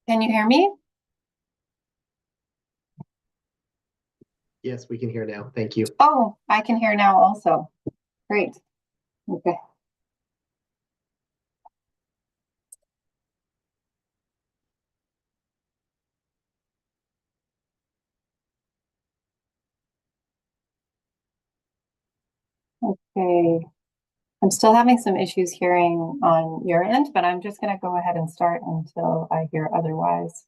Can you hear me? Yes, we can hear now. Thank you. Oh, I can hear now also. Great. Okay. Okay. I'm still having some issues hearing on your end, but I'm just going to go ahead and start until I hear otherwise.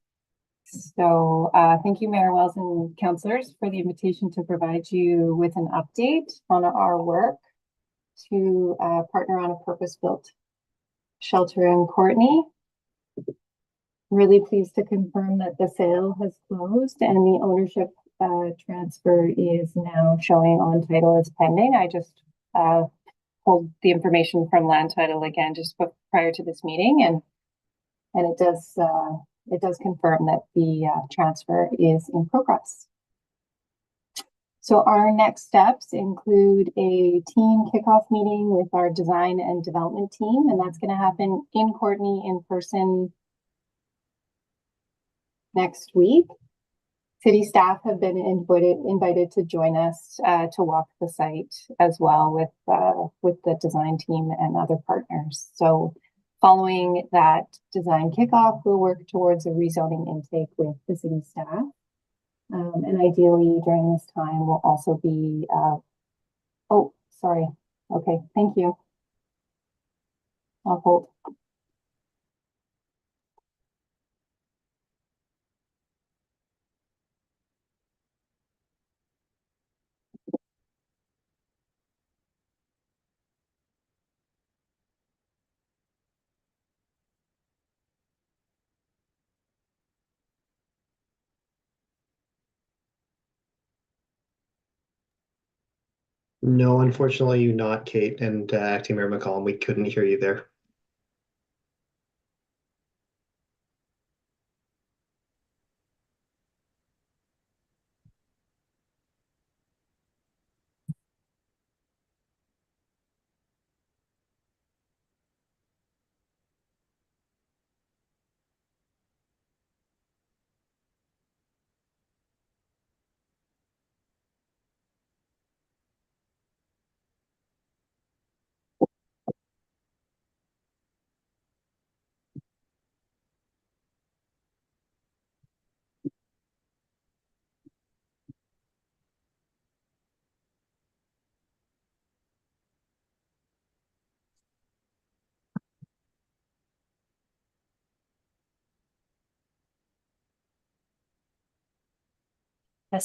So thank you, Mayor Wells and councillors, for the invitation to provide you with an update on our work to partner on a purpose-built shelter in Courtenay. Really pleased to confirm that the sale has closed and the ownership transfer is now showing on title as pending. I just pulled the information from Land Title again just prior to this meeting, and it does confirm that the transfer is in progress. So our next steps include a team kickoff meeting with our design and development team, and that's going to happen in Courtenay in person next week. City staff have been invited to join us to walk the site as well with the design team and other partners. So following that design kickoff, we'll work towards a rezoning intake with the city staff. And ideally during this time will also be, oh, sorry. Okay, thank you. I'll hold. No, unfortunately not, Kate and Acting Mayor McCollum. We couldn't hear you there.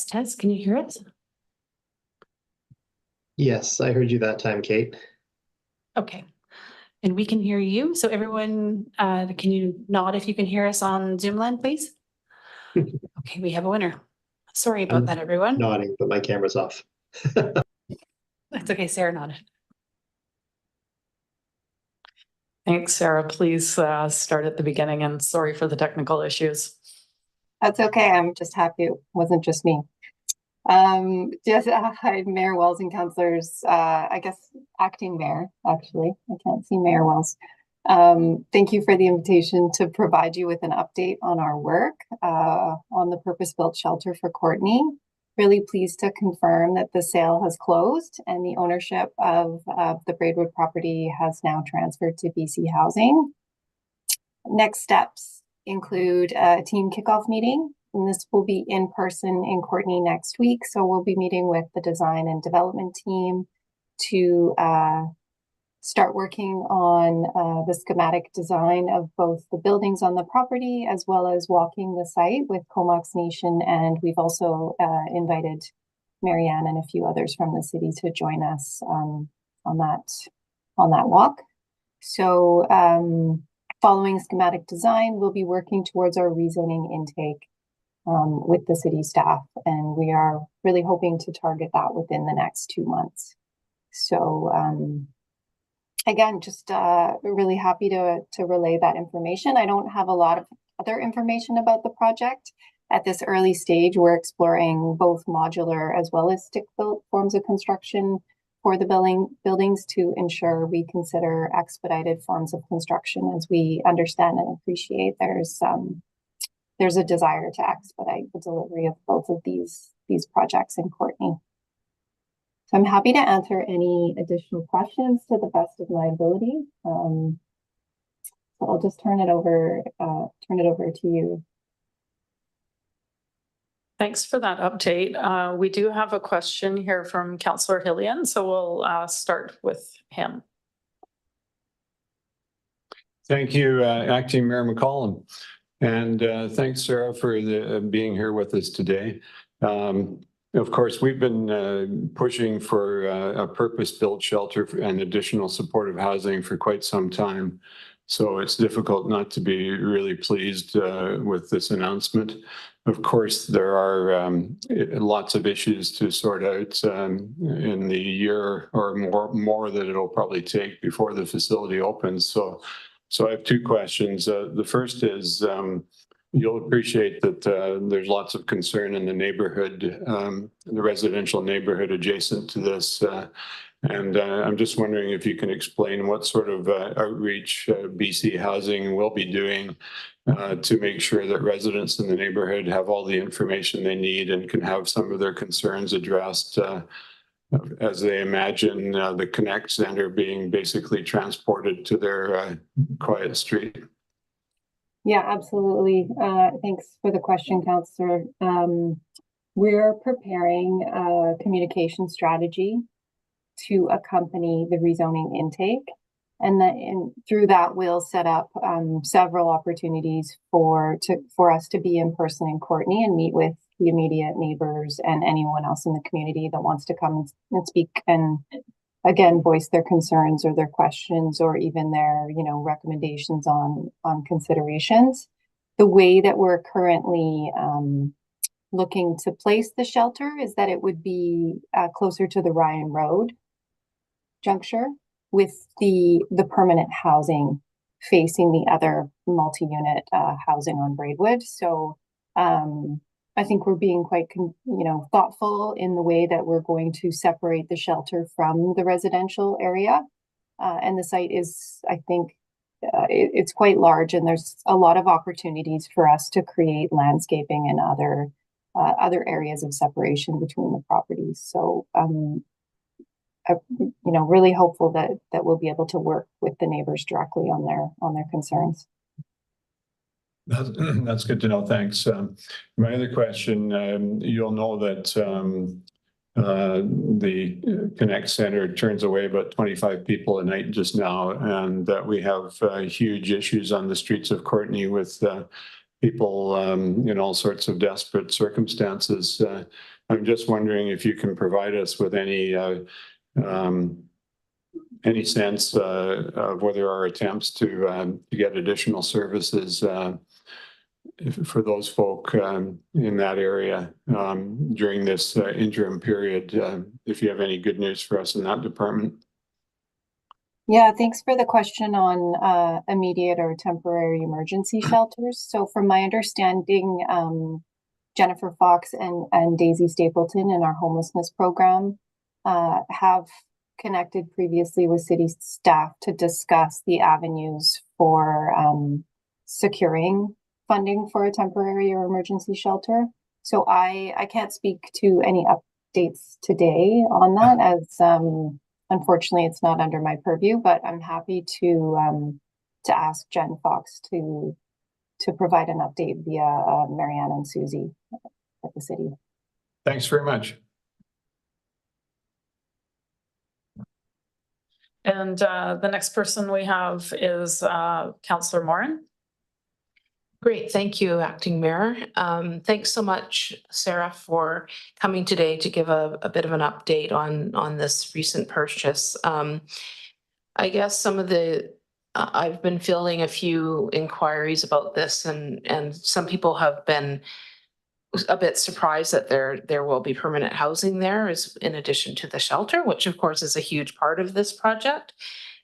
Test, can you hear us? Yes, I heard you that time, Kate. Okay, and we can hear you. So everyone, can you nod if you can hear us on Zoom land, please? Okay, we have a winner. Sorry about that, everyone. Nodding, but my camera's off. That's okay, Sarah nodded. Thanks, Sarah. Please start at the beginning, and sorry for the technical issues. That's okay. I'm just happy it wasn't just me. Hi, Mayor Wells and councillors. I guess acting mayor, actually. I can't see Mayor Wells. Thank you for the invitation to provide you with an update on our work on the purpose-built shelter for Courtenay. Really pleased to confirm that the sale has closed and the ownership of the Braidwood property has now transferred to BC Housing. Next steps include a team kickoff meeting, and this will be in person in Courtenay next week. So we'll be meeting with the design and development team to start working on the schematic design of both the buildings on the property as well as walking the site with Comox Nation. And we've also invited Marianne and a few others from the city to join us on that walk. So following schematic design, we'll be working towards our rezoning intake with the city staff, and we are really hoping to target that within the next 2 months. So again, just really happy to relay that information. I don't have a lot of other information about the project. At this early stage, we're exploring both modular as well as stick-built forms of construction for the buildings to ensure we consider expedited forms of construction, as we understand and appreciate there's there's a desire to expedite the delivery of both of these projects in Courtenay. So I'm happy to answer any additional questions to the best of my ability. So I'll just turn it over to you. Thanks for that update. We do have a question here from Councillor Hillian, so we'll start with him. Thank you, Acting Mayor McCollum. And thanks, Sarah, for being here with us today. Of course, we've been pushing for a purpose-built shelter and additional supportive housing for quite some time. So it's difficult not to be really pleased with this announcement. Of course, there are lots of issues to sort out in the year or more that it'll probably take before the facility opens. So I have two questions. The first is, you'll appreciate that there's lots of concern in the neighborhood, the residential neighborhood adjacent to this. And I'm just wondering if you can explain what sort of outreach BC Housing will be doing to make sure that residents in the neighborhood have all the information they need and can have some of their concerns addressed as they imagine the Connect Center being basically transported to their quiet street. Yeah, absolutely. Thanks for the question, Councillor. We're preparing a communication strategy to accompany the rezoning intake. And through that, we'll set up several opportunities for us to be in person in Courtenay and meet with the immediate neighbors and anyone else in the community that wants to come and speak and again voice their concerns or their questions or even their recommendations on considerations. The way that we're currently looking to place the shelter is that it would be closer to the Ryan Road juncture, with the permanent housing facing the other multi-unit housing on Braidwood. So I think we're being quite thoughtful in the way that we're going to separate the shelter from the residential area. And the site is, I think, it's quite large, and there's a lot of opportunities for us to create landscaping and other areas of separation between the properties. So I'm really hopeful that we'll be able to work with the neighbors directly on their concerns. That's good to know. Thanks. My other question, you'll know that the Connect Center turns away about 25 people a night just now, and that we have huge issues on the streets of Courtenay with people in all sorts of desperate circumstances. I'm just wondering if you can provide us with any sense of whether there are attempts to get additional services for those folk in that area during this interim period, if you have any good news for us in that department. Yeah, thanks for the question on immediate or temporary emergency shelters. So from my understanding, Jennifer Fox and Daisy Stapleton in our homelessness program have connected previously with city staff to discuss the avenues for securing funding for a temporary or emergency shelter. So I can't speak to any updates today on that, as unfortunately it's not under my purview, but I'm happy to ask Jen Fox to provide an update via Marianne and Susie at the city. Thanks very much. And the next person we have is Councillor Morin. Great, thank you, Acting Mayor. Thanks so much, Sarah, for coming today to give a bit of an update on this recent purchase. I guess some of I've been fielding a few inquiries about this, and some people have been a bit surprised that there will be permanent housing there, is in addition to the shelter, which of course is a huge part of this project.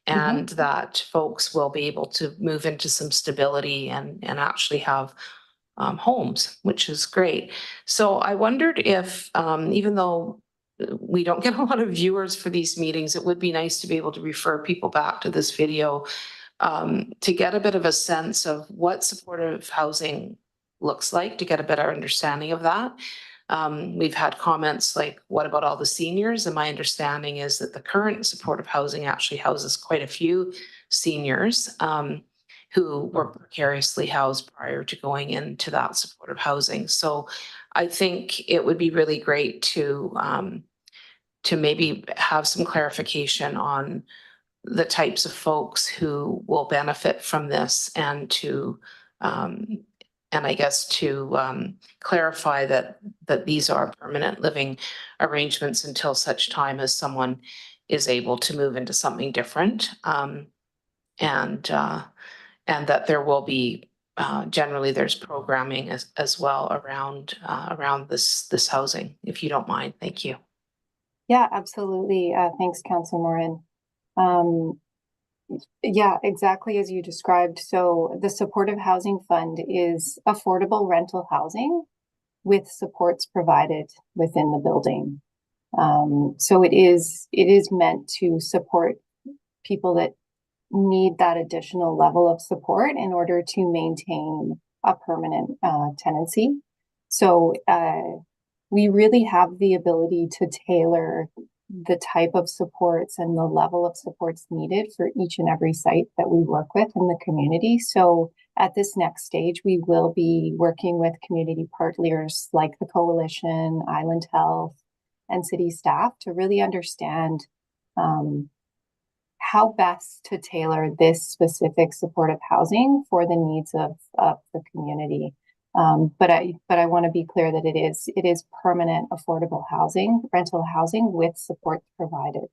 And that folks will be able to move into some stability and actually have homes, which is great. So I wondered if, even though we don't get a lot of viewers for these meetings, it would be nice to be able to refer people back to this video to get a bit of a sense of what supportive housing looks like to get a better understanding of that. We've had comments like, what about all the seniors? And my understanding is that the current supportive housing actually houses quite a few seniors who were precariously housed prior to going into that supportive housing. So I think it would be really great to maybe have some clarification on the types of folks who will benefit from this, and to and I guess to clarify that these are permanent living arrangements until such time as someone is able to move into something different, and that there will be generally there's programming as well around this housing, if you don't mind. Thank you. Yeah, absolutely. Thanks, Councillor Morin. Yeah, exactly as you described. So the Supportive Housing Fund is affordable rental housing with supports provided within the building. So it is meant to support people that need that additional level of support in order to maintain a permanent tenancy. So we really have the ability to tailor the type of supports and the level of supports needed for each and every site that we work with in the community. So at this next stage, we will be working with community partners like the Coalition, Island Health, and city staff to really understand how best to tailor this specific supportive housing for the needs of the community. But I want to be clear that it is permanent affordable housing, rental housing with support provided.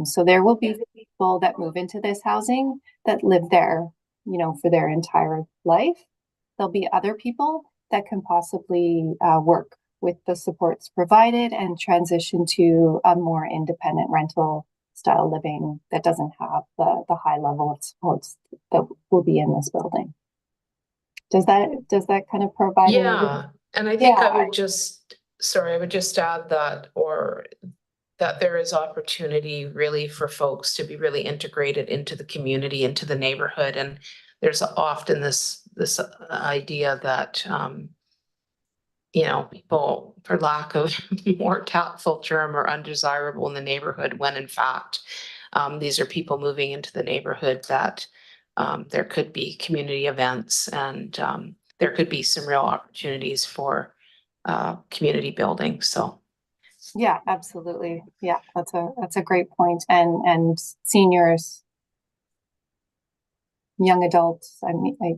So there will be people that move into this housing that live there, for their entire life. There'll be other people that can possibly work with the supports provided and transition to a more independent rental style living that doesn't have the high level of supports that will be in this building. Does that kind of provide? Yeah, and I think I would just add that there is opportunity really for folks to be really integrated into the community, into the neighborhood. And there's often this idea that, people, for lack of more tactful term, are undesirable in the neighborhood, when in fact, these are people moving into the neighborhood that there could be community events, and there could be some real opportunities for community building. So yeah, absolutely. Yeah, that's a great point. And seniors, young adults,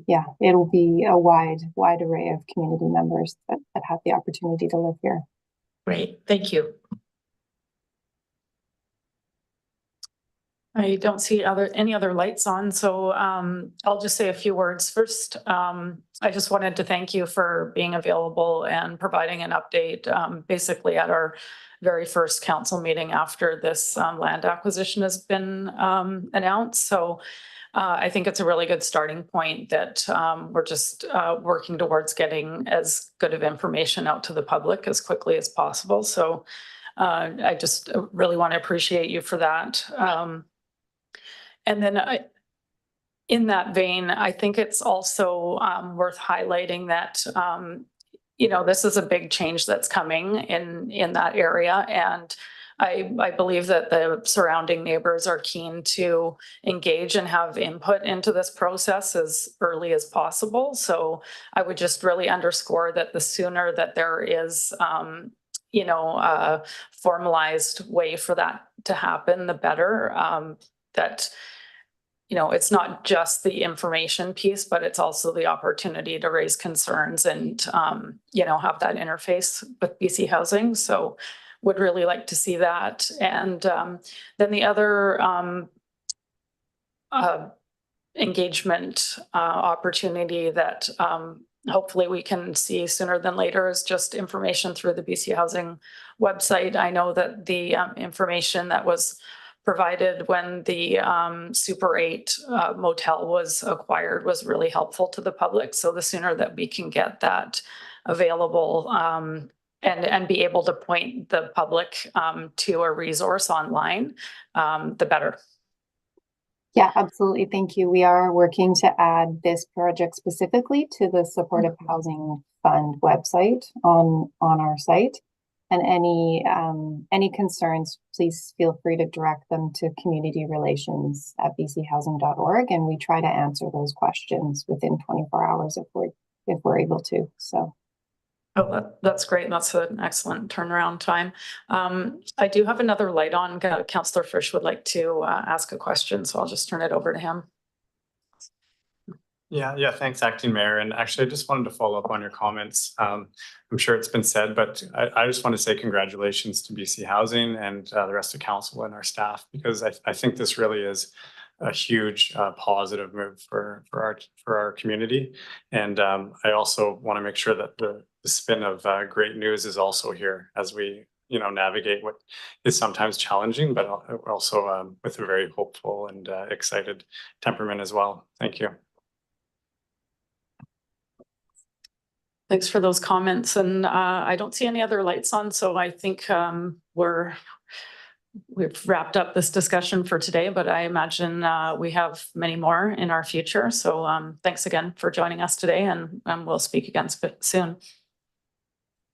yeah, it'll be a wide array of community members that have the opportunity to live here. Great, thank you. I don't see any other lights on, so I'll just say a few words. First, I just wanted to thank you for being available and providing an update, basically at our very first council meeting after this land acquisition has been announced. So I think it's a really good starting point that we're just working towards getting as good of information out to the public as quickly as possible. So I just really want to appreciate you for that. And then in that vein, I think it's also worth highlighting that, this is a big change that's coming in that area. And I believe that the surrounding neighbors are keen to engage and have input into this process as early as possible. So I would just really underscore that the sooner that there is, a formalized way for that to happen, the better. That it's not just the information piece, but it's also the opportunity to raise concerns and, have that interface with BC Housing. So would really like to see that. And then the other engagement opportunity that hopefully we can see sooner than later is just information through the BC Housing website. I know that the information that was provided when the Super 8 motel was acquired was really helpful to the public. So the sooner that we can get that available and be able to point the public to a resource online, the better. Yeah, absolutely. Thank you. We are working to add this project specifically to the Supportive Housing Fund website on our site. And any concerns, please feel free to direct them to communityrelations@bchousing.org, and we try to answer those questions within 24 hours if we're able to. So. Oh, that's great. That's an excellent turnaround time. I do have another light on. Councillor Frisch would like to ask a question, so I'll just turn it over to him. Yeah, thanks, Acting Mayor. And actually, I just wanted to follow up on your comments. I'm sure it's been said, but I just want to say congratulations to BC Housing and the rest of council and our staff, because I think this really is a huge positive move for our community. And I also want to make sure that the spin of great news is also here as we navigate what is sometimes challenging, but also with a very hopeful and excited temperament as well. Thank you. Thanks for those comments. And I don't see any other lights on, so I think we've wrapped up this discussion for today, but I imagine we have many more in our future. So thanks again for joining us today, and we'll speak again soon.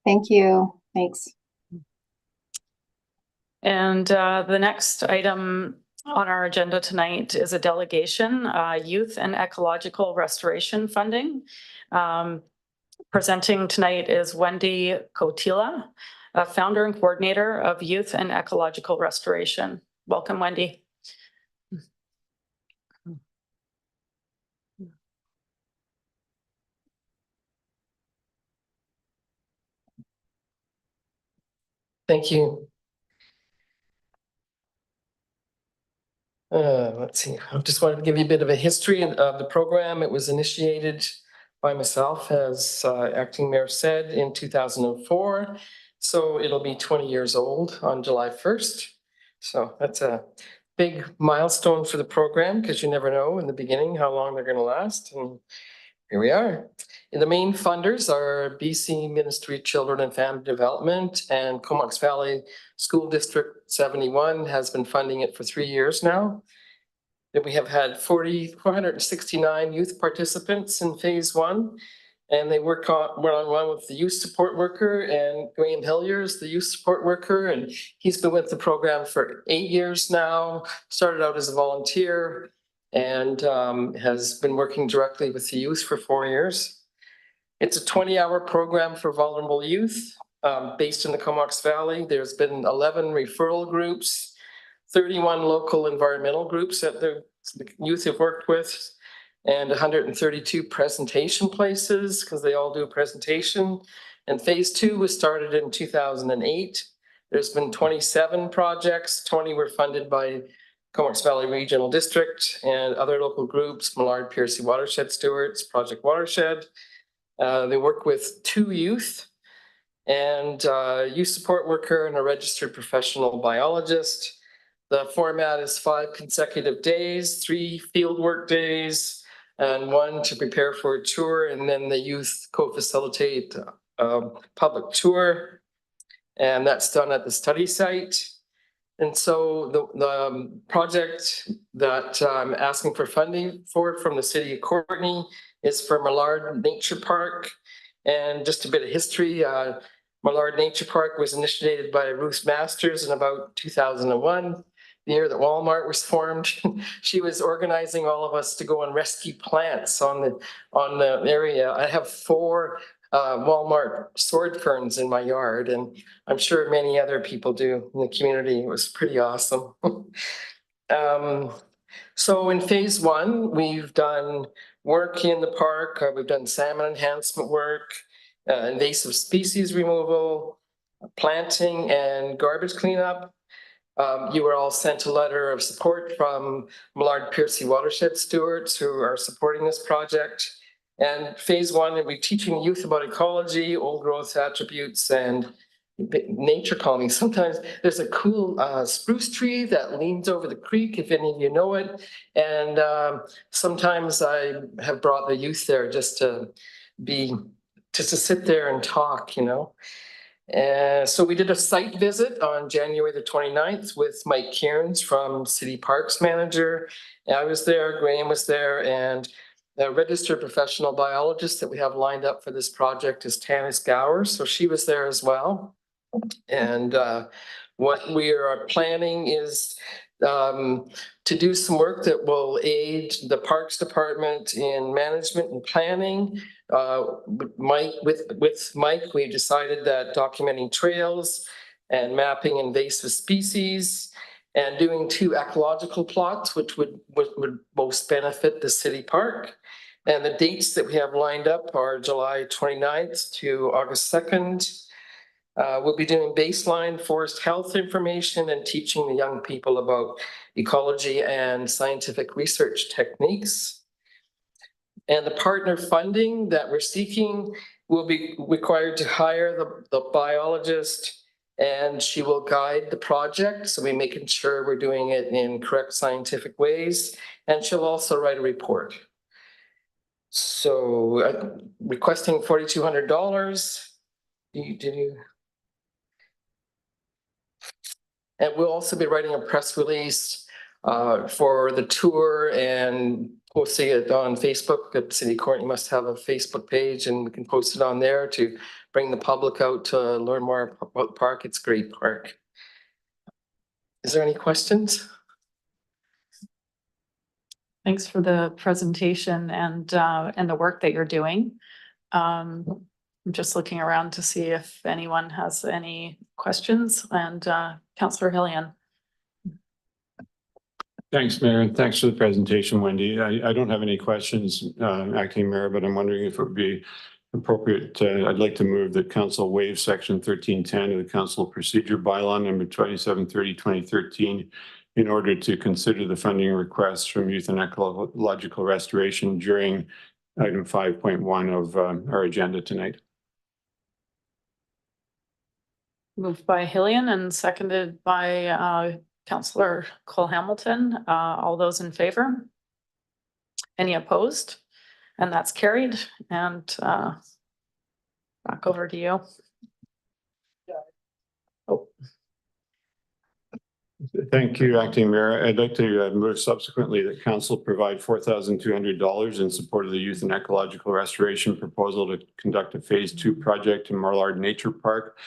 Thank you. Thanks. And the next item on our agenda tonight is a delegation, Youth and Ecological Restoration Funding. Presenting tonight is Wendy Kotila, founder and coordinator of Youth and Ecological Restoration. Welcome, Wendy. Thank you. Let's see, I just wanted to give you a bit of a history of the program. It was initiated by myself, as Acting Mayor said, in 2004. So it'll be 20 years old on July 1st. So that's a big milestone for the program, because you never know in the beginning how long they're going to last. And here we are. And the main funders are BC Ministry of Children and Family Development, and Comox Valley School District 71 has been funding it for 3 years now. And we have had 469 youth participants in phase 1, and they work one-on-one with the youth support worker, and Graham Hillier is the youth support worker, and he's been with the program for 8 years now, started out as a volunteer, and has been working directly with the youth for 4 years. It's a 20-hour program for vulnerable youth based in the Comox Valley. There's been 11 referral groups, 31 local environmental groups that the youth have worked with, and 132 presentation places, because they all do a presentation. And phase 2 was started in 2008. There's been 27 projects, 20 were funded by Comox Valley Regional District and other local groups, Millard Piercy Watershed Stewards, Project Watershed. They work with 2 youth and youth support worker and a registered professional biologist. The format is 5 consecutive days, 3 field work days, and 1 to prepare for a tour, and then the youth co-facilitate a public tour, and that's done at the study site. And so the project that I'm asking for funding for from the city of Courtenay is for Millard Nature Park. And just a bit of history, Millard Nature Park was initiated by Ruth Masters in about 2001, the year that Walmart was formed. She was organizing all of us to go and rescue plants on the area. I have 4 Walmart sword ferns in my yard, and I'm sure many other people do in the community. It was pretty awesome. So in phase 1, we've done work in the park. We've done salmon enhancement work, invasive species removal, planting, and garbage cleanup. You were all sent a letter of support from Millard Piercy Watershed Stewards, who are supporting this project. And phase 1, we're teaching youth about ecology, old growth attributes, and nature calming. Sometimes there's a cool spruce tree that leans over the creek, if any of you know it. And sometimes I have brought the youth there just to sit there and talk, you know. So we did a site visit on January the 29th with Mike Cairns from City Parks Manager. I was there, Graham was there, and the registered professional biologist that we have lined up for this project is Tanis Gower, so she was there as well. And what we are planning is to do some work that will aid the Parks Department in management and planning. With Mike, we decided that documenting trails and mapping invasive species and doing 2 ecological plots, which would most benefit the city park. And the dates that we have lined up are July 29th to August 2nd. We'll be doing baseline forest health information and teaching the young people about ecology and scientific research techniques. And the partner funding that we're seeking will be required to hire the biologist, and she will guide the project. So we're making sure we're doing it in correct scientific ways, and she'll also write a report. So requesting $4,200. Did you? And we'll also be writing a press release for the tour and posting it on Facebook. At City Court, you must have a Facebook page, and we can post it on there to bring the public out to learn more about the park. It's a great park. Is there any questions? Thanks for the presentation and the work that you're doing. I'm just looking around to see if anyone has any questions, and Councillor Hillian. Thanks, Mayor, and thanks for the presentation, Wendy. I don't have any questions, Acting Mayor, but I'm wondering if it would be appropriate. I'd like to move that Council waive Section 1310 of the Council Procedure Bylaw number 2730/2013 in order to consider the funding requests from Youth and Ecological Restoration during item 5.1 of our agenda tonight. Moved by Hillian and seconded by Councillor Cole Hamilton. All those in favor? Any opposed? And that's carried. And back over to you. Oh. Thank you, Acting Mayor. I'd like to move subsequently that Council provide $4,200 in support of the Youth and Ecological Restoration proposal to conduct a Phase 2 project in Marlard Nature Park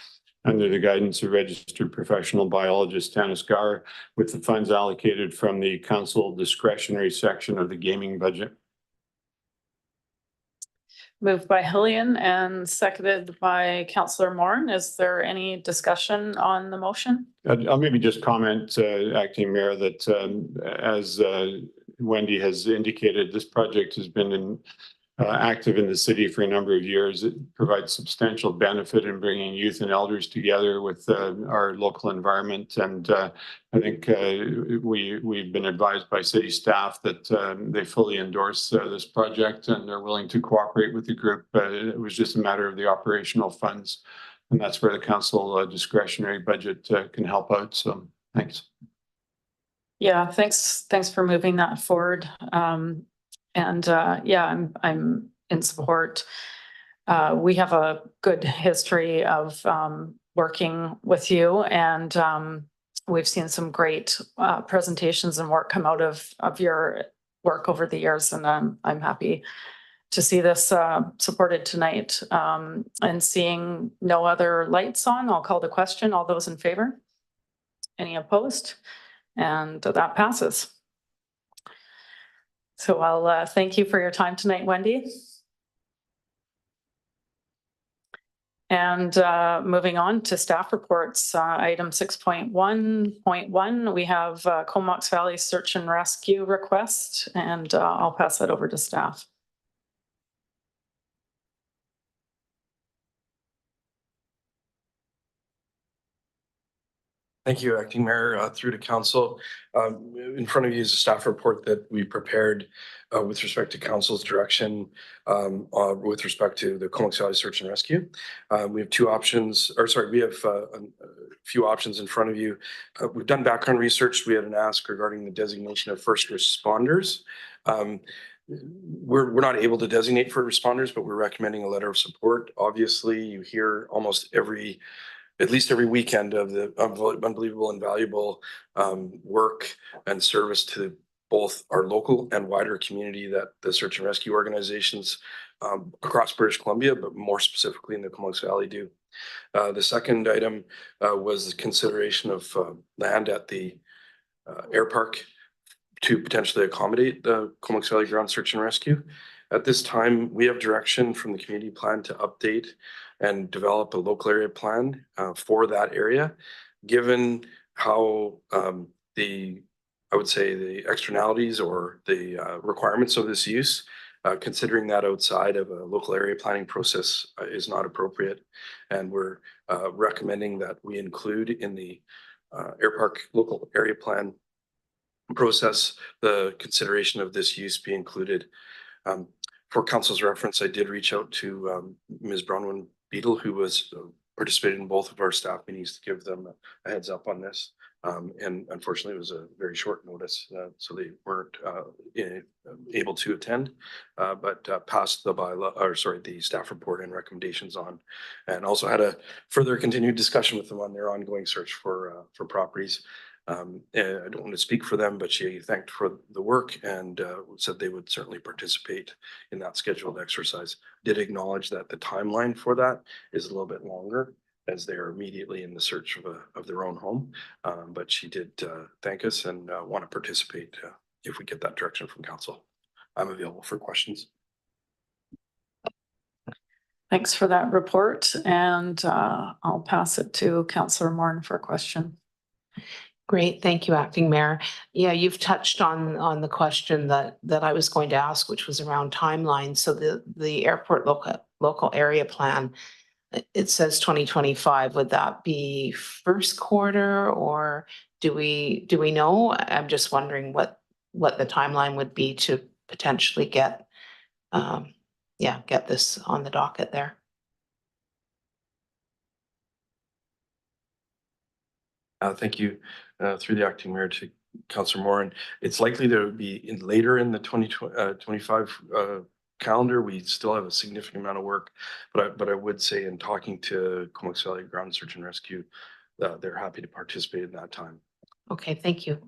under the guidance of registered professional biologist Tanis Gower, with the funds allocated from the council discretionary section of the gaming budget. Moved by Hillian and seconded by Councillor Moran. Is there any discussion on the motion? I'll maybe just comment, Acting Mayor, that as Wendy has indicated, this project has been active in the city for a number of years. It provides substantial benefit in bringing youth and elders together with our local environment. And I think we've been advised by city staff that they fully endorse this project and are willing to cooperate with the group. It was just a matter of the operational funds. And that's where the council discretionary budget can help out. So thanks. Yeah, thanks for moving that forward. Yeah, I'm in support. We have a good history of working with you, and we've seen some great presentations and work come out of your work over the years, and I'm happy to see this supported tonight. And seeing no other lights on, I'll call the question. All those in favor? Any opposed? And that passes. So I'll thank you for your time tonight, Wendy. And moving on to staff reports, item 6.1.1, we have Comox Valley Search and Rescue request, and I'll pass that over to staff. Thank you, Acting Mayor. Through to council. In front of you is a staff report that we prepared with respect to council's direction with respect to the Comox Valley Search and Rescue. We have two options, or sorry, we have a few options in front of you. We've done background research. We had an ask regarding the designation of first responders. We're not able to designate for responders, but we're recommending a letter of support. Obviously, you hear almost at least every weekend of the unbelievable and valuable work and service to both our local and wider community that the search and rescue organizations across British Columbia, but more specifically in the Comox Valley do. The second item was the consideration of land at the air park to potentially accommodate the Comox Valley Ground Search and Rescue. At this time, we have direction from the community plan to update and develop a local area plan for that area. Given how I would say the externalities or the requirements of this use, considering that outside of a local area planning process is not appropriate. And we're recommending that we include in the air park local area plan process the consideration of this use be included. For council's reference, I did reach out to Ms. Bronwyn Beadle, who was participated in both of our staff meetings, to give them a heads up on this. And unfortunately, it was a very short notice, so they weren't able to attend, but passed the the staff report and recommendations on, and also had a further continued discussion with them on their ongoing search for properties. And I don't want to speak for them, but she thanked for the work and said they would certainly participate in that scheduled exercise. Did acknowledge that the timeline for that is a little bit longer, as they are immediately in the search of their own home. But she did thank us and want to participate if we get that direction from council. I'm available for questions. Thanks for that report, and I'll pass it to Councillor Morin for a question. Great, thank you, Acting Mayor. Yeah, you've touched on the question that I was going to ask, which was around timeline. So the airport local area plan, it says 2025. Would that be first quarter, or do we know? I'm just wondering what the timeline would be to potentially get this on the docket there. Thank you. Through the Acting Mayor to Councillor Morin. It's likely to be later in the 2025 calendar. We still have a significant amount of work, but I would say, in talking to Comox Valley Ground Search and Rescue, they're happy to participate in that time. Okay, thank you.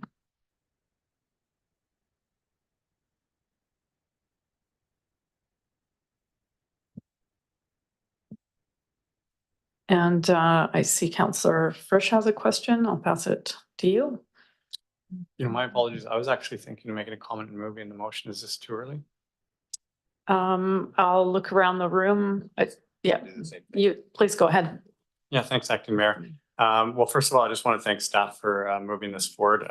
And I see Councillor Frisch has a question. I'll pass it to you. My apologies. I was actually thinking of making a comment and moving the motion. Is this too early? I'll look around the room. Yeah, you please go ahead. Yeah, thanks, Acting Mayor. Well, first of all, I just want to thank staff for moving this forward.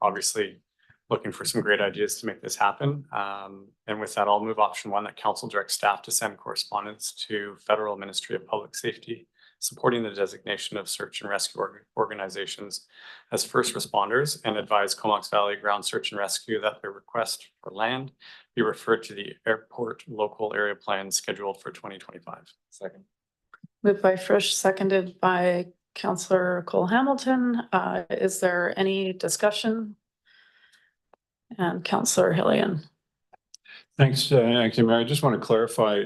Obviously, looking for some great ideas to make this happen. And with that, I'll move option 1, that council directs staff to send correspondence to Federal Ministry of Public Safety supporting the designation of search and rescue organizations as first responders, and advise Comox Valley Ground Search and Rescue that their request for land be referred to the airport local area plan scheduled for 2025. Second. Moved by Frisch, seconded by Councillor Cole Hamilton. Is there any discussion? And Councillor Hillian. Thanks, Acting Mayor. I just want to clarify,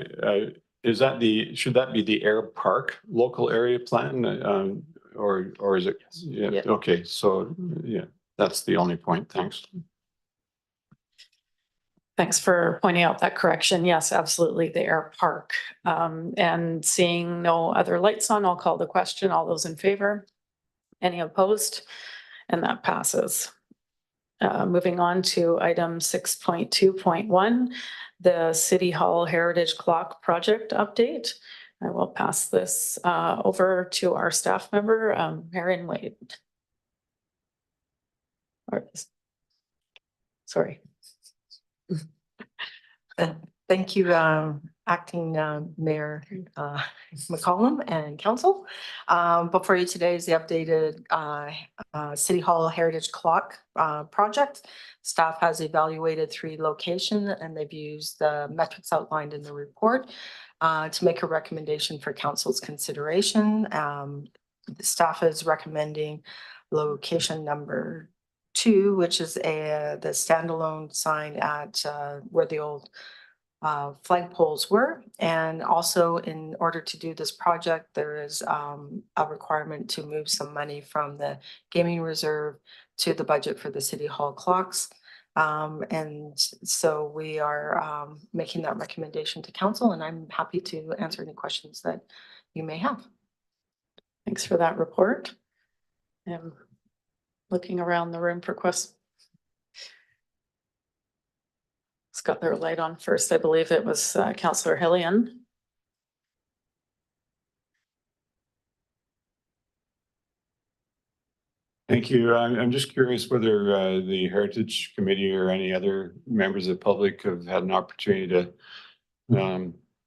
should that be the air park local area plan, or is it? Yeah. Yeah. Okay, so yeah, that's the only point. Thanks. Thanks for pointing out that correction. Yes, absolutely, the air park. And seeing no other lights on, I'll call the question. All those in favor? Any opposed? And that passes. Moving on to item 6.2.1, the City Hall Heritage Clock Project update. I will pass this over to our staff member, Marion Wade. Sorry. Thank you, Acting Mayor McCollum and Council. Before you today is the updated City Hall Heritage Clock project. Staff has evaluated 3 locations and they've used the metrics outlined in the report to make a recommendation for Council's consideration. The staff is recommending location number 2, which is the standalone sign at where the old flagpoles were. And also, in order to do this project, there is a requirement to move some money from the gaming reserve to the budget for the City Hall clocks. And so we are making that recommendation to Council, and I'm happy to answer any questions that you may have. Thanks for that report. I'm looking around the room for questions. It's got their light on first. I believe it was Councillor Hillian. Thank you. I'm just curious whether the Heritage Committee or any other members of the public have had an opportunity to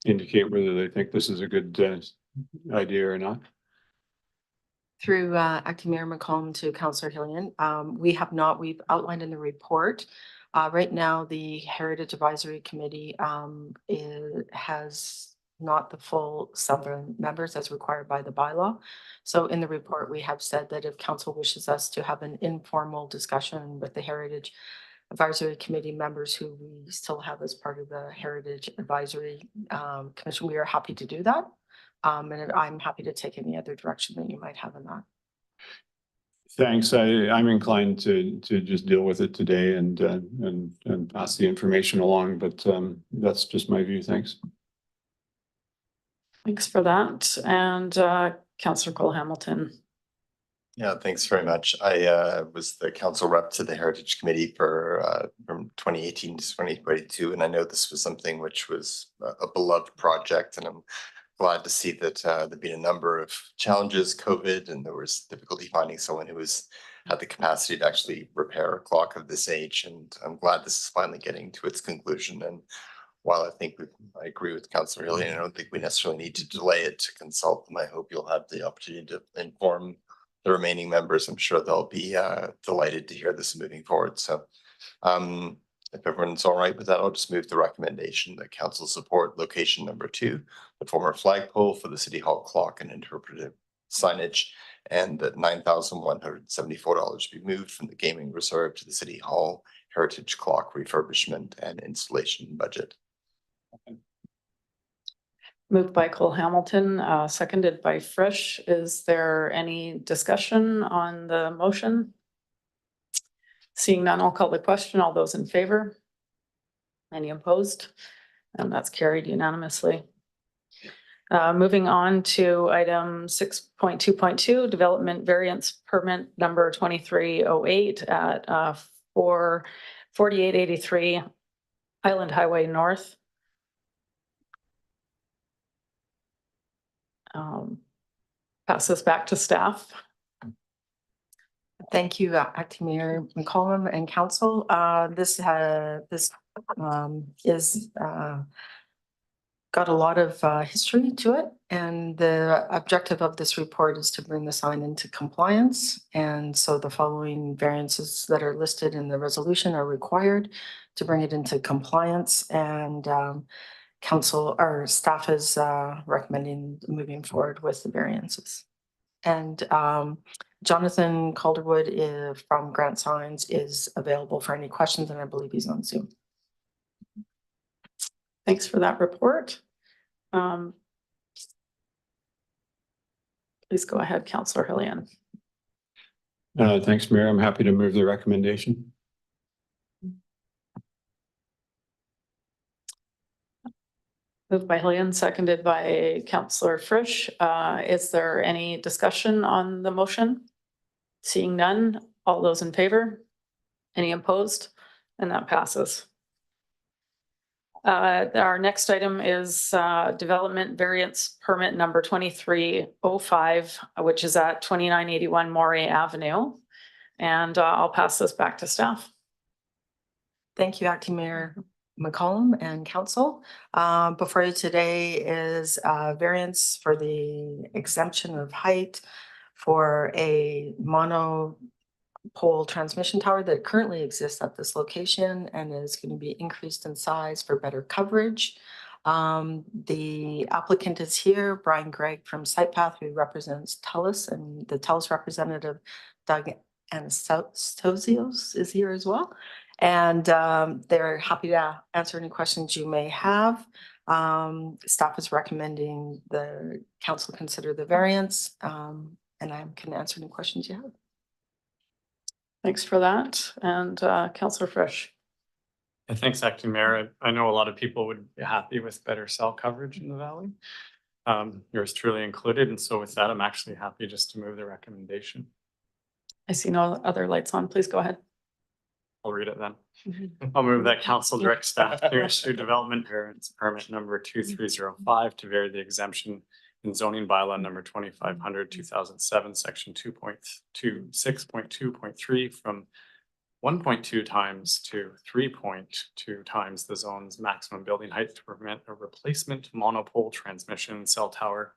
indicate whether they think this is a good idea or not. Through Acting Mayor McCollum to Councillor Hillian, we have not. We've outlined in the report. Right now, the Heritage Advisory Committee has not the full 7 members as required by the bylaw. So in the report, we have said that if Council wishes us to have an informal discussion with the Heritage Advisory Committee members who we still have as part of the Heritage Advisory Commission, we are happy to do that. And I'm happy to take any other direction that you might have in that. Thanks. I'm inclined to just deal with it today and pass the information along, but that's just my view. Thanks. Thanks for that. And Councillor Cole Hamilton. Yeah, thanks very much. I was the council rep to the Heritage Committee for from 2018 to 2022, and I know this was something which was a beloved project, and I'm glad to see that there've been a number of challenges, COVID, and there was difficulty finding someone who had the capacity to actually repair a clock of this age. And I'm glad this is finally getting to its conclusion. And while I agree with Councillor Hillian, I don't think we necessarily need to delay it to consult them. I hope you'll have the opportunity to inform the remaining members. I'm sure they'll be delighted to hear this moving forward. So if everyone's all right with that, I'll just move the recommendation that council support location number 2, the former flagpole for the City Hall clock and interpretive signage, and that $9,174 be moved from the gaming reserve to the City Hall heritage clock refurbishment and installation budget. Moved by Cole Hamilton, seconded by Frisch. Is there any discussion on the motion? Seeing none, I'll call the question. All those in favor? Any opposed? And that's carried unanimously. Moving on to item 6.2.2, development variance permit number 2308 at 4883 Highland Highway North. Pass this back to staff. Thank you, Acting Mayor McCollum and Council. This is got a lot of history to it, and the objective of this report is to bring the sign into compliance. And so the following variances that are listed in the resolution are required to bring it into compliance. And Council or staff is recommending moving forward with the variances. And Jonathan Calderwood from Grant Signs is available for any questions, and I believe he's on Zoom. Thanks for that report. Please go ahead, Councillor Hillian. Thanks, Mayor. I'm happy to move the recommendation. Moved by Hillian, seconded by Councillor Frisch. Is there any discussion on the motion? Seeing none, all those in favor? Any opposed? And that passes. Our next item is development variance permit number 2305, which is at 2981 Moray Avenue. And I'll pass this back to staff. Thank you, Acting Mayor McCollum and council. Before you today is variance for the exemption of height for a monopole transmission tower that currently exists at this location and is going to be increased in size for better coverage. The applicant is here, Brian Gregg from SitePath, who represents TELUS, and the TELUS representative, Doug Anastasios, is here as well. And they're happy to answer any questions you may have. Staff is recommending the council consider the variance, and I can answer any questions you have. Thanks for that. And Councillor Frisch. And thanks, Acting Mayor. I know a lot of people would be happy with better cell coverage in the valley. Yours truly included. And so with that, I'm actually happy just to move the recommendation. I see no other lights on. Please go ahead. I'll read it then. I'll move that council direct staff to issue development variance permit number 2305 to vary the exemption in zoning bylaw number 2500/2007, section 2.26.2.3 from 1.2 times to 3.2 times the zone's maximum building height to permit a replacement monopole transmission cell tower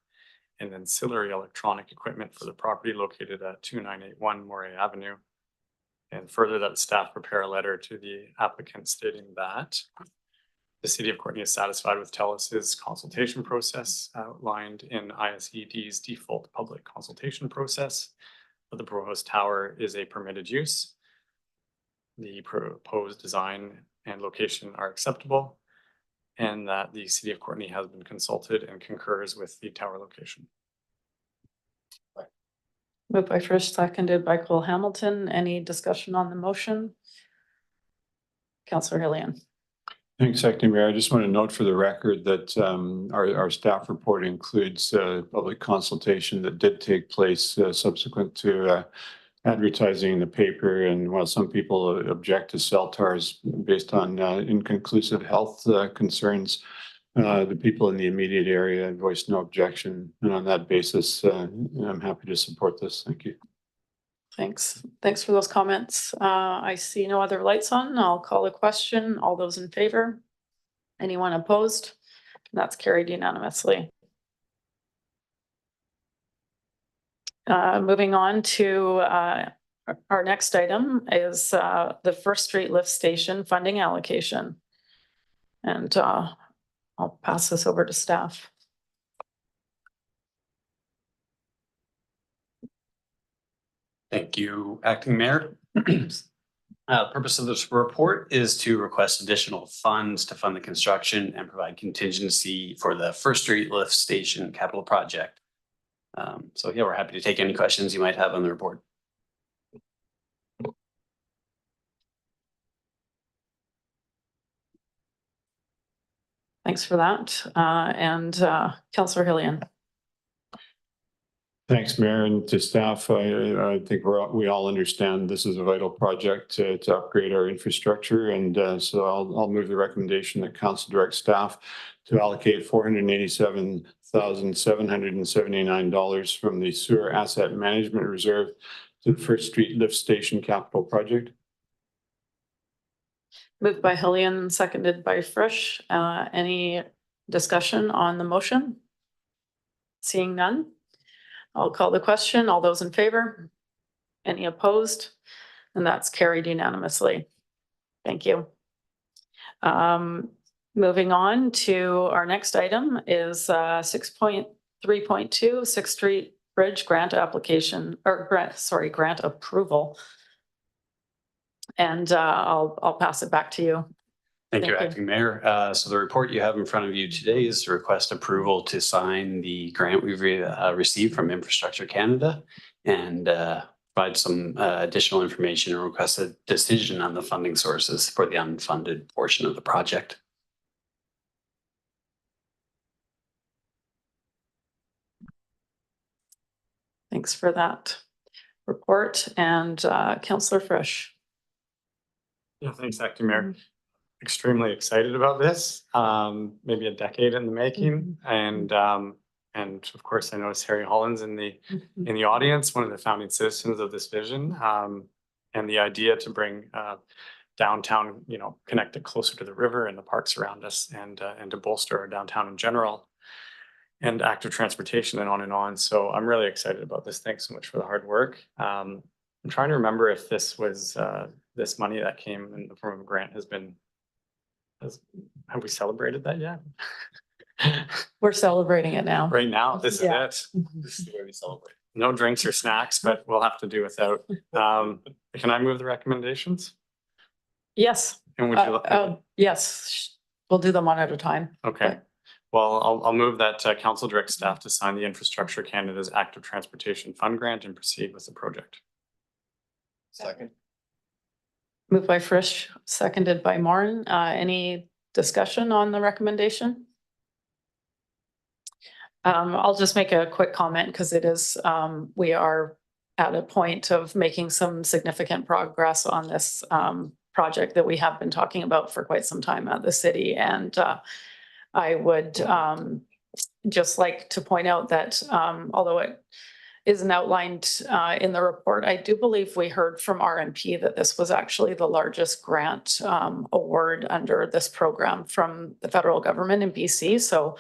and ancillary electronic equipment for the property located at 2981 Moray Avenue. And further, that staff prepare a letter to the applicant stating that the city of Courtenay is satisfied with TELUS's consultation process outlined in ISED's default public consultation process. But the proposed tower is a permitted use. The proposed design and location are acceptable, and that the city of Courtenay has been consulted and concurs with the tower location. Moved by Frisch, seconded by Cole Hamilton. Any discussion on the motion? Councillor Hillian. Thanks, Acting Mayor. I just want to note for the record that our staff report includes public consultation that did take place subsequent to advertising in the paper. And while some people object to cell towers based on inconclusive health concerns, the people in the immediate area voiced no objection. And on that basis, I'm happy to support this. Thank you. Thanks. Thanks for those comments. I see no other lights on. I'll call a question. All those in favor? Anyone opposed? That's carried unanimously. Moving on to our next item is the First Street Lift Station funding allocation. And I'll pass this over to staff. Thank you, Acting Mayor. Purpose of this report is to request additional funds to fund the construction and provide contingency for the First Street Lift Station capital project. So yeah, we're happy to take any questions you might have on the report. Thanks for that. And Councillor Hillian. Thanks, Mayor, and to staff. I think we all understand this is a vital project to upgrade our infrastructure, and so I'll move the recommendation that council direct staff to allocate $487,779 from the sewer asset management reserve to the First Street Lift Station capital project. Moved by Hillian, seconded by Frisch. Any discussion on the motion? Seeing none, I'll call the question. All those in favor? Any opposed? And that's carried unanimously. Thank you. Moving on to our next item is 6.3.2 Sixth Street Bridge grant application, or grant approval. And I'll pass it back to you. Thank you, Acting Mayor. So the report you have in front of you today is to request approval to sign the grant we've received from Infrastructure Canada and provide some additional information and request a decision on the funding sources for the unfunded portion of the project. Thanks for that report. And Councillor Frisch. Yeah, thanks, Acting Mayor. Extremely excited about this. Maybe a decade in the making, and of course, I notice Harry Hollins in the audience, one of the founding citizens of this vision, and the idea to bring downtown, you know, connect it closer to the river and the parks around us, and to bolster our downtown in general, and active transportation, and on and on. So I'm really excited about this. Thanks so much for the hard work. I'm trying to remember if this was this money that came in the form of a grant have we celebrated that yet? We're celebrating it now. Right now, this Yeah. is it. This is the way we celebrate. No drinks or snacks, but we'll have to do without. Can I move the recommendations? Yes. And would you look? Yes, we'll do them one at a time. Okay. Well, I'll move that council direct staff to sign the Infrastructure Canada's Active Transportation Fund Grant and proceed with the project. Second. Moved by Frisch, seconded by Moran. Any discussion on the recommendation? I'll just make a quick comment because it is, we are at a point of making some significant progress on this project that we have been talking about for quite some time at the city. And I would just like to point out that although it isn't outlined in the report, I do believe we heard from RMP that this was actually the largest grant award under this program from the federal government in BC. So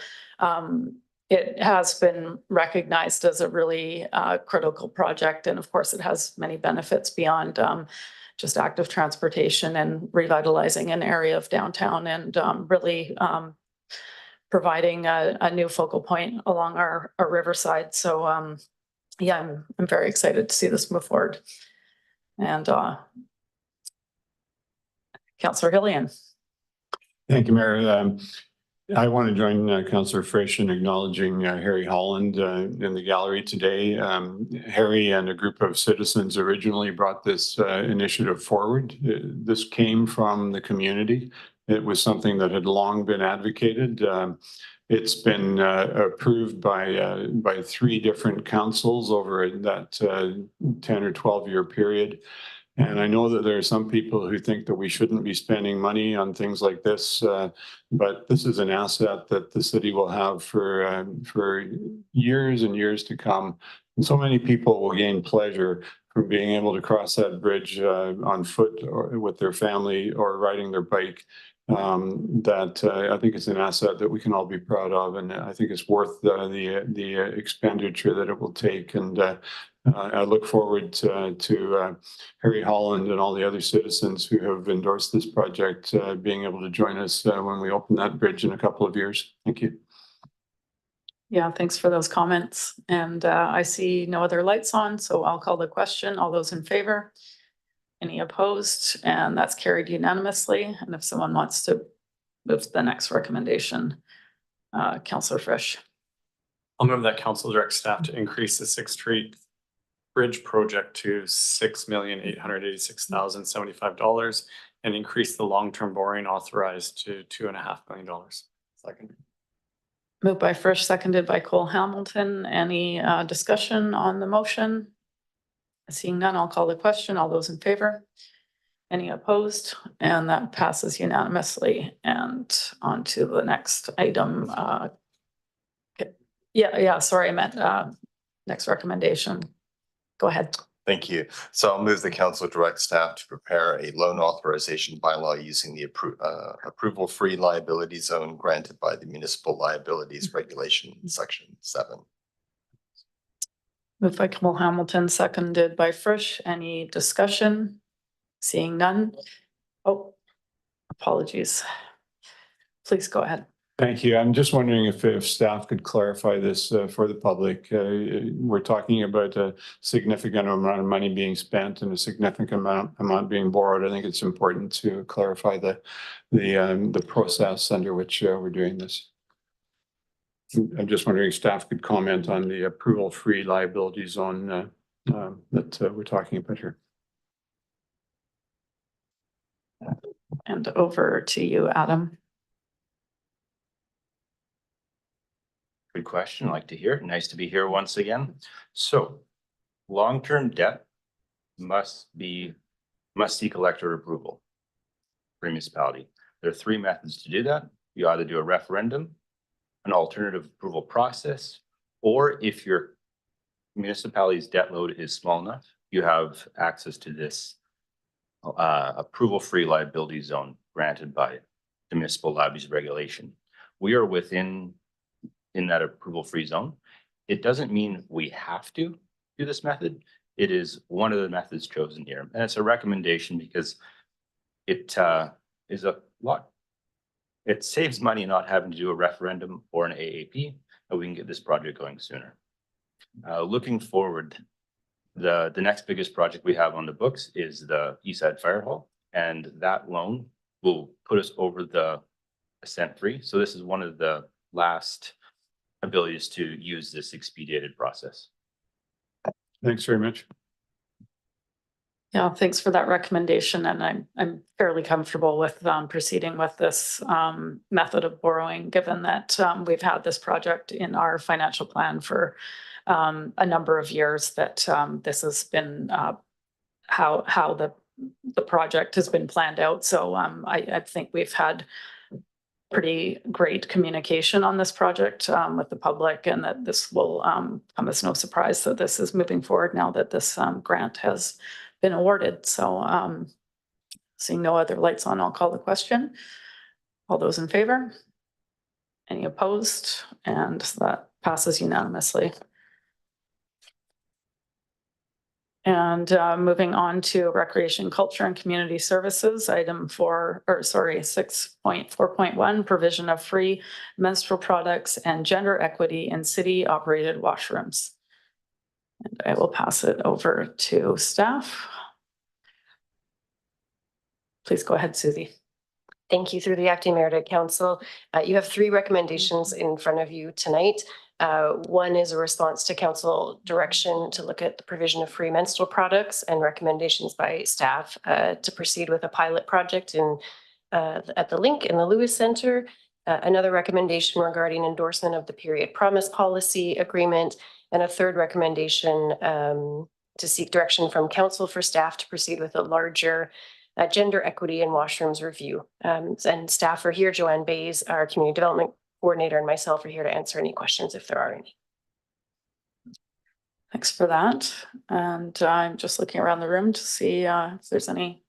it has been recognized as a really critical project. And of course, it has many benefits beyond just active transportation and revitalizing an area of downtown, and really providing a new focal point along our riverside. So yeah, I'm very excited to see this move forward. And Councillor Hillian. Thank you, Mayor. I want to join Councillor Frisch in acknowledging Harry Holland in the gallery today. Harry and a group of citizens originally brought this initiative forward. This came from the community. It was something that had long been advocated. It's been approved by 3 different councils over that 10 or 12-year period. And I know that there are some people who think that we shouldn't be spending money on things like this, but this is an asset that the city will have for years and years to come. And so many people will gain pleasure from being able to cross that bridge on foot or with their family or riding their bike. That I think it's an asset that we can all be proud of, and I think it's worth the expenditure that it will take. And I look forward to Harry Holland and all the other citizens who have endorsed this project being able to join us when we open that bridge in a couple of years. Thank you. Yeah, thanks for those comments. And I see no other lights on, so I'll call the question. All those in favor? Any opposed? And that's carried unanimously. And if someone wants to move to the next recommendation, Councillor Frisch. I'll move that council direct staff to increase the 6th Street Bridge project to $6,886,075 and increase the long-term borrowing authorized to $2.5 million. Second. Moved by Frisch, seconded by Cole Hamilton. Any discussion on the motion? Seeing none, I'll call the question. All those in favor? Any opposed? And that passes unanimously. And on to the next item. Sorry, I meant next recommendation. Go ahead. Thank you. So I'll move the council direct staff to prepare a loan authorization bylaw using the approval-free liability zone granted by the Municipal Liabilities Regulation, Section 7. Moved by Cole Hamilton, seconded by Frisch. Any discussion? Seeing none. Oh, apologies. Please go ahead. Thank you. I'm just wondering if staff could clarify this for the public. We're talking about a significant amount of money being spent and a significant amount being borrowed. I think it's important to clarify the process under which we're doing this. I'm just wondering if staff could comment on the approval-free liability zone that we're talking about here. And over to you, Adam. Good question. Like to hear it. Nice to be here once again. So long-term debt must seek electorate approval for municipality. There are 3 methods to do that. You either do a referendum, an alternative approval process, or if your municipality's debt load is small enough, you have access to this approval-free liability zone granted by the municipal liabilities regulation. We are in that approval-free zone. It doesn't mean we have to do this method. It is one of the methods chosen here. And it's a recommendation because it is a lot. It saves money not having to do a referendum or an AAP, and we can get this project going sooner. Looking forward, the next biggest project we have on the books is the Eastside Fire Hall, and that loan will put us over the Ascent 3. So this is one of the last abilities to use this expedited process. Thanks very much. Yeah, thanks for that recommendation. And I'm fairly comfortable with proceeding with this method of borrowing, given that we've had this project in our financial plan for a number of years, that this has been how the project has been planned out. So I think we've had pretty great communication on this project with the public, and that this will come as no surprise that this is moving forward now that this grant has been awarded. So seeing no other lights on, I'll call the question. All those in favor? Any opposed? And that passes unanimously. And moving on to Recreation, Culture and Community Services, item 6.4.1, provision of free menstrual products and gender equity in city operated washrooms. And I will pass it over to staff. Please go ahead, Susie. Thank you. Through the acting mayor to council, you have 3 recommendations in front of you tonight. One is a response to council direction to look at the provision of free menstrual products, and recommendations by staff to proceed with a pilot project at the Link in the Lewis Center. Another recommendation regarding endorsement of the period promise policy agreement, and a third recommendation to seek direction from council for staff to proceed with a larger gender equity in washrooms review. And staff are here. Joanne Bays, our community development coordinator, and myself are here to answer any questions if there are any. Thanks for that. And I'm just looking around the room to see if there's any.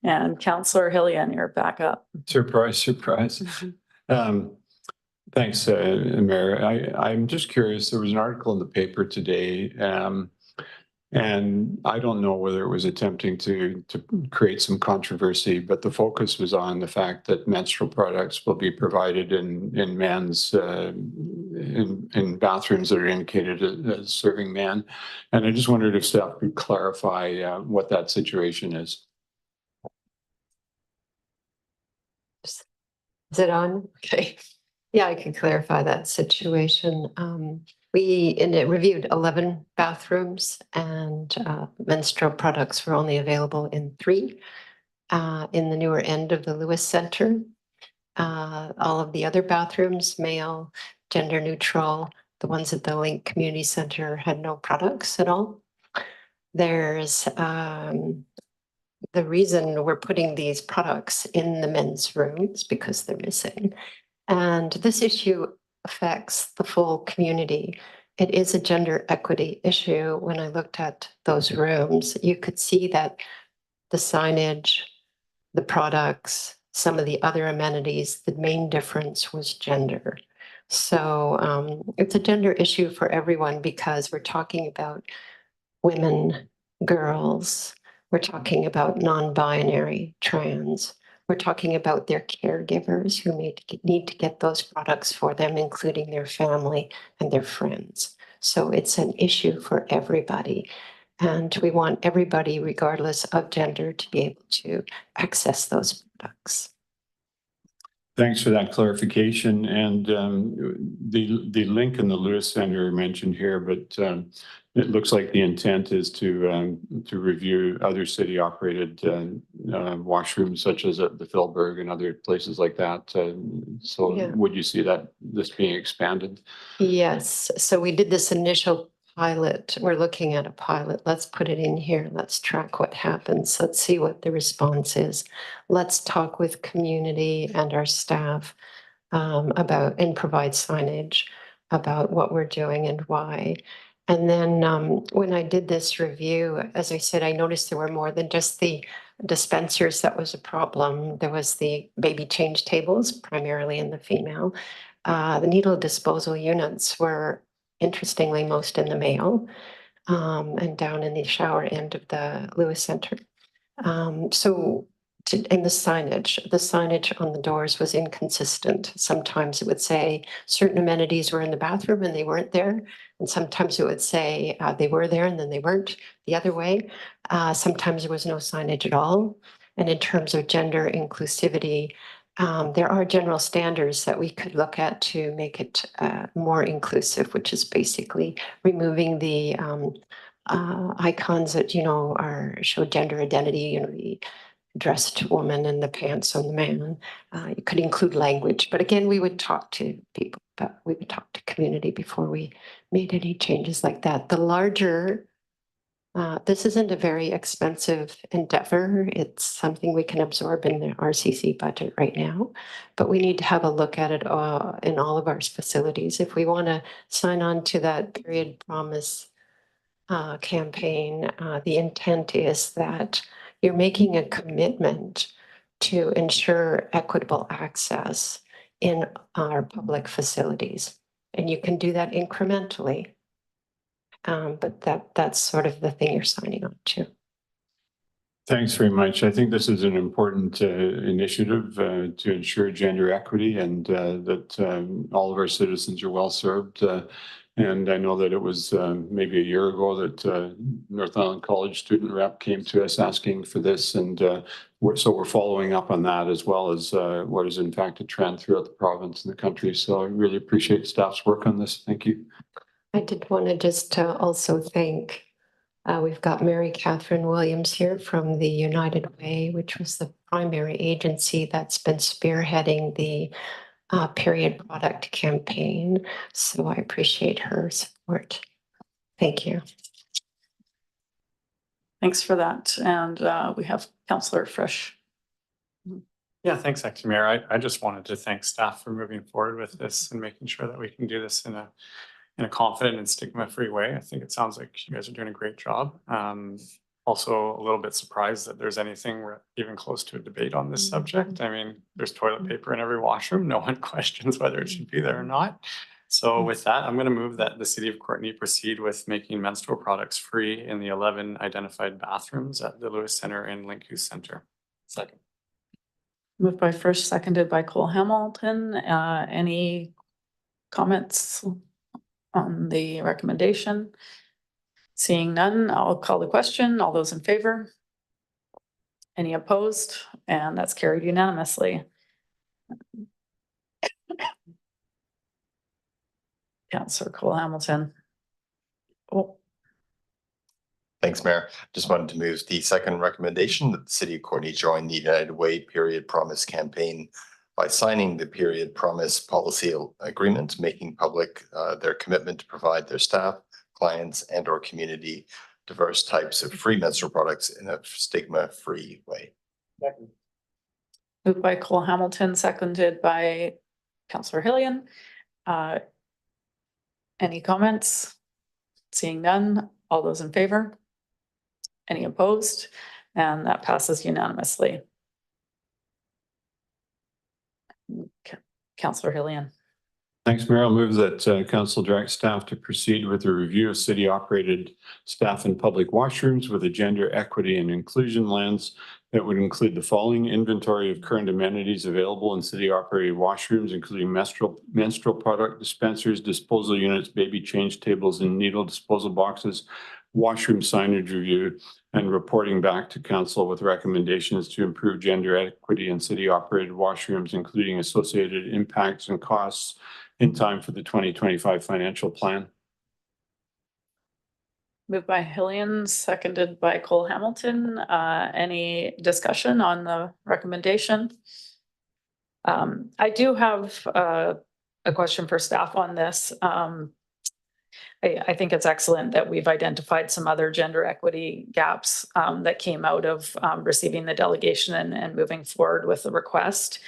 And Councillor Hillian, you're back up. Surprise, surprise. Thanks, Mayor. I'm just curious, there was an article in the paper today, and I don't know whether it was attempting to create some controversy, but the focus was on the fact that menstrual products will be provided in men's in bathrooms that are indicated as serving men. And I just wondered if staff could clarify what that situation is. Is it on? Okay. Yeah, I can clarify that situation. We reviewed 11 bathrooms, and menstrual products were only available in 3 in the newer end of the Lewis Center. All of the other bathrooms, male, gender neutral, the ones at the Link Community Center had no products at all. There's the reason we're putting these products in the men's rooms because they're missing. And this issue affects the full community. It is a gender equity issue. When I looked at those rooms, you could see that the signage, the products, some of the other amenities, the main difference was gender. So it's a gender issue for everyone because we're talking about women, girls, we're talking about non-binary, trans. We're talking about their caregivers who may need to get those products for them, including their family and their friends. So it's an issue for everybody. And we want everybody, regardless of gender, to be able to access those products. Thanks for that clarification. And the Link and the Lewis Center mentioned here, but it looks like the intent is to review other city-operated washrooms, such as at the Philberg and other places like that. So yeah. Would you see that this being expanded? Yes. So we did this initial pilot. We're looking at a pilot. Let's put it in here. Let's track what happens. Let's see what the response is. Let's talk with community and our staff about and provide signage about what we're doing and why. And then when I did this review, as I said, I noticed there were more than just the dispensers that was a problem. There was the baby change tables, primarily in the female. The needle disposal units were interestingly most in the male, and down in the shower end of the Lewis Center. And the signage on the doors was inconsistent. Sometimes it would say certain amenities were in the bathroom and they weren't there. And sometimes it would say they were there and then they weren't the other way. Sometimes there was no signage at all. And in terms of gender inclusivity, there are general standards that we could look at to make it more inclusive, which is basically removing the icons that, show gender identity, the dressed woman and the pants on the man. You could include language, but again, we would talk to people, but we would talk to community before we made any changes like that. The larger, this isn't a very expensive endeavor. It's something we can absorb in the RCC budget right now, but we need to have a look at it in all of our facilities. If we want to sign on to that period promise campaign, the intent is that you're making a commitment to ensure equitable access in our public facilities. And you can do that incrementally. But that's sort of the thing you're signing on to. Thanks very much. I think this is an important initiative to ensure gender equity and that all of our citizens are well served. And I know that it was maybe a year ago that North Island College student rep came to us asking for this. And so we're following up on that, as well as what is in fact a trend throughout the province and the country. So I really appreciate staff's work on this. Thank you. I did want to just also thank, we've got Mary Catherine Williams here from the United Way, which was the primary agency that's been spearheading the period product campaign. So I appreciate her support. Thank you. Thanks for that. And we have Councillor Frisch. Yeah, thanks, Acting Mayor. I just wanted to thank staff for moving forward with this and making sure that we can do this in a confident and stigma-free way. I think it sounds like you guys are doing a great job. Also a little bit surprised that there's anything even close to a debate on this subject. I mean, there's toilet paper in every washroom. No one questions whether it should be there or not. So with that, I'm going to move that the City of Courtenay proceed with making menstrual products free in the 11 identified bathrooms at the Lewis Center and Linkus Center. Second. Moved by Frisch, seconded by Cole Hamilton. Any comments on the recommendation? Seeing none, I'll call the question. All those in favor? Any opposed? And that's carried unanimously. Councillor Cole Hamilton. Oh. Thanks, Mayor. Just wanted to move the second recommendation that the City of Courtenay join the United Way Period Promise campaign by signing the Period Promise Policy Agreement, making public their commitment to provide their staff, clients, and/or community diverse types of free menstrual products in a stigma-free way. Second. Moved by Cole Hamilton, seconded by Councillor Hillian. Any comments? Seeing none, all those in favor? Any opposed? And that passes unanimously. Councillor Hillian. Thanks, Mayor. I'll move that council direct staff to proceed with a review of city-operated staff and public washrooms with a gender equity and inclusion lens that would include the following: inventory of current amenities available in city-operated washrooms, including menstrual product dispensers, disposal units, baby change tables, and needle disposal boxes, washroom signage review, and reporting back to council with recommendations to improve gender equity in city-operated washrooms, including associated impacts and costs in time for the 2025 financial plan. Moved by Hillian, seconded by Cole Hamilton. Any discussion on the recommendation? I do have a question for staff on this. I think it's excellent that we've identified some other gender equity gaps that came out of receiving the delegation and moving forward with the request.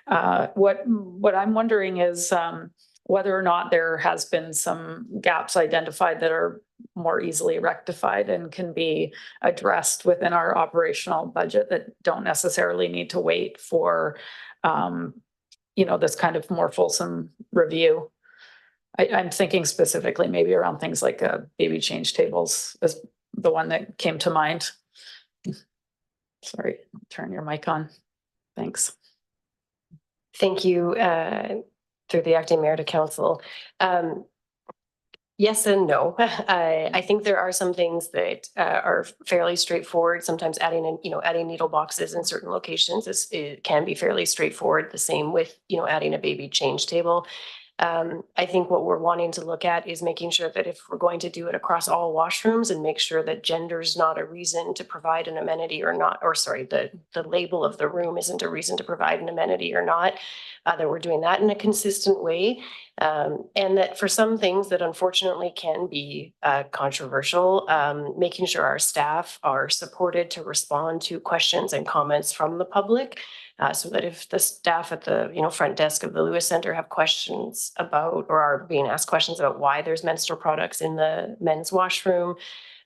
What I'm wondering is, whether or not there has been some gaps identified that are more easily rectified and can be addressed within our operational budget that don't necessarily need to wait for, this kind of more fulsome review. I'm thinking specifically maybe around things like baby change tables is the one that came to mind. Sorry, turn your mic on. Thanks. Thank you, through the acting mayor to council. Yes and no. I think there are some things that are fairly straightforward. Sometimes adding needle boxes in certain locations it can be fairly straightforward. The same with, adding a baby change table. I think what we're wanting to look at is making sure that if we're going to do it across all washrooms and make sure that gender is not a reason to provide an amenity or not, or sorry, the label of the room isn't a reason to provide an amenity or not, that we're doing that in a consistent way. And that for some things that unfortunately can be controversial, making sure our staff are supported to respond to questions and comments from the public. So that if the staff at the front desk of the Lewis Center have questions about or are being asked questions about why there's menstrual products in the men's washroom,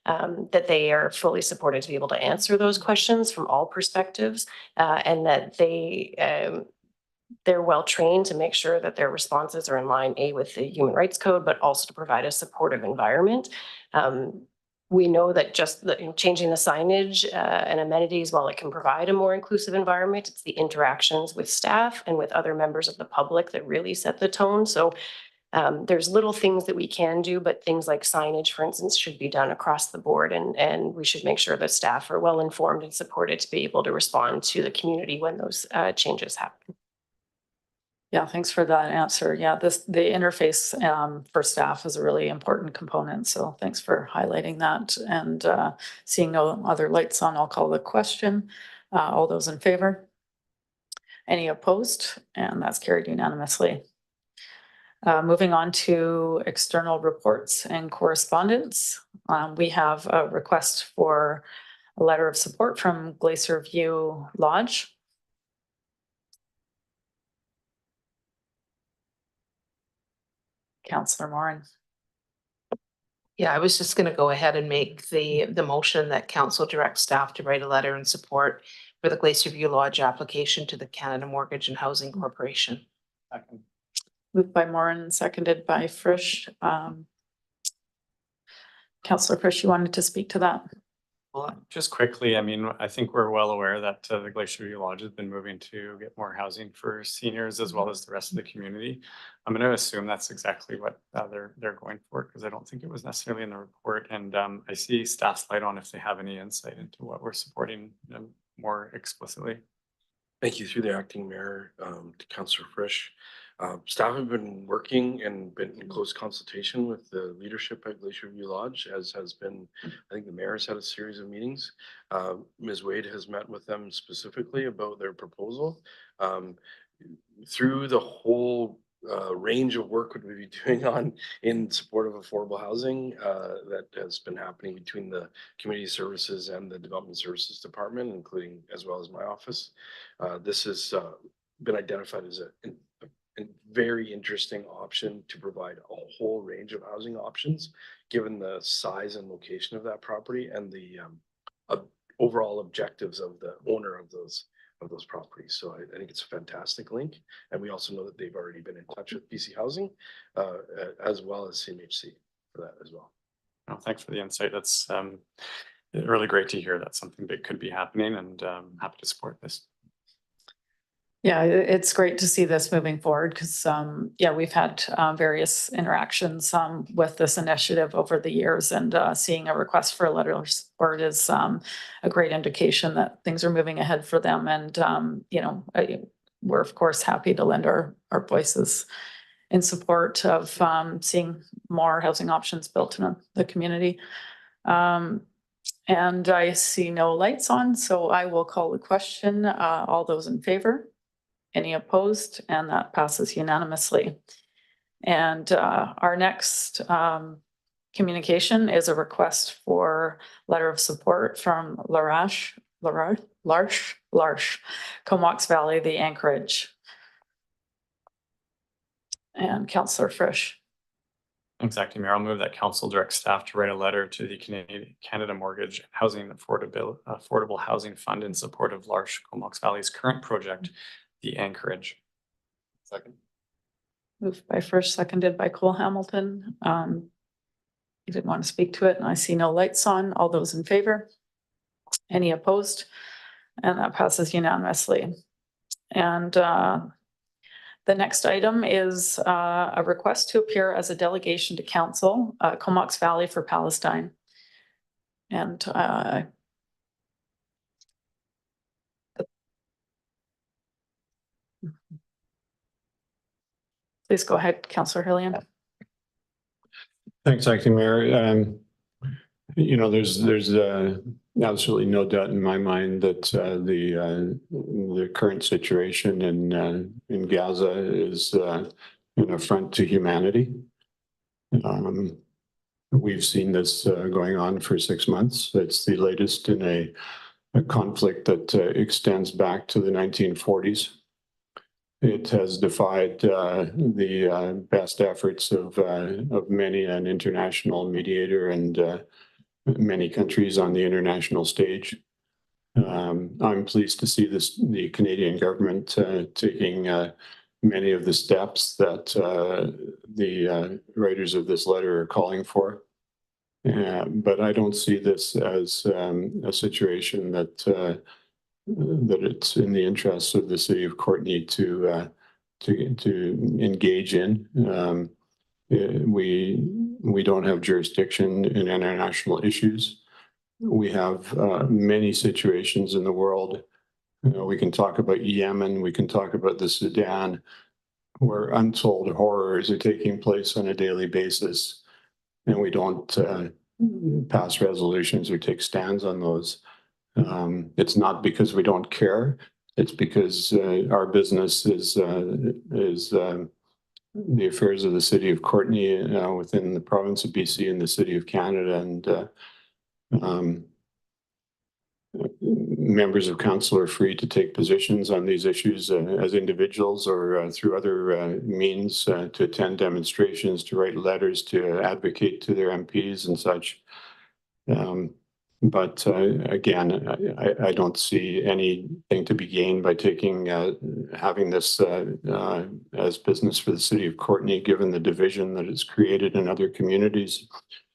that they are fully supported to be able to answer those questions from all perspectives, and that they're well trained to make sure that their responses are in line with the Human Rights Code, but also to provide a supportive environment. We know that just changing the signage and amenities, while it can provide a more inclusive environment, it's the interactions with staff and with other members of the public that really set the tone. So there's little things that we can do, but things like signage, for instance, should be done across the board. And we should make sure that staff are well informed and supported to be able to respond to the community when those changes happen. Yeah, thanks for that answer. Yeah, the interface for staff is a really important component. So thanks for highlighting that. And seeing no other lights on, I'll call the question. All those in favor? Any opposed? And that's carried unanimously. Moving on to external reports and correspondence. We have a request for a letter of support from Glacier View Lodge. Councillor Morin. Yeah, I was just going to go ahead and make the motion that council directs staff to write a letter in support for the Glacier View Lodge application to the Canada Mortgage and Housing Corporation. Second. Moved by Morin, seconded by Frisch. Councillor Frisch, you wanted to speak to that? Well, just quickly, I think we're well aware that the Glacier View Lodge has been moving to get more housing for seniors as well as the rest of the community. I'm going to assume that's exactly what they're going for, because I don't think it was necessarily in the report. And I see staff's light on if they have any insight into what we're supporting them more explicitly. Thank you. Through the acting mayor to Councillor Frisch. Staff have been working and been in close consultation with the leadership at Glacier View Lodge, as has been, I think the mayor's had a series of meetings. Ms. Wade has met with them specifically about their proposal. Through the whole range of work would we be doing in support of affordable housing that has been happening between the community services and the development services department, including as well as my office. This has been identified as a very interesting option to provide a whole range of housing options, given the size and location of that property and the overall objectives of the owner of those properties. So I think it's a fantastic link. And we also know that they've already been in touch with BC Housing as well as CMHC for that as well. Oh, thanks for the insight. That's really great to hear that something big could be happening, and happy to support this. Yeah, it's great to see this moving forward because, we've had various interactions with this initiative over the years, and seeing a request for a letter of support is a great indication that things are moving ahead for them. And, we're of course happy to lend our voices in support of seeing more housing options built in the community. And I see no lights on, so I will call the question. All those in favor? Any opposed? And that passes unanimously. And our next communication is a request for letter of support from L'Arche, Comox Valley, the Anchorage. and Councillor Frisch. Thanks, Acting Mayor. I'll move that council direct staff to write a letter to the Canada Mortgage Housing Affordable Housing Fund in support of L'Arche Comox Valley's current project, the Anchorage. Second. Moved by Frisch, seconded by Cole Hamilton. You didn't want to speak to it, and I see no lights on. All those in favor? Any opposed? And that passes unanimously. And the next item is a request to appear as a delegation to council, Comox Valley for Palestine. And please go ahead, Councillor Hillian. Thanks, Acting Mayor. You know, there's absolutely no doubt in my mind that the current situation in Gaza is an affront to humanity. We've seen this going on for 6 months. It's the latest in a conflict that extends back to the 1940s. It has defied the best efforts of many an international mediator and many countries on the international stage. I'm pleased to see the Canadian government taking many of the steps that the writers of this letter are calling for. But I don't see this as a situation that it's in the interests of the city of Courtenay to engage in. We don't have jurisdiction in international issues. We have many situations in the world. We can talk about Yemen, we can talk about the Sudan, where untold horrors are taking place on a daily basis, and we don't pass resolutions or take stands on those. It's not because we don't care. It's because our business is the affairs of the city of Courtenay within the province of BC and the city of Canada. And members of council are free to take positions on these issues as individuals or through other means to attend demonstrations, to write letters, to advocate to their MPs and such. But again, I don't see anything to be gained by having this as business for the city of Courtenay, given the division that it's created in other communities.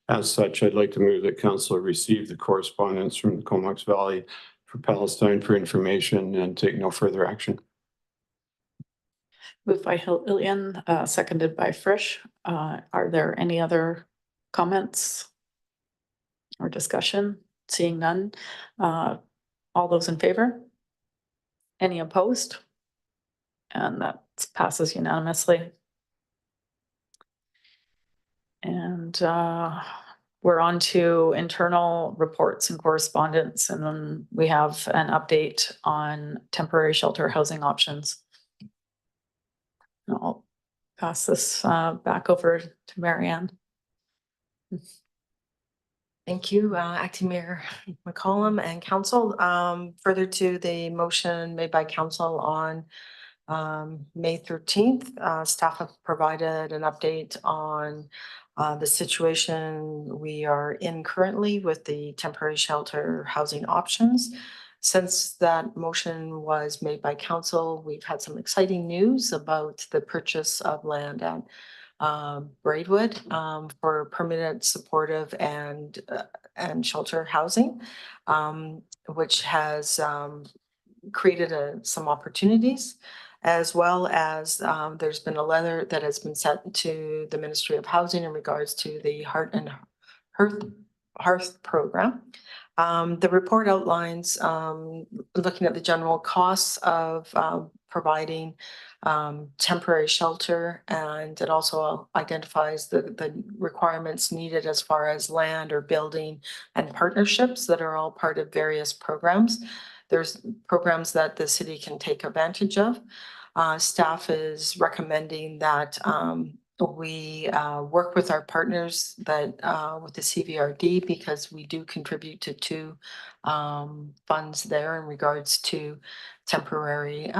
As such, I'd like to move that council receive the correspondence from the Comox Valley for Palestine for information and take no further action. Moved by Hillian, seconded by Frisch. Are there any other comments or discussion? Seeing none. All those in favor? Any opposed? And that passes unanimously. And we're on to internal reports and correspondence, and then we have an update on temporary shelter housing options. I'll pass this back over to Marianne. Thank you, Acting Mayor McCollum and Council. Further to the motion made by Council on May 13th, staff have provided an update on the situation we are in currently with the temporary shelter housing options. Since that motion was made by Council, we've had some exciting news about the purchase of land at Braidwood for permanent supportive and shelter housing, which has created some opportunities, as well as there's been a letter that has been sent to the Ministry of Housing in regards to the Heart and Hearth program. The report outlines looking at the general costs of providing temporary shelter, and it also identifies the requirements needed as far as land or building and partnerships that are all part of various programs. There's programs that the city can take advantage of. Staff is recommending that we work with our partners that with the CVRD, because we do contribute to two funds there in regards to temporary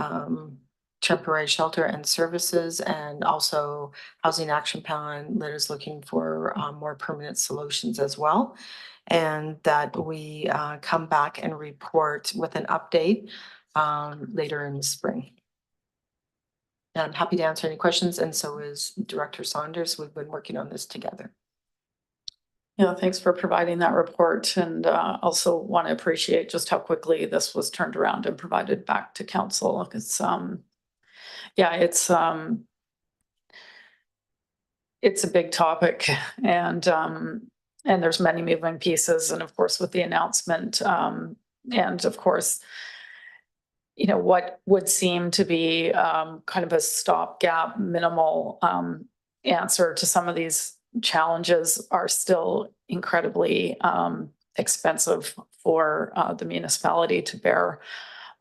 temporary shelter and services, and also Housing Action Plan that is looking for more permanent solutions as well. And that we come back and report with an update later in the spring. And I'm happy to answer any questions, and so is Director Saunders. We've been working on this together. Yeah, thanks for providing that report, and also want to appreciate just how quickly this was turned around and provided back to council. It's yeah, it's a big topic, and there's many moving pieces, and of course with the announcement, and of course, you know, what would seem to be kind of a stopgap, minimal answer to some of these challenges are still incredibly expensive for the municipality to bear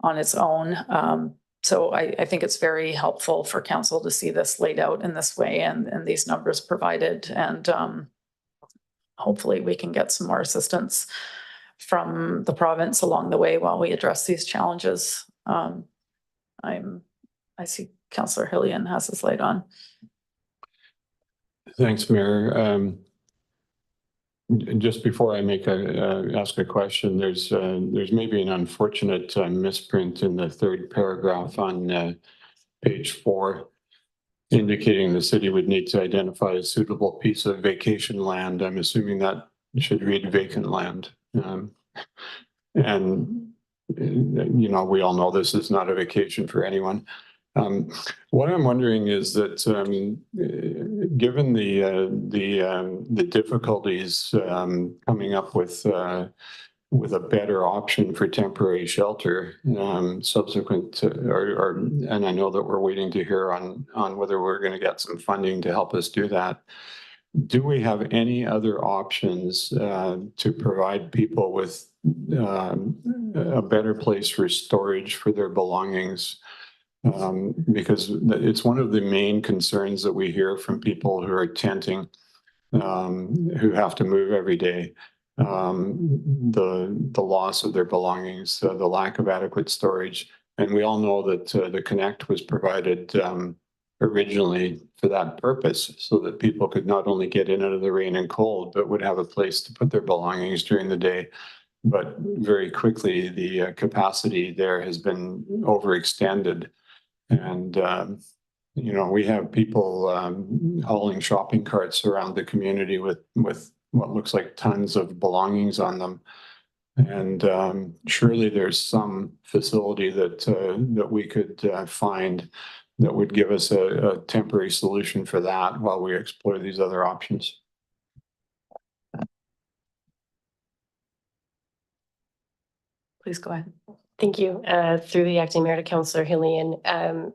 on its own. So I think it's very helpful for council to see this laid out in this way and these numbers provided. And hopefully we can get some more assistance from the province along the way while we address these challenges. I see Councillor Hillian has his light on. Thanks, Mayor. Just before I ask a question, there's maybe an unfortunate misprint in the third paragraph on page 4, indicating the city would need to identify a suitable piece of vacation land. I'm assuming that should read vacant land. And you know, we all know this is not a vacation for anyone. What I'm wondering is that given the difficulties coming up with a better option for temporary shelter subsequent to, and I know that we're waiting to hear on whether we're going to get some funding to help us do that. Do we have any other options to provide people with a better place for storage for their belongings? Because it's one of the main concerns that we hear from people who are tenting, who have to move every day, the loss of their belongings, the lack of adequate storage. And we all know that the Connect was provided originally for that purpose, so that people could not only get in out of the rain and cold, but would have a place to put their belongings during the day. But very quickly, the capacity there has been overextended. And, you know, we have people hauling shopping carts around the community with what looks like tons of belongings on them. And surely there's some facility that we could find that would give us a temporary solution for that while we explore these other options. Please go ahead. Thank you. Through the acting mayor to Councillor Hillian,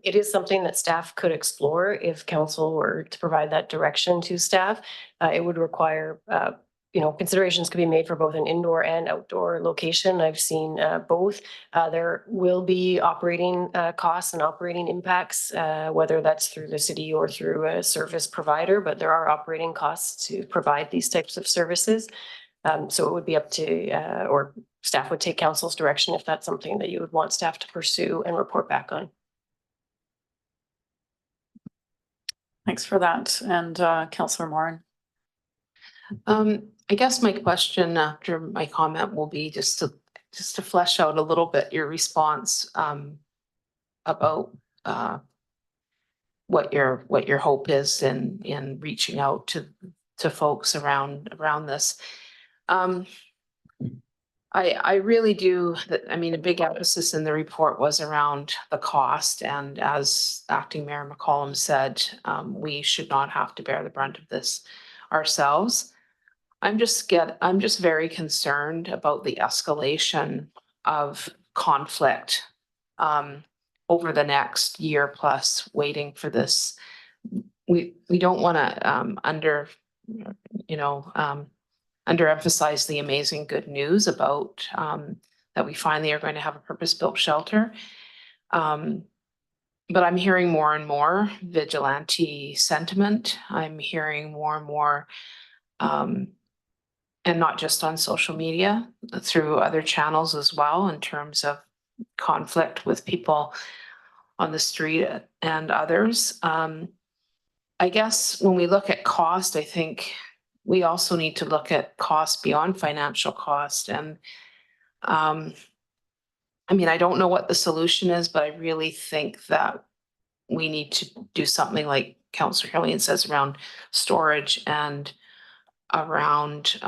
it is something that staff could explore if council were to provide that direction to staff. It would require, you know, considerations could be made for both an indoor and outdoor location. I've seen both. There will be operating costs and operating impacts, whether that's through the city or through a service provider, but there are operating costs to provide these types of services. So it would be up to, or staff would take council's direction if that's something that you would want staff to pursue and report back on. Thanks for that. And Councillor Morin. I guess my question after my comment will be just to flesh out a little bit your response about what your hope is in reaching out to folks around this. I really do. I mean, a big emphasis in the report was around the cost, and as Acting Mayor McCollum said, we should not have to bear the brunt of this ourselves. I'm just very concerned about the escalation of conflict over the next year plus waiting for this. We don't want to underemphasize the amazing good news about that we finally are going to have a purpose-built shelter. But I'm hearing more and more vigilante sentiment. I'm hearing more and more, and not just on social media, through other channels as well, in terms of conflict with people on the street and others. I guess when we look at cost, I think we also need to look at cost beyond financial cost. And I mean, I don't know what the solution is, but I really think that we need to do something like Councillor Hillian says around storage and around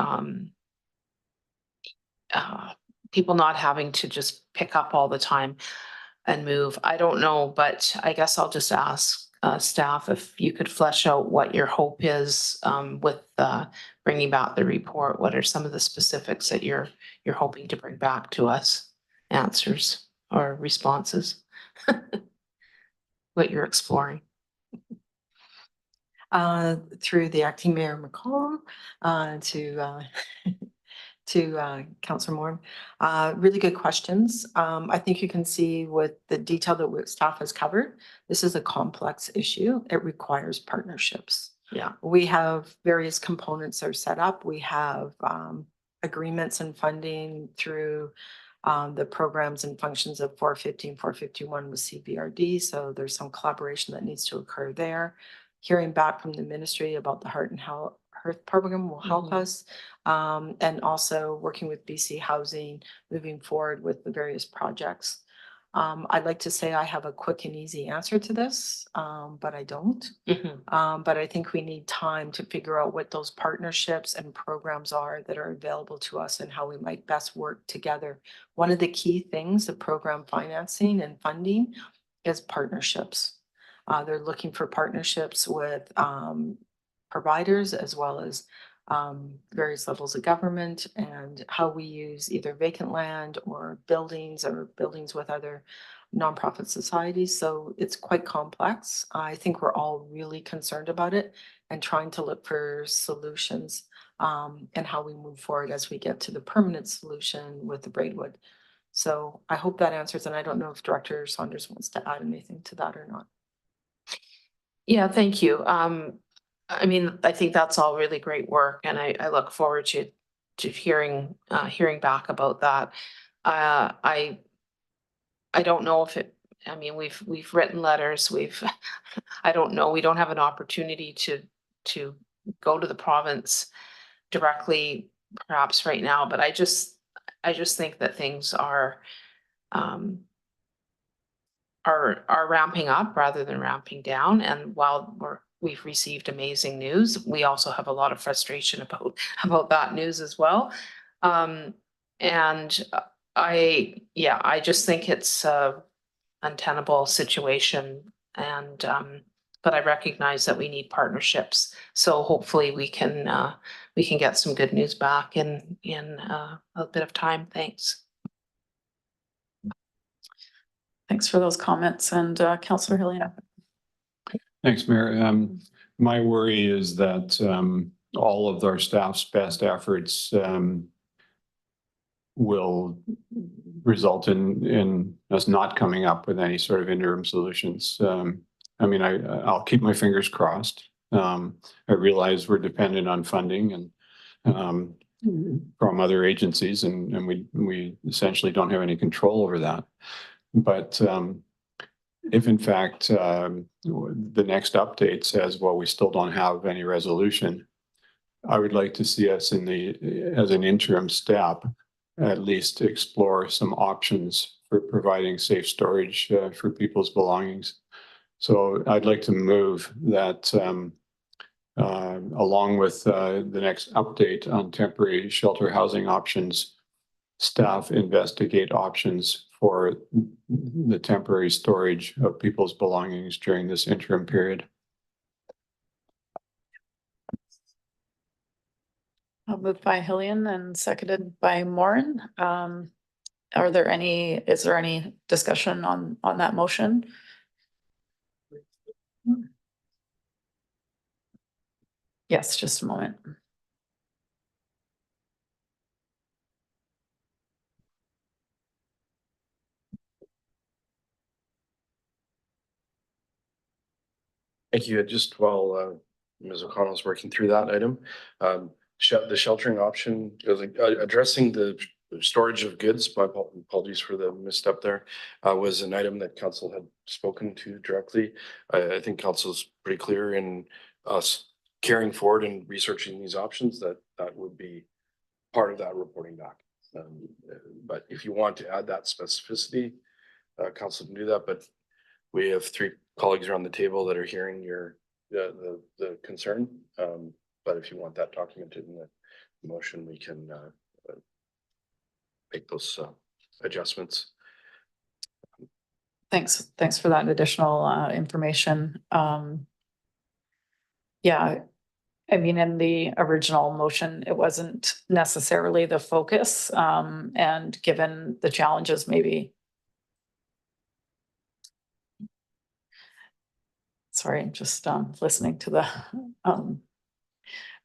people not having to just pick up all the time and move. I don't know, but I guess I'll just ask staff if you could flesh out what your hope is with bringing back the report. What are some of the specifics that you're hoping to bring back to us? Answers or responses? What you're exploring? Through the acting mayor McCollum to Councillor Moore. Really good questions. I think you can see with the detail that staff has covered, this is a complex issue. It requires partnerships. Yeah. We have various components that are set up. We have agreements and funding through the programs and functions of 415, 451 with CBRD. So there's some collaboration that needs to occur there. Hearing back from the ministry about the Heart and Health program will help us. And also working with BC Housing, moving forward with the various projects. I'd like to say I have a quick and easy answer to this, but I don't. But I think we need time to figure out what those partnerships and programs are that are available to us and how we might best work together. One of the key things of program financing and funding is partnerships. They're looking for partnerships with providers as well as various levels of government, and how we use either vacant land or buildings with other nonprofit societies. So it's quite complex. I think we're all really concerned about it and trying to look for solutions and how we move forward as we get to the permanent solution with the Braidwood. So I hope that answers, and I don't know if Director Saunders wants to add anything to that or not. Yeah, thank you. I mean, I think that's all really great work, and I look forward to hearing back about that. I don't know if it. I mean, we've written letters. I don't know. We don't have an opportunity to go to the province directly, perhaps right now. But I just think that things are ramping up rather than ramping down. And while we've received amazing news, we also have a lot of frustration about that news as well. And I just think it's a untenable situation. And but I recognize that we need partnerships. So hopefully we can get some good news back in a bit of time. Thanks. Thanks for those comments. And Councillor Hillian. Thanks, Mayor. My worry is that all of our staff's best efforts will result in us not coming up with any sort of interim solutions. I mean, I'll keep my fingers crossed. I realize we're dependent on funding and from other agencies, and we essentially don't have any control over that. But if in fact the next update says, well, we still don't have any resolution, I would like to see us as an interim step, at least explore some options for providing safe storage for people's belongings. So I'd like to move that along with the next update on temporary shelter housing options, staff investigate options for the temporary storage of people's belongings during this interim period. I'll move by Hillian and seconded by Morin. Is there any discussion on that motion? Yes, just a moment. Thank you. Just while Ms. O'Connell's working through that item, the sheltering option, addressing the storage of goods, my apologies for the misstep there, was an item that council had spoken to directly. I think council's pretty clear in us carrying forward and researching these options, that would be part of that reporting back. But if you want to add that specificity, council can do that, but we have 3 colleagues around the table that are hearing your the concern. But if you want that documented in the motion, we can make those adjustments. Thanks for that additional information. Yeah, I mean, in the original motion, it wasn't necessarily the focus, and given the challenges, maybe. Sorry, I'm just listening to the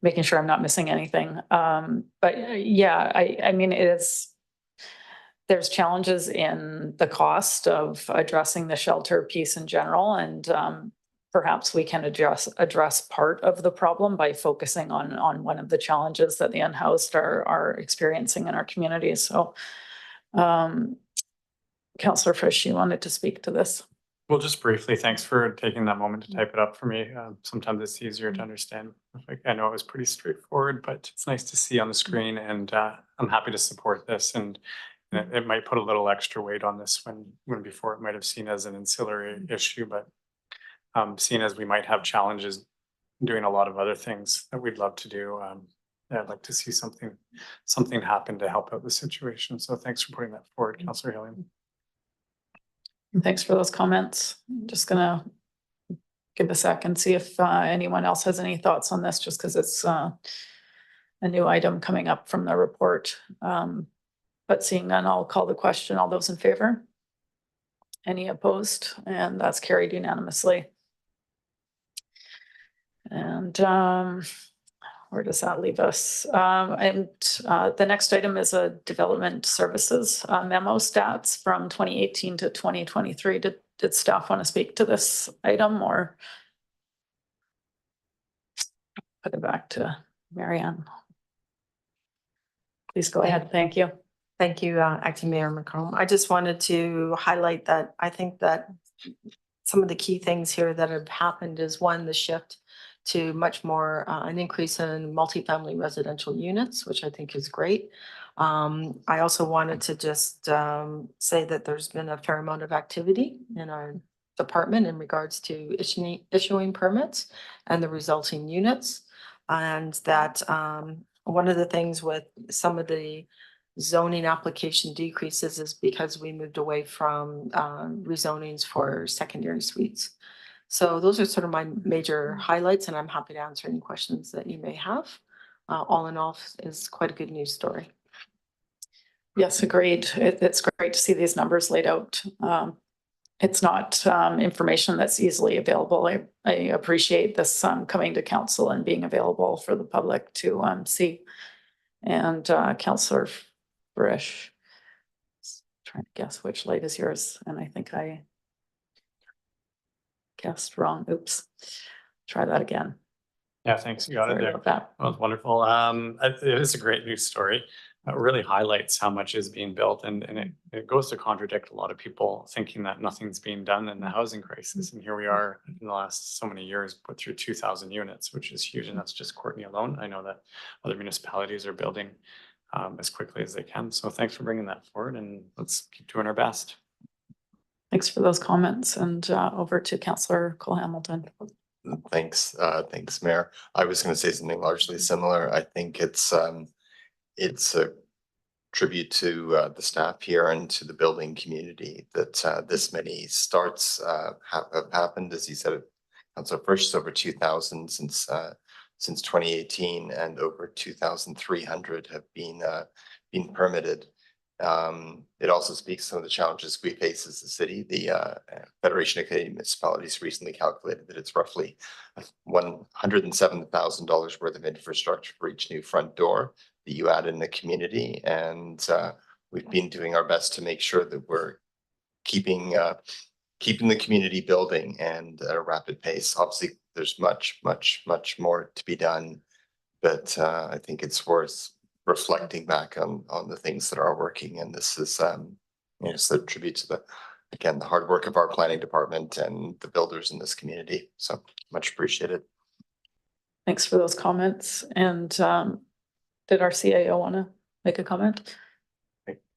making sure I'm not missing anything. But yeah, I mean, there's challenges in the cost of addressing the shelter piece in general, and perhaps we can address part of the problem by focusing on one of the challenges that the unhoused are experiencing in our communities. So, Councillor Frisch, you wanted to speak to this? Well, just briefly, thanks for taking that moment to type it up for me. Sometimes it's easier to understand. I know it was pretty straightforward, but it's nice to see on the screen, and I'm happy to support this. And it might put a little extra weight on this when before it might have seen as an ancillary issue, but seeing as we might have challenges doing a lot of other things that we'd love to do, I'd like to see something happen to help out the situation. So thanks for putting that forward, Councillor Hillian. Thanks for those comments. I'm just gonna give a sec and see if anyone else has any thoughts on this, just because it's a new item coming up from the report. But seeing none, I'll call the question. All those in favor? Any opposed? And that's carried unanimously. And where does that leave us? And the next item is a development services memo stats from 2018 to 2023. Did staff want to speak to this item, or put it back to Marianne? Please go ahead. Thank you. Thank you, Acting Mayor McComb. I just wanted to highlight that I think that some of the key things here that have happened is, one, the shift to much more an increase in multifamily residential units, which I think is great. I also wanted to just say that there's been a fair amount of activity in our department in regards to issuing permits and the resulting units. And that one of the things with some of the zoning application decreases is because we moved away from rezonings for secondary suites. So those are sort of my major highlights, and I'm happy to answer any questions that you may have. All in all, is quite a good news story. Yes, agreed. It's great to see these numbers laid out. It's not information that's easily available. I appreciate this coming to council and being available for the public to see. And Councillor Frisch, trying to guess which light is yours, and I think I guessed wrong. Oops. Try that again. Yeah, thanks. You got Sorry it there. about that. That was wonderful. It is a great news story. It really highlights how much is being built, and it goes to contradict a lot of people thinking that nothing's being done in the housing crisis. And here we are in the last so many years, put through 2,000 units, which is huge. And that's just Courtenay alone. I know that other municipalities are building as quickly as they can. So thanks for bringing that forward, and let's keep doing our best. Thanks for those comments, and over to Councillor Cole Hamilton. Thanks, Mayor. I was going to say something largely similar. I think it's a tribute to the staff here and to the building community that this many starts have happened. As you said, Councillor Frisch, over 2,000 since 2018, and over 2,300 have been permitted. It also speaks to some of the challenges we face as a city. The Federation of Canadian Municipalities recently calculated that it's roughly $107,000 worth of infrastructure for each new front door that you add in the community. And we've been doing our best to make sure that we're keeping the community building and at a rapid pace. Obviously, there's much more to be done, but I think it's worth reflecting back on the things that are working. And this is, it's a tribute to the hard work of our planning department and the builders in this community. So much appreciated. Thanks for those comments. And did our CAO want to make a comment?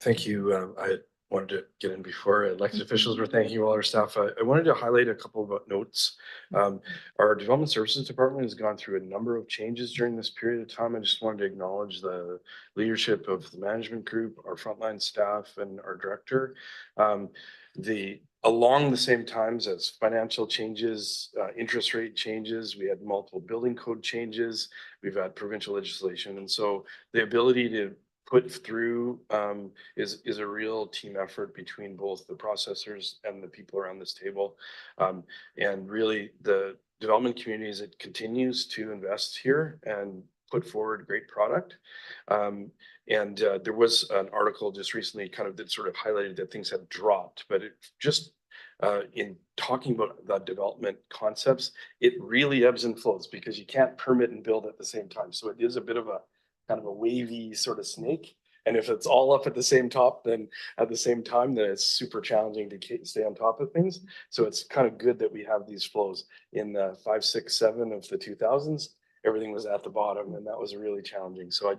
Thank you. I wanted to get in before elected officials were thanking all our staff. I wanted to highlight a couple of notes. Our development services department has gone through a number of changes during this period of time. I just wanted to acknowledge the leadership of the management group, our frontline staff, and our director. Along the same times as financial changes, interest rate changes, we had multiple building code changes, we've had provincial legislation. And so the ability to put through is a real team effort between both the processors and the people around this table. And really the development community, as it continues to invest here and put forward great product. And there was an article just recently kind of that sort of highlighted that things have dropped, but it just in talking about the development concepts, it really ebbs and flows because you can't permit and build at the same time. So it is a bit of a kind of a wavy sort of snake. And if it's all up at the same top, then at the same time, then it's super challenging to stay on top of things. So it's kind of good that we have these flows. In the 5, 6, 7 of the 2000s, everything was at the bottom, and that was really challenging. So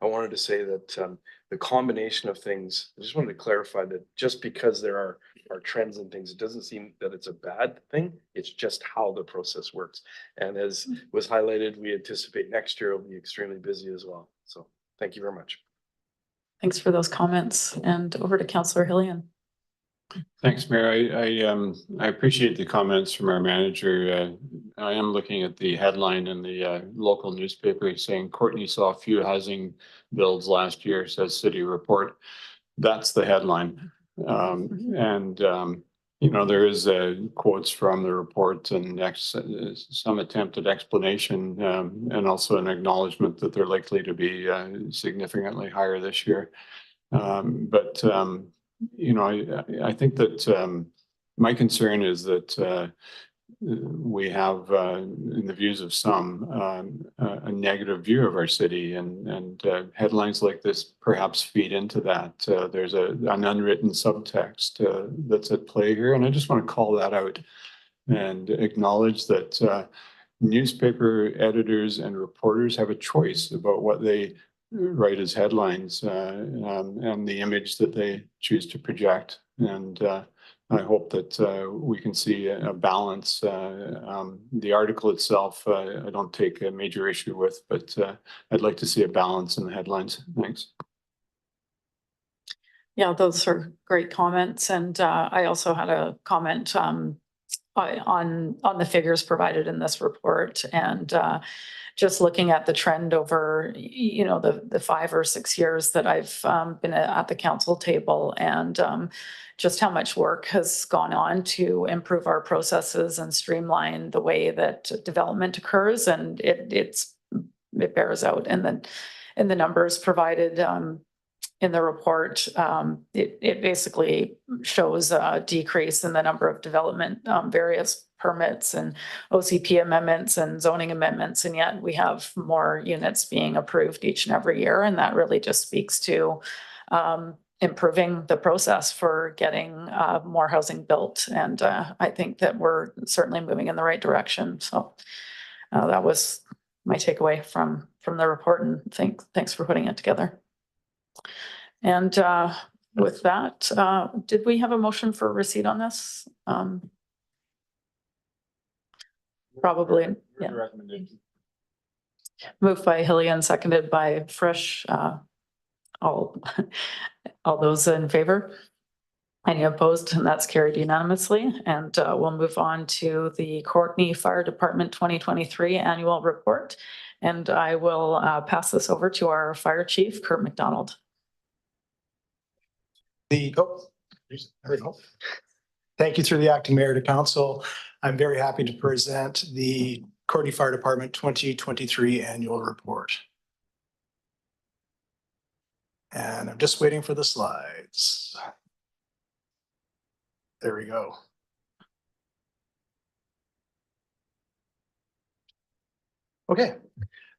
I wanted to say that the combination of things, I just wanted to clarify that just because there are trends and things, it doesn't seem that it's a bad thing. It's just how the process works. And as was highlighted, we anticipate next year will be extremely busy as well. So thank you very much. Thanks for those comments. And over to Councillor Hillian. Thanks, Mayor. I appreciate the comments from our manager. I am looking at the headline in the local newspaper saying Courtenay saw few housing builds last year, says City Report. That's the headline. There is quotes from the report and some attempt at explanation and also an acknowledgement that they're likely to be significantly higher this year. I think that my concern is that we have, in the views of some, a negative view of our city, and headlines like this perhaps feed into that. There's an unwritten subtext that's at play here, and I just want to call that out and acknowledge that newspaper editors and reporters have a choice about what they write as headlines and the image that they choose to project. And I hope that we can see a balance. The article itself, I don't take a major issue with, but I'd like to see a balance in the headlines. Thanks. Yeah, those are great comments. And I also had a comment on the figures provided in this report, and just looking at the trend over, the 5 or 6 years that I've been at the council table, and just how much work has gone on to improve our processes and streamline the way that development occurs, and it bears out in the numbers provided in the report. It basically shows a decrease in the number of development, various permits and OCP amendments and zoning amendments, and yet we have more units being approved each and every year. And that really just speaks to improving the process for getting more housing built. And I think that we're certainly moving in the right direction. So that was my takeaway from the report, and thanks for putting it together. And with that, did we have a motion for receipt on this? Probably, yeah. Moved by Hillian, seconded by Frisch. All those in favor? Any opposed? And that's carried unanimously. And we'll move on to the Courtenay Fire Department 2023 annual report. And I will pass this over to our fire chief, Kurt McDonald. There we go. Thank you through the acting mayor to council. I'm very happy to present the Courtenay Fire Department 2023 annual report. And I'm just waiting for the slides. There we go. Okay.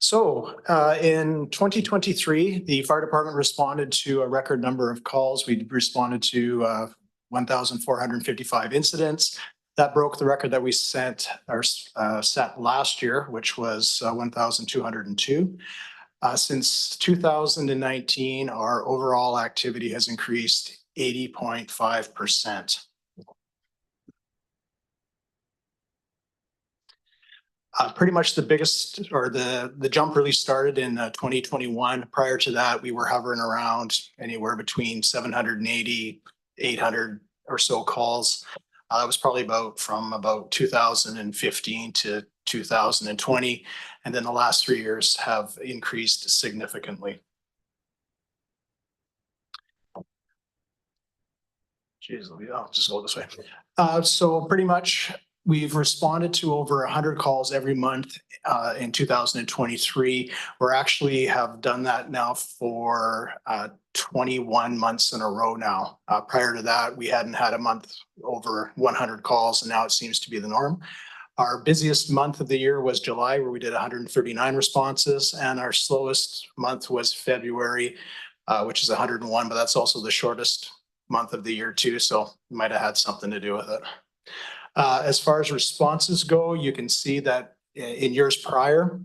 So in 2023, the fire department responded to a record number of calls. We responded to 1,455 incidents. That broke the record that we set last year, which was 1,202. Since 2019, our overall activity has increased 80.5%. Pretty much the biggest, or the jump really started in 2021. Prior to that, we were hovering around anywhere between 780, 800 or so calls. It was probably from about 2015 to 2020. And then the last 3 years have increased significantly. Geez, I'll just go this way. So pretty much we've responded to over 100 calls every month in 2023. We're actually have done that now for 21 months in a row now. Prior to that, we hadn't had a month over 100 calls, and now it seems to be the norm. Our busiest month of the year was July, where we did 139 responses, and our slowest month was February, which is 101, but that's also the shortest month of the year too, so it might have had something to do with it. As far as responses go, you can see that in years prior,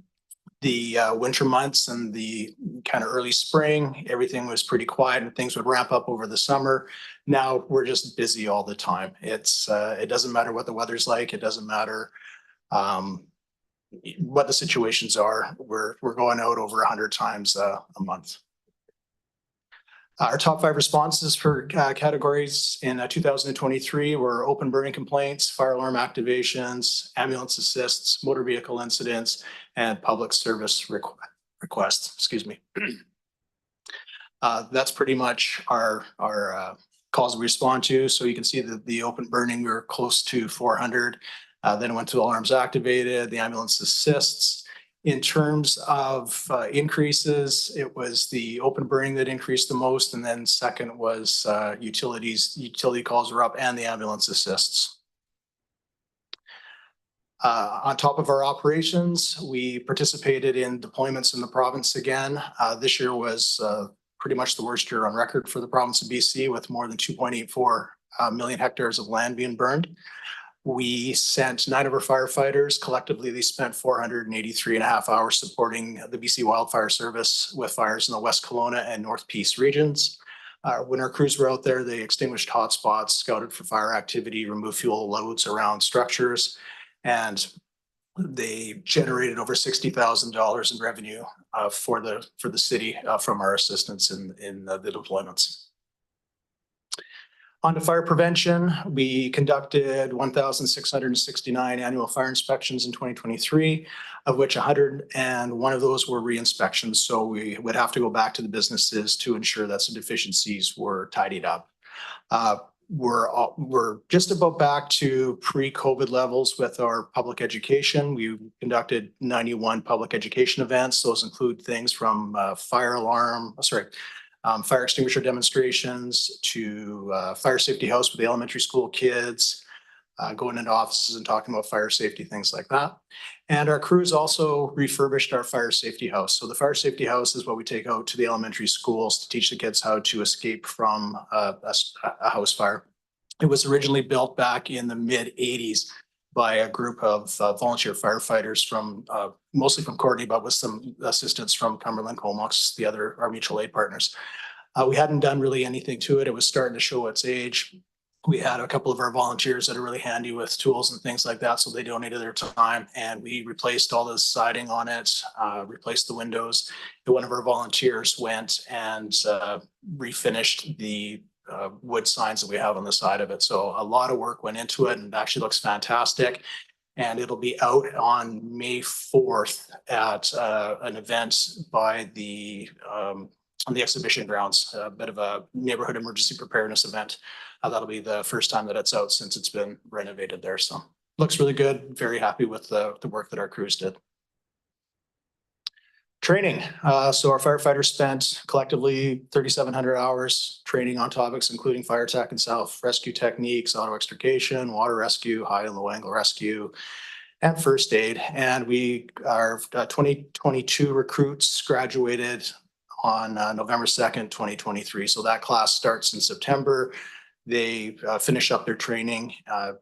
the winter months and the kind of early spring, everything was pretty quiet and things would ramp up over the summer. Now we're just busy all the time. It doesn't matter what the weather's like. It doesn't matter what the situations are. We're going out over 100 times a month. Our top 5 responses for categories in 2023 were open burning complaints, fire alarm activations, ambulance assists, motor vehicle incidents, and public service requests. Excuse me. That's pretty much our calls we respond to. So you can see that the open burning, we were close to 400. Then it went to alarms activated, the ambulance assists. In terms of increases, it was the open burning that increased the most, and then second was utility calls were up, and the ambulance assists. On top of our operations, we participated in deployments in the province again. This year was pretty much the worst year on record for the province of BC, with more than 2.84 million hectares of land being burned. We sent 9 of our firefighters. Collectively, they spent 483.5 hours supporting the BC Wildfire Service with fires in the West Kelowna and North Peace regions. When our crews were out there, they extinguished hotspots, scouted for fire activity, removed fuel loads around structures, and they generated over $60,000 in revenue for the city from our assistance in the deployments. On to fire prevention, we conducted 1,669 annual fire inspections in 2023, of which 101 of those were re-inspections. So we would have to go back to the businesses to ensure that some deficiencies were tidied up. We're just about back to pre-COVID levels with our public education. We conducted 91 public education events. Those include things from fire extinguisher demonstrations to fire safety house with the elementary school kids, going into offices and talking about fire safety, things like that. And our crews also refurbished our fire safety house. So the fire safety house is what we take out to the elementary schools to teach the kids how to escape from a house fire. It was originally built back in the mid-80s by a group of volunteer firefighters from mostly from Courtenay, but with some assistance from Cumberland Comox, our mutual aid partners. We hadn't done really anything to it. It was starting to show its age. We had a couple of our volunteers that are really handy with tools and things like that, so they donated their time, and we replaced all the siding on it, replaced the windows. And one of our volunteers went and refinished the wood signs that we have on the side of it. So a lot of work went into it, and it actually looks fantastic. And it'll be out on May 4th at an event by on the exhibition grounds, a bit of a neighborhood emergency preparedness event. That'll be the first time that it's out since it's been renovated there. So looks really good. Very happy with the work that our crews did. Training. So our firefighters spent collectively 3,700 hours training on topics including fire tech and self-rescue techniques, auto extrication, water rescue, high and low angle rescue, and first aid. And our 2022 recruits graduated on November 2nd, 2023. So that class starts in September. They finish up their training, I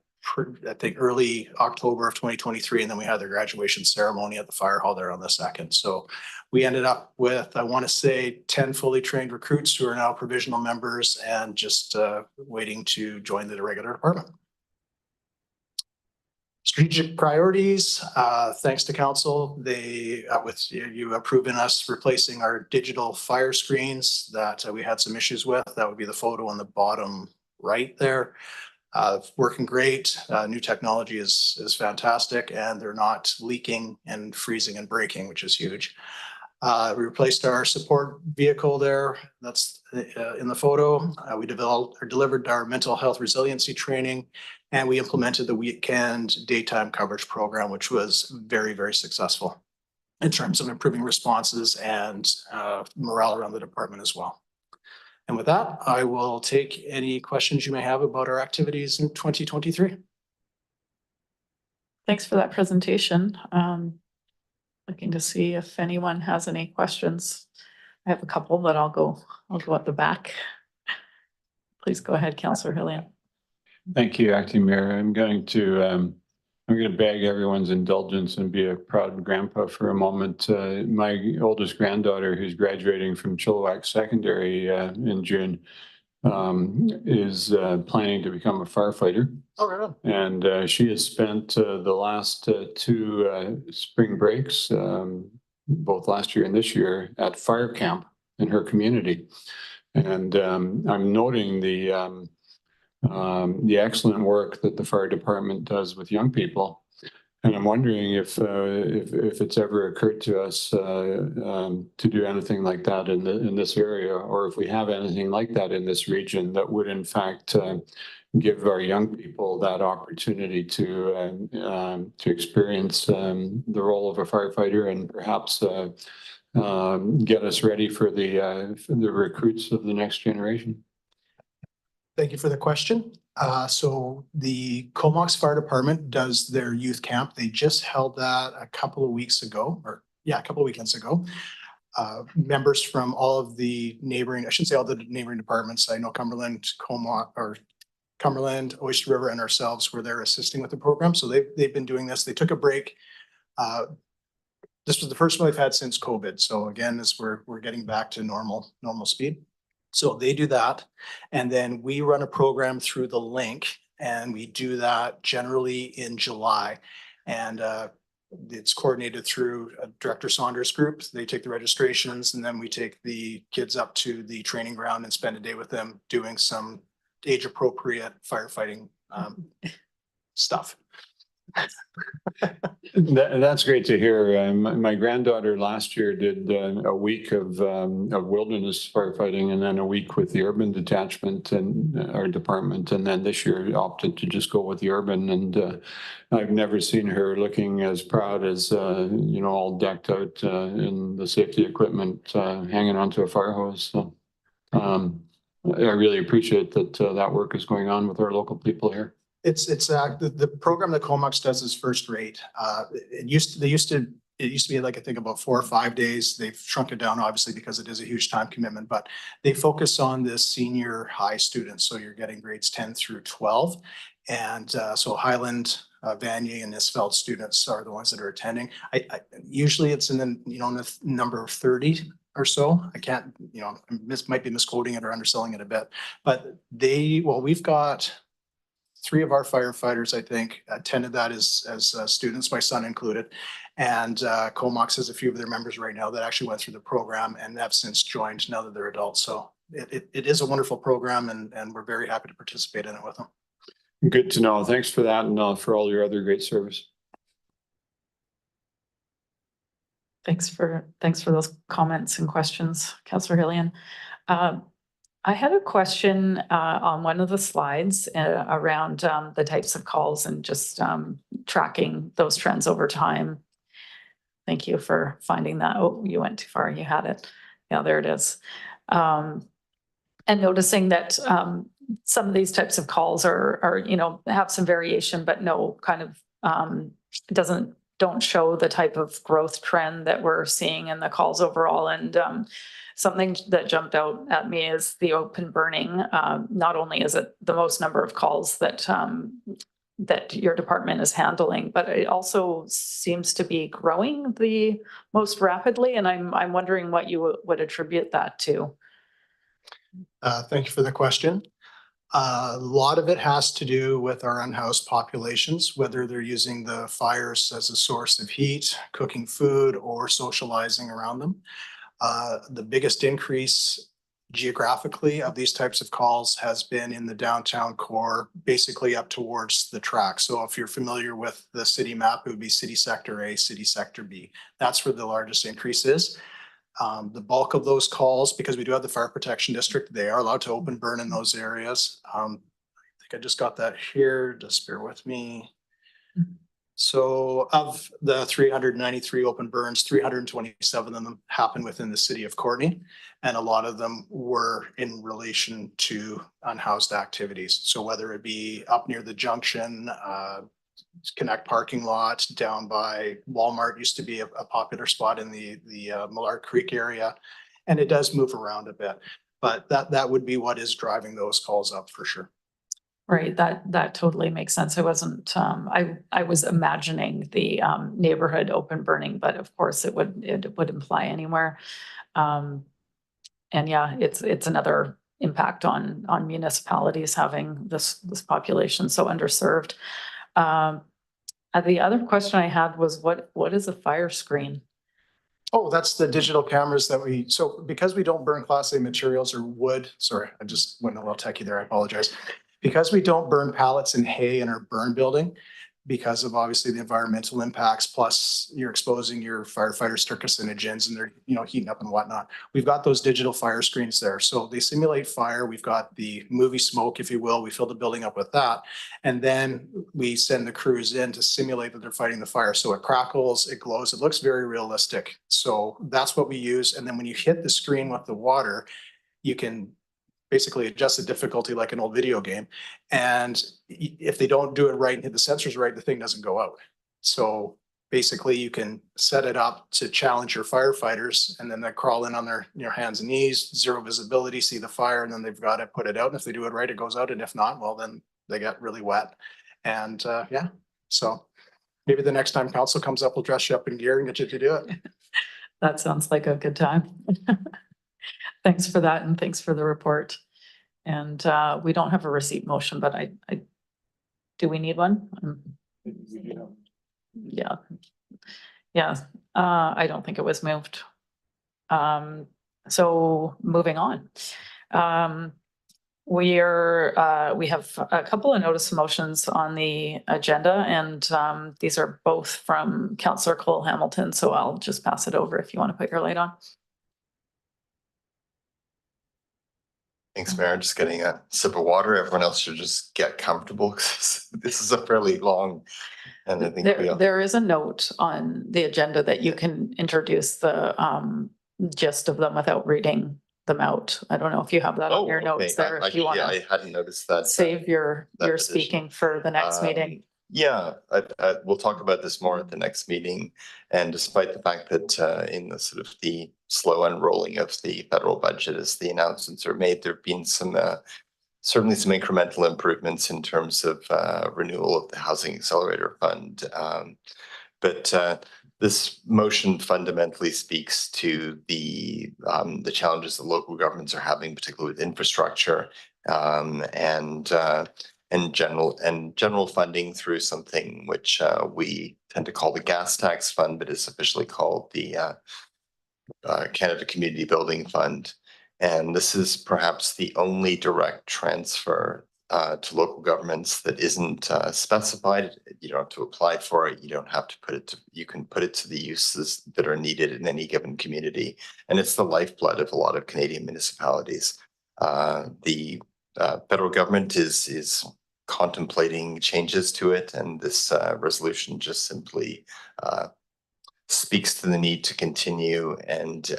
think early October of 2023, and then we had their graduation ceremony at the fire hall there on the 2nd. So we ended up with, I want to say, 10 fully trained recruits who are now provisional members and just waiting to join the regular department. Strategic priorities, thanks to council, they, with you approving us replacing our digital fire screens that we had some issues with. That would be the photo on the bottom right there. Working great. New technology is fantastic, and they're not leaking and freezing and breaking, which is huge. We replaced our support vehicle there. That's in the photo. We delivered our mental health resiliency training, and we implemented the weekend daytime coverage program, which was very, very successful in terms of improving responses and morale around the department as well. And with that, I will take any questions you may have about our activities in 2023. Thanks for that presentation. Looking to see if anyone has any questions. I have a couple, but I'll go at the back. Please go ahead, Councillor Hillian. Thank you, Acting Mayor. I'm going to beg everyone's indulgence and be a proud grandpa for a moment. My oldest granddaughter, who's graduating from Chilliwack Secondary in June, is planning to become a firefighter. Oh, right on. And she has spent the last two spring breaks, both last year and this year, at fire camp in her community. And I'm noting the excellent work that the fire department does with young people. And I'm wondering if it's ever occurred to us to do anything like that in this area, or if we have anything like that in this region that would in fact give our young people that opportunity to experience the role of a firefighter and perhaps get us ready for the recruits of the next generation. Thank you for the question. So the Comox Fire Department does their youth camp. They just held that a couple of weeks ago, a couple of weekends ago. Members from all of the neighboring, I shouldn't say all the neighboring departments. I know Cumberland, Cumberland, Oyster River, and ourselves were there assisting with the program. So they've been doing this. They took a break. This was the first one they've had since COVID. So again, as we're getting back to normal speed. So they do that. And then we run a program through the link, and we do that generally in July. And it's coordinated through Director Saunders' group. They take the registrations, and then we take the kids up to the training ground and spend a day with them doing some age appropriate firefighting stuff. That's great to hear. My granddaughter last year did a week of wilderness firefighting, and then a week with the urban detachment and our department, and then this year opted to just go with the urban. And I've never seen her looking as proud as all decked out in the safety equipment, hanging onto a fire hose. So I really appreciate that work is going on with our local people here. It's the program that Comox does is first rate. It used to be like, I think, about 4 or 5 days. They've shrunk it down, obviously, because it is a huge time commitment, but they focus on the senior high students. So you're getting grades 10 through 12. And so Highland, Vanier, and Isfeld students are the ones that are attending. I usually it's in the number of 30 or so. I can't, might be misquoting it or underselling it a bit, but we've got 3 of our firefighters, I think, attended that as students, my son included. And Comox has a few of their members right now that actually went through the program and have since joined now that they're adults. So it is a wonderful program, and we're very happy to participate in it with them. Good to know. Thanks for that, and for all your other great service. Thanks for those comments and questions, Councillor Hillian. I had a question on one of the slides around the types of calls and just tracking those trends over time. Thank you for finding that. Oh, you went too far. You had it. Yeah, there it is. And noticing that some of these types of calls are have some variation, but no kind of don't show the type of growth trend that we're seeing in the calls overall. And something that jumped out at me is the open burning. Not only is it the most number of calls that that your department is handling, but it also seems to be growing the most rapidly. And I'm wondering what you would attribute that to. Thank you for the question. A lot of it has to do with our unhoused populations, whether they're using the fires as a source of heat, cooking food, or socializing around them. The biggest increase geographically of these types of calls has been in the downtown core, basically up towards the track. So if you're familiar with the city map, it would be city sector A, city sector B. That's where the largest increase is. The bulk of those calls, because we do have the fire protection district, they are allowed to open burn in those areas. I think I just got that here, just bear with me. So of the 393 open burns, 327 of them happen within the city of Courtenay, and a lot of them were in relation to unhoused activities. So whether it be up near the junction, Connect parking lot, down by Walmart used to be a popular spot in the Millard Creek area, and it does move around a bit, but that would be what is driving those calls up for sure. Right, that totally makes sense. I wasn't, I was imagining the neighborhood open burning, but of course it would imply anywhere. And yeah, it's another impact on municipalities having this population so underserved. The other question I had was what is a fire screen? Oh, that's the digital cameras that so because we don't burn Class A materials or wood, sorry, I just went a little techie there, I apologize. Because we don't burn pallets and hay in our burn building, because of obviously the environmental impacts, plus you're exposing your firefighters to carcinogens and they're, heating up and whatnot. We've got those digital fire screens there. So they simulate fire. We've got the movie smoke, if you will. We fill the building up with that. And then we send the crews in to simulate that they're fighting the fire. So it crackles, it glows, it looks very realistic. So that's what we use. And then when you hit the screen with the water, you can basically adjust the difficulty like an old video game. And if they don't do it right and hit the sensors right, the thing doesn't go out. So basically you can set it up to challenge your firefighters, and then they crawl in on their hands and knees, zero visibility, see the fire, and then they've got to put it out. And if they do it right, it goes out. And if not, well, then they get really wet. And yeah, so maybe the next time council comes up, we'll dress you up in gear and get you to do it. That sounds like a good time. Thanks for that, and thanks for the report. And we don't have a receipt motion, but I do we need one? Yeah. I don't think it was moved. So moving on. We have a couple of notice motions on the agenda, and these are both from Councillor Cole Hamilton. So I'll just pass it over if you want to put your light on. Thanks, Mayor. Just getting a sip of water. Everyone else should just get comfortable. This is a fairly long, and I think there is a note on the agenda that you can introduce the gist of them without reading them out. I don't know if you have that on your notes there. If you want to, I hadn't noticed that. Save your speaking for the next meeting. Yeah, we'll talk about this more at the next meeting. And despite the fact that in the sort of the slow unrolling of the federal budget as the announcements are made, there have been some certainly some incremental improvements in terms of renewal of the Housing Accelerator Fund. But this motion fundamentally speaks to the challenges that local governments are having, particularly with infrastructure and general funding through something which we tend to call the gas tax fund, but is officially called the Canada Community Building Fund. And this is perhaps the only direct transfer to local governments that isn't specified. You don't have to apply for it. You don't have to put it to, you can put it to the uses that are needed in any given community. And it's the lifeblood of a lot of Canadian municipalities. The federal government is contemplating changes to it, and this resolution just simply speaks to the need to continue and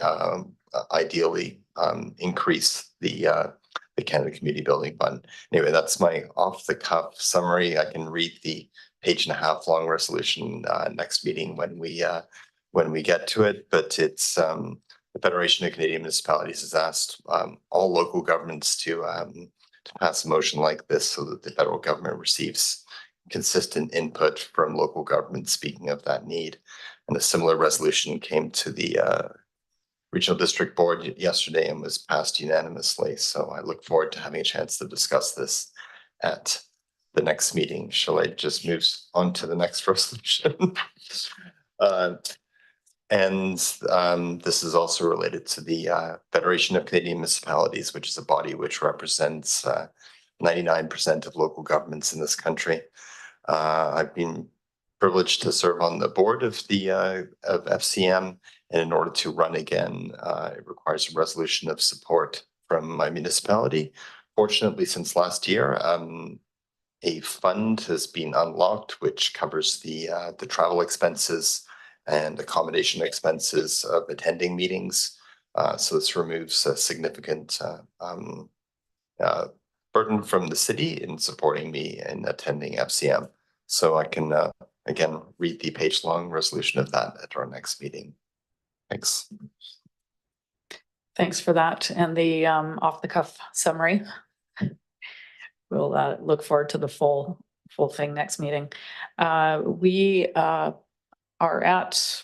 ideally increase the Canada Community Building Fund. Anyway, that's my off-the-cuff summary. I can read the page and a half long resolution next meeting when we get to it, but it's the Federation of Canadian Municipalities has asked all local governments to pass a motion like this so that the federal government receives consistent input from local governments speaking of that need. And a similar resolution came to the Regional District Board yesterday and was passed unanimously. So I look forward to having a chance to discuss this at the next meeting. Shall I just move on to the next resolution? This is also related to the Federation of Canadian Municipalities, which is a body which represents 99% of local governments in this country. I've been privileged to serve on the board of the of FCM, and in order to run again, it requires a resolution of support from my municipality. Fortunately, since last year, a fund has been unlocked, which covers the travel expenses and accommodation expenses of attending meetings. So this removes a significant burden from the city in supporting me in attending FCM. So I can, again, read the page-long resolution of that at our next meeting. Thanks. Thanks for that and the off-the-cuff summary. We'll look forward to the full thing next meeting. We are at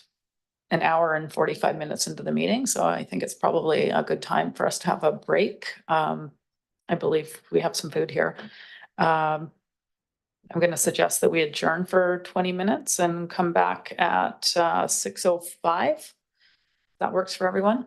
an hour and 45 minutes into the meeting, so I think it's probably a good time for us to have a break. I believe we have some food here. I'm going to suggest that we adjourn for 20 minutes and come back at 6:05. That works for everyone?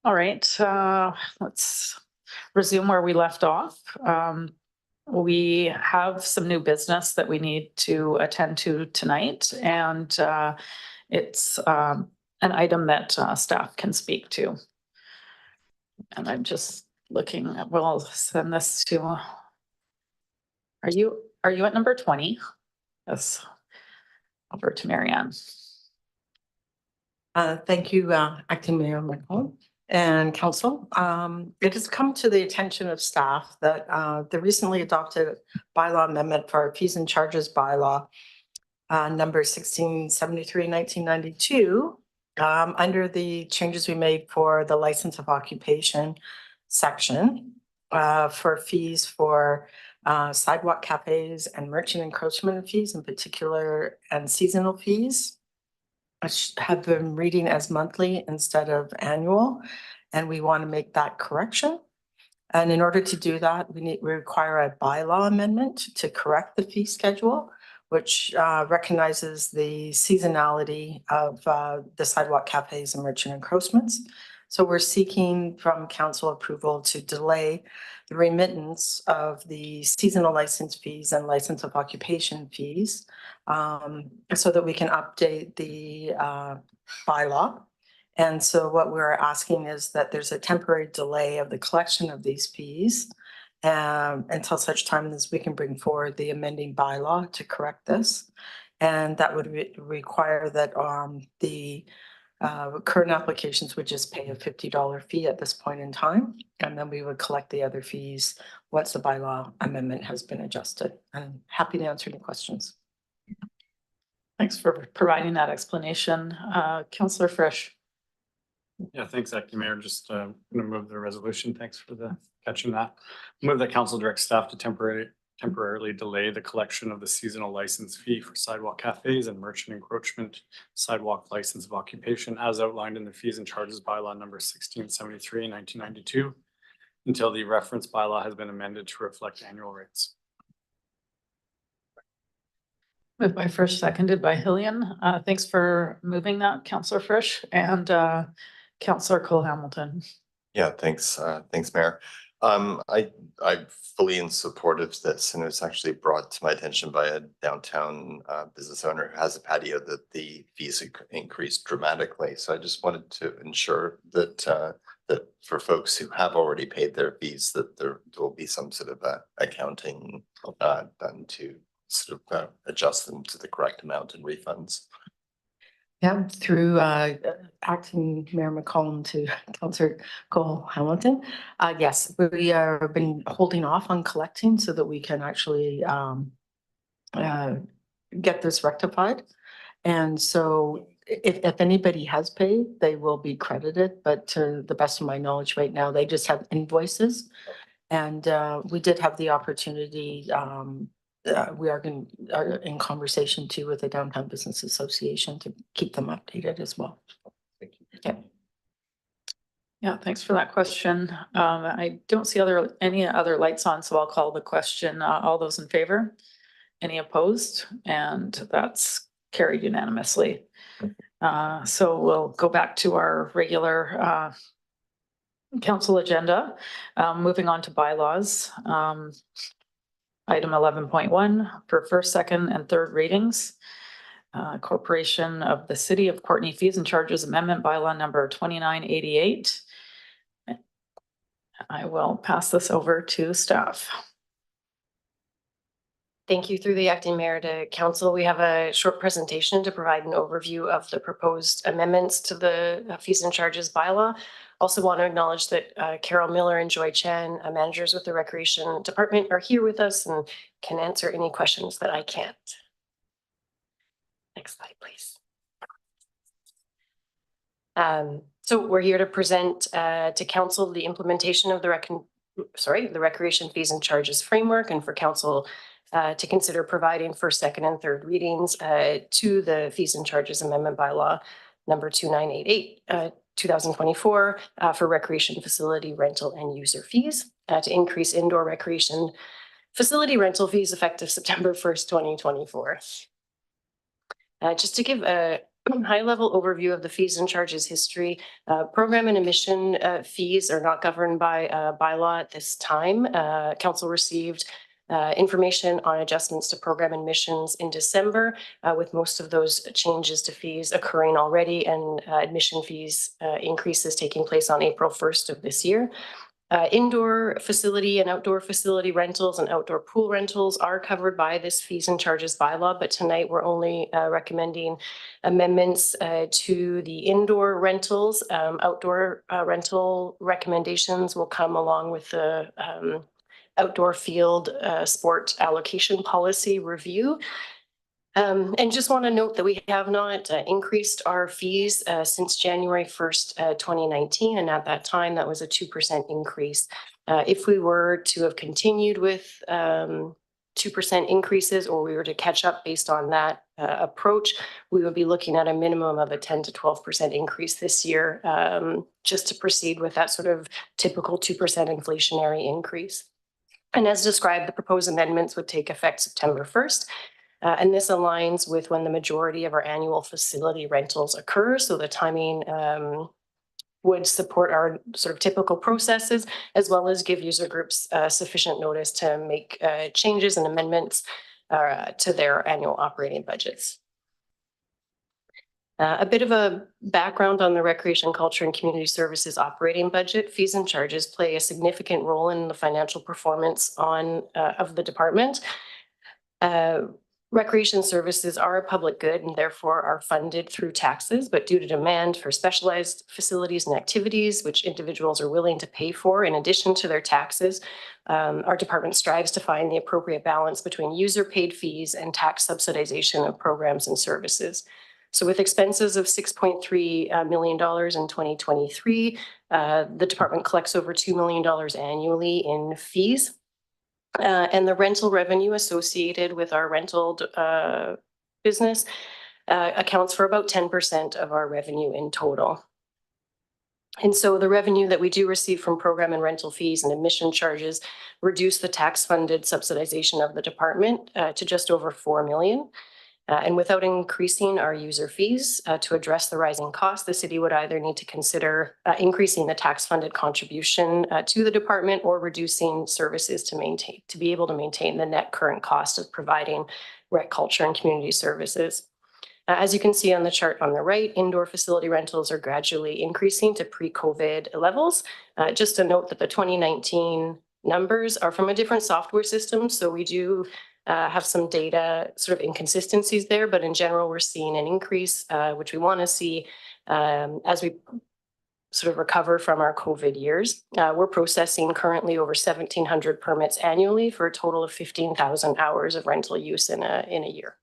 All right, let's resume where we left off. We have some new business that we need to attend to tonight, and it's an item that staff can speak to. And I'm just looking at, we'll send this to, are you at number 20? Yes. Over to Marianne. Thank you, Acting Mayor McCollum and Council. It has come to the attention of staff that the recently adopted bylaw amendment for our fees and charges bylaw, number 1673, 1992, under the changes we made for the license of occupation section, for fees for sidewalk cafes and merchant encroachment fees in particular, and seasonal fees, have been reading as monthly instead of annual, and we want to make that correction. And in order to do that, we require a bylaw amendment to correct the fee schedule, which recognizes the seasonality of the sidewalk cafes and merchant encroachments. So we're seeking from council approval to delay the remittance of the seasonal license fees and license of occupation fees, so that we can update the bylaw. And so what we're asking is that there's a temporary delay of the collection of these fees until such time as we can bring forward the amending bylaw to correct this. And that would require that the current applications would just pay a $50 fee at this point in time, and then we would collect the other fees once the bylaw amendment has been adjusted. I'm happy to answer any questions. Thanks for providing that explanation. Councillor Frisch. Yeah, thanks, Acting Mayor. Just gonna move the resolution. Thanks for the catching that. Move that council direct staff to temporarily delay the collection of the seasonal license fee for sidewalk cafes and merchant encroachment sidewalk license of occupation as outlined in the fees and charges bylaw number 1673, 1992, until the reference bylaw has been amended to reflect annual rates. Moved by Frisch, seconded by Hillian. Thanks for moving that, Councillor Frisch, and Councillor Cole-Hamilton. Yeah, thanks, Mayor. I'm fully in support of this, and it was actually brought to my attention by a downtown business owner who has a patio that the fees increased dramatically. So I just wanted to ensure that that for folks who have already paid their fees, that there will be some sort of accounting done to sort of adjust them to the correct amount in refunds. Yeah, through Acting Mayor McCollum to Councillor Cole-Hamilton. Yes, we have been holding off on collecting so that we can actually get this rectified. And so if anybody has paid, they will be credited, but to the best of my knowledge right now, they just have invoices. And we did have the opportunity, we are in conversation too with the Downtown Business Association to keep them updated as well. Thank you. Okay. Yeah, thanks for that question. I don't see any other lights on, so I'll call the question. All those in favor? Any opposed? And that's carried unanimously. So we'll go back to our regular council agenda. Moving on to bylaws. Item 11.1 for first, second, and third readings. Corporation of the City of Courtenay Fees and Charges Amendment Bylaw number 2988. I will pass this over to staff. Thank you. Through the Acting Mayor to Council, we have a short presentation to provide an overview of the proposed amendments to the fees and charges bylaw. Also want to acknowledge that Carol Miller and Joy Chan, managers with the Recreation Department, are here with us and can answer any questions that I can't. Next slide, please. So we're here to present to Council the implementation of the Recreation Fees and Charges Framework, and for Council to consider providing first, second, and third readings to the Fees and Charges Amendment Bylaw number 2988, 2024 for recreation facility rental and user fees to increase indoor recreation facility rental fees effective September 1st, 2024. Just to give a high-level overview of the fees and charges history. Program and admission fees are not governed by bylaw at this time. Council received information on adjustments to program admissions in December, with most of those changes to fees occurring already and admission fees increases taking place on April 1st of this year. Indoor facility and outdoor facility rentals and outdoor pool rentals are covered by this fees and charges bylaw, but tonight we're only recommending amendments to the indoor rentals. Outdoor rental recommendations will come along with the outdoor field sport allocation policy review. And just want to note that we have not increased our fees since January 1st, 2019. And at that time, that was a 2% increase. If we were to have continued with 2% increases, or we were to catch up based on that approach, we would be looking at a minimum of a 10 to 12% increase this year, just to proceed with that sort of typical 2% inflationary increase. And as described, the proposed amendments would take effect September 1st. And this aligns with when the majority of our annual facility rentals occur. So the timing would support our sort of typical processes, as well as give user groups sufficient notice to make changes and amendments to their annual operating budgets. A bit of a background on the Recreation, Culture and Community Services operating budget. Fees and charges play a significant role in the financial performance of the department. Recreation services are a public good and therefore are funded through taxes, but due to demand for specialized facilities and activities, which individuals are willing to pay for in addition to their taxes, our department strives to find the appropriate balance between user-paid fees and tax subsidization of programs and services. So with expenses of $6.3 million in 2023, the department collects over $2 million annually in fees. And the rental revenue associated with our rental business accounts for about 10% of our revenue in total. And so the revenue that we do receive from program and rental fees and admission charges reduce the tax-funded subsidization of the department to just over $4 million. And without increasing our user fees to address the rising costs, the city would either need to consider increasing the tax-funded contribution to the department or reducing services to be able to maintain the net current cost of providing rec, culture, and community services. As you can see on the chart on the right, indoor facility rentals are gradually increasing to pre-COVID levels. Just to note that the 2019 numbers are from a different software system, so we do have some data sort of inconsistencies there, but in general, we're seeing an increase, which we want to see as we sort of recover from our COVID years. We're processing currently over 1,700 permits annually for a total of 15,000 hours of rental use in a year.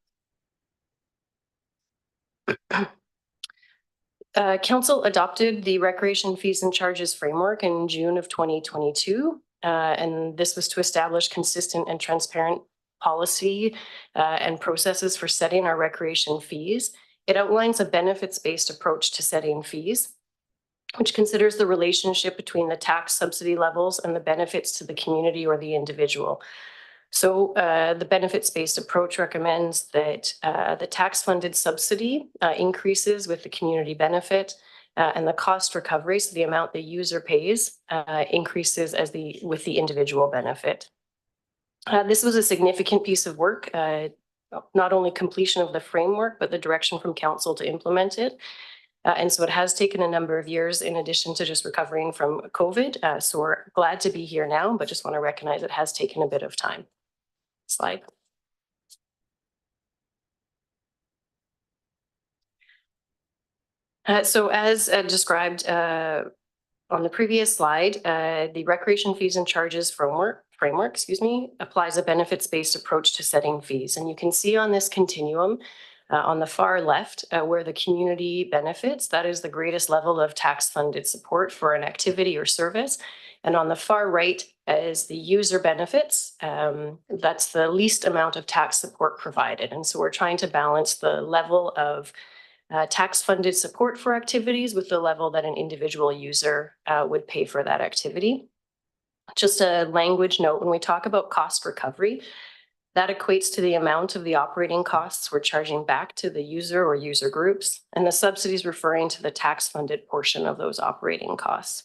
Council adopted the Recreation Fees and Charges Framework in June of 2022, and this was to establish consistent and transparent policy and processes for setting our recreation fees. It outlines a benefits-based approach to setting fees, which considers the relationship between the tax subsidy levels and the benefits to the community or the individual. So the benefits-based approach recommends that the tax-funded subsidy increases with the community benefit, and the cost recovery, so the amount the user pays, increases with the individual benefit. This was a significant piece of work, not only completion of the framework, but the direction from council to implement it. And so it has taken a number of years in addition to just recovering from COVID. So we're glad to be here now, but just want to recognize it has taken a bit of time. Slide. So as described on the previous slide, the Recreation Fees and Charges framework, applies a benefits-based approach to setting fees. And you can see on this continuum on the far left where the community benefits, that is the greatest level of tax-funded support for an activity or service. And on the far right is the user benefits. That's the least amount of tax support provided. And so we're trying to balance the level of tax-funded support for activities with the level that an individual user would pay for that activity. Just a language note, when we talk about cost recovery, That equates to the amount of the operating costs we're charging back to the user or user groups, and the subsidies referring to the tax-funded portion of those operating costs.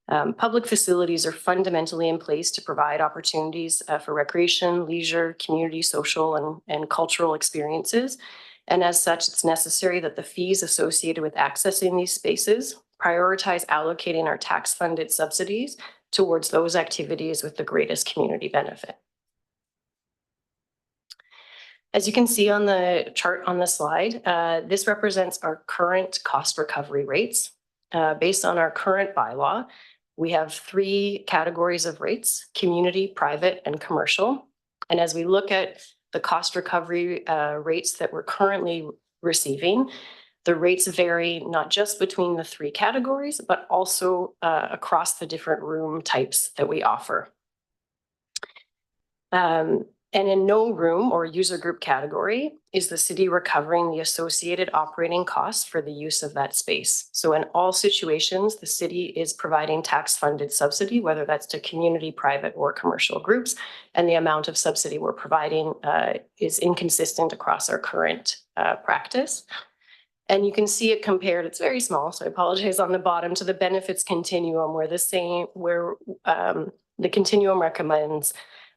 Public facilities are fundamentally in place to provide opportunities for recreation, leisure, community, social, and cultural experiences. And as such, it's necessary that the fees associated with accessing these spaces prioritize allocating our tax-funded subsidies towards those activities with the greatest community benefit. As you can see on the chart on the slide, this represents our current cost recovery rates. Based on our current bylaw, we have 3 categories of rates: community, private, and commercial. And as we look at the cost recovery rates that we're currently receiving, the rates vary not just between the 3 categories, but also across the different room types that we offer. And in no room or user group category is the city recovering the associated operating costs for the use of that space. So in all situations, the city is providing tax-funded subsidy, whether that's to community, private, or commercial groups, and the amount of subsidy we're providing is inconsistent across our current practice. And you can see it compared, it's very small, so I apologize, on the bottom to the benefits continuum, where the continuum recommends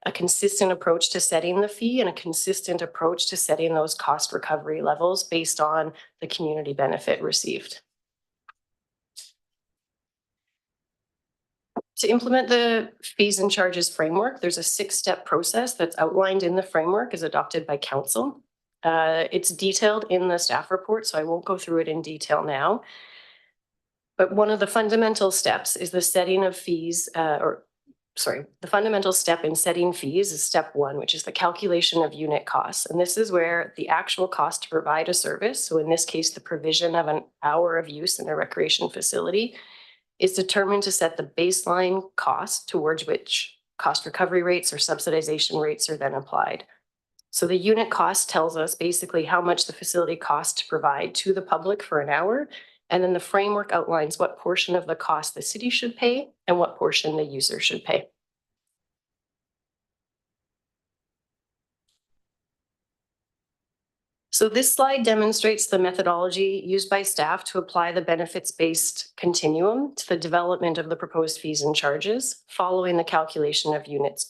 a consistent approach to setting the fee and a consistent approach to setting those cost recovery levels based on the community benefit received. To implement the fees and charges framework, there's a 6-step process that's outlined in the framework as adopted by council. It's detailed in the staff report, so I won't go through it in detail now. But one of the fundamental steps is the setting of fees, the fundamental step in setting fees is step 1, which is the calculation of unit costs. And this is where the actual cost to provide a service, so in this case, the provision of an hour of use in a recreation facility, is determined to set the baseline cost towards which cost recovery rates or subsidization rates are then applied. So the unit cost tells us basically how much the facility costs to provide to the public for an hour. And then the framework outlines what portion of the cost the city should pay and what portion the user should pay. So this slide demonstrates the methodology used by staff to apply the benefits-based continuum to the development of the proposed fees and charges following the calculation of unit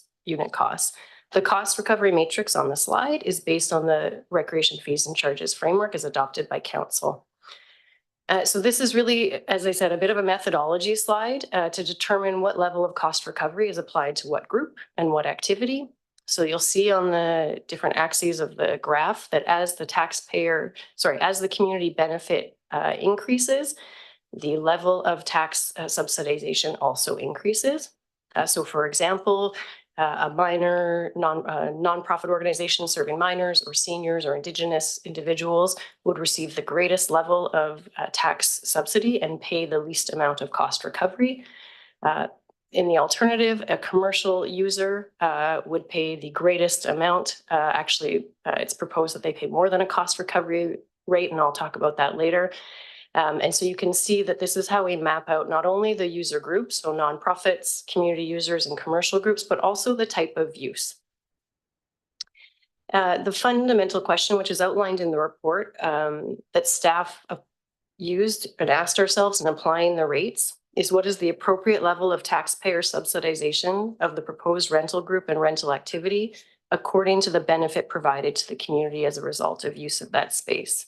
costs. The cost recovery matrix on the slide is based on the recreation fees and charges framework as adopted by council. So this is really, as I said, a bit of a methodology slide to determine what level of cost recovery is applied to what group and what activity. So you'll see on the different axes of the graph that as the community benefit increases, the level of tax subsidization also increases. So for example, a minor nonprofit organization serving minors or seniors or Indigenous individuals would receive the greatest level of tax subsidy and pay the least amount of cost recovery. In the alternative, a commercial user would pay the greatest amount. It's proposed that they pay more than a cost recovery rate, and I'll talk about that later. And so you can see that this is how we map out not only the user groups, so nonprofits, community users, and commercial groups, but also the type of use. The fundamental question, which is outlined in the report that staff used and asked ourselves in applying the rates, is what is the appropriate level of taxpayer subsidization of the proposed rental group and rental activity according to the benefit provided to the community as a result of use of that space.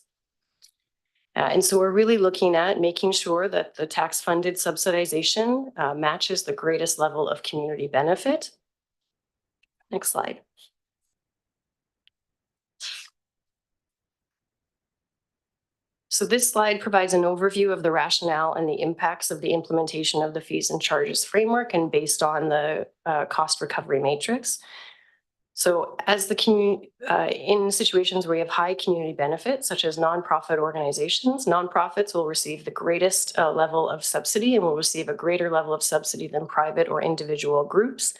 And so we're really looking at making sure that the tax-funded subsidization matches the greatest level of community benefit. Next slide. So this slide provides an overview of the rationale and the impacts of the implementation of the fees and charges framework and based on the cost recovery matrix. So as in situations where you have high community benefits, such as nonprofit organizations, nonprofits will receive the greatest level of subsidy and will receive a greater level of subsidy than private or individual groups.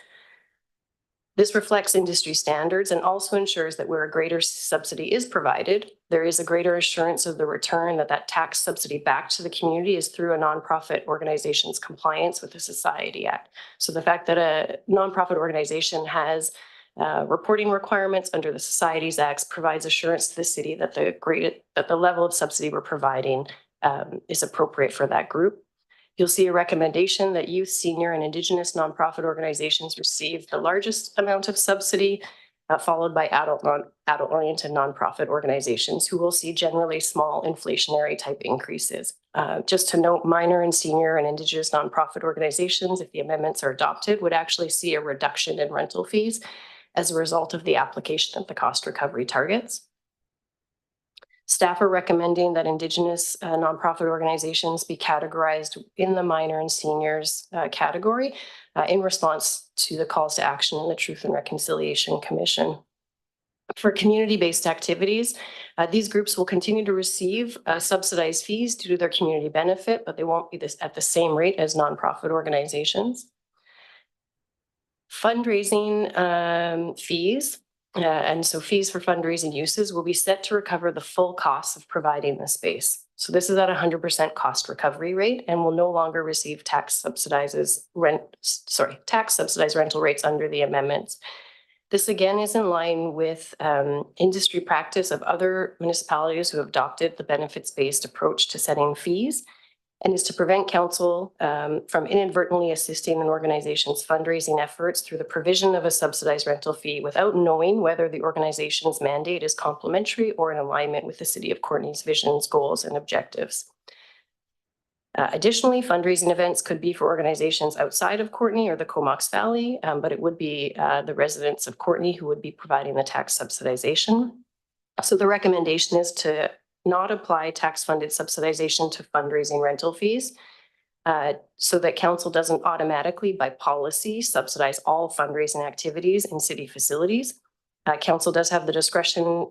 This reflects industry standards and also ensures that where a greater subsidy is provided, there is a greater assurance of the return that tax subsidy back to the community is through a nonprofit organization's compliance with the Society Act. So the fact that a nonprofit organization has Reporting requirements under the Societies Acts provides assurance to the city that the level of subsidy we're providing is appropriate for that group. You'll see a recommendation that youth, senior, and Indigenous nonprofit organizations receive the largest amount of subsidy, followed by adult-oriented nonprofit organizations who will see generally small inflationary type increases. Just to note, minor and senior and Indigenous nonprofit organizations, if the amendments are adopted, would actually see a reduction in rental fees as a result of the application of the cost recovery targets. Staff are recommending that Indigenous nonprofit organizations be categorized in the minor and seniors category in response to the calls to action in the Truth and Reconciliation Commission. For community-based activities, these groups will continue to receive subsidized fees due to their community benefit, but they won't be at the same rate as nonprofit organizations. Fundraising fees. And so fees for fundraising uses will be set to recover the full costs of providing the space. So this is at 100% cost recovery rate and will no longer receive tax subsidized rental rates under the amendments. This again is in line with industry practice of other municipalities who have adopted the benefits-based approach to setting fees, and is to prevent council from inadvertently assisting an organization's fundraising efforts through the provision of a subsidized rental fee without knowing whether the organization's mandate is complementary or in alignment with the City of Courtenay's visions, goals, and objectives. Additionally, fundraising events could be for organizations outside of Courtenay or the Comox Valley, but it would be the residents of Courtenay who would be providing the tax subsidization. So the recommendation is to not apply tax-funded subsidization to fundraising rental fees, so that council doesn't automatically, by policy, subsidize all fundraising activities in city facilities. Council does have the discretion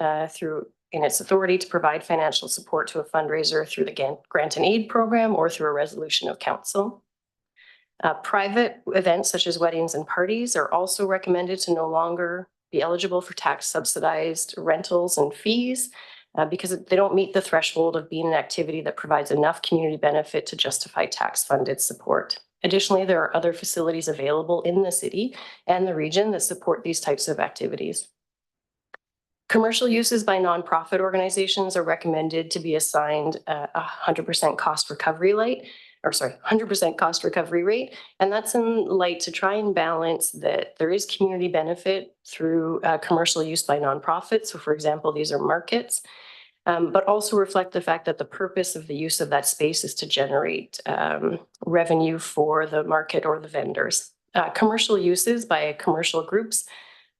in its authority to provide financial support to a fundraiser through the grant and aid program or through a resolution of council. Private events such as weddings and parties are also recommended to no longer be eligible for tax subsidized rentals and fees, because they don't meet the threshold of being an activity that provides enough community benefit to justify tax-funded support. Additionally, there are other facilities available in the city and the region that support these types of activities. Commercial uses by nonprofit organizations are recommended to be assigned a 100% cost recovery rate, 100% cost recovery rate. And that's in light to try and balance that there is community benefit through commercial use by nonprofits. So for example, these are markets, but also reflect the fact that the purpose of the use of that space is to generate revenue for the market or the vendors. Commercial uses by commercial groups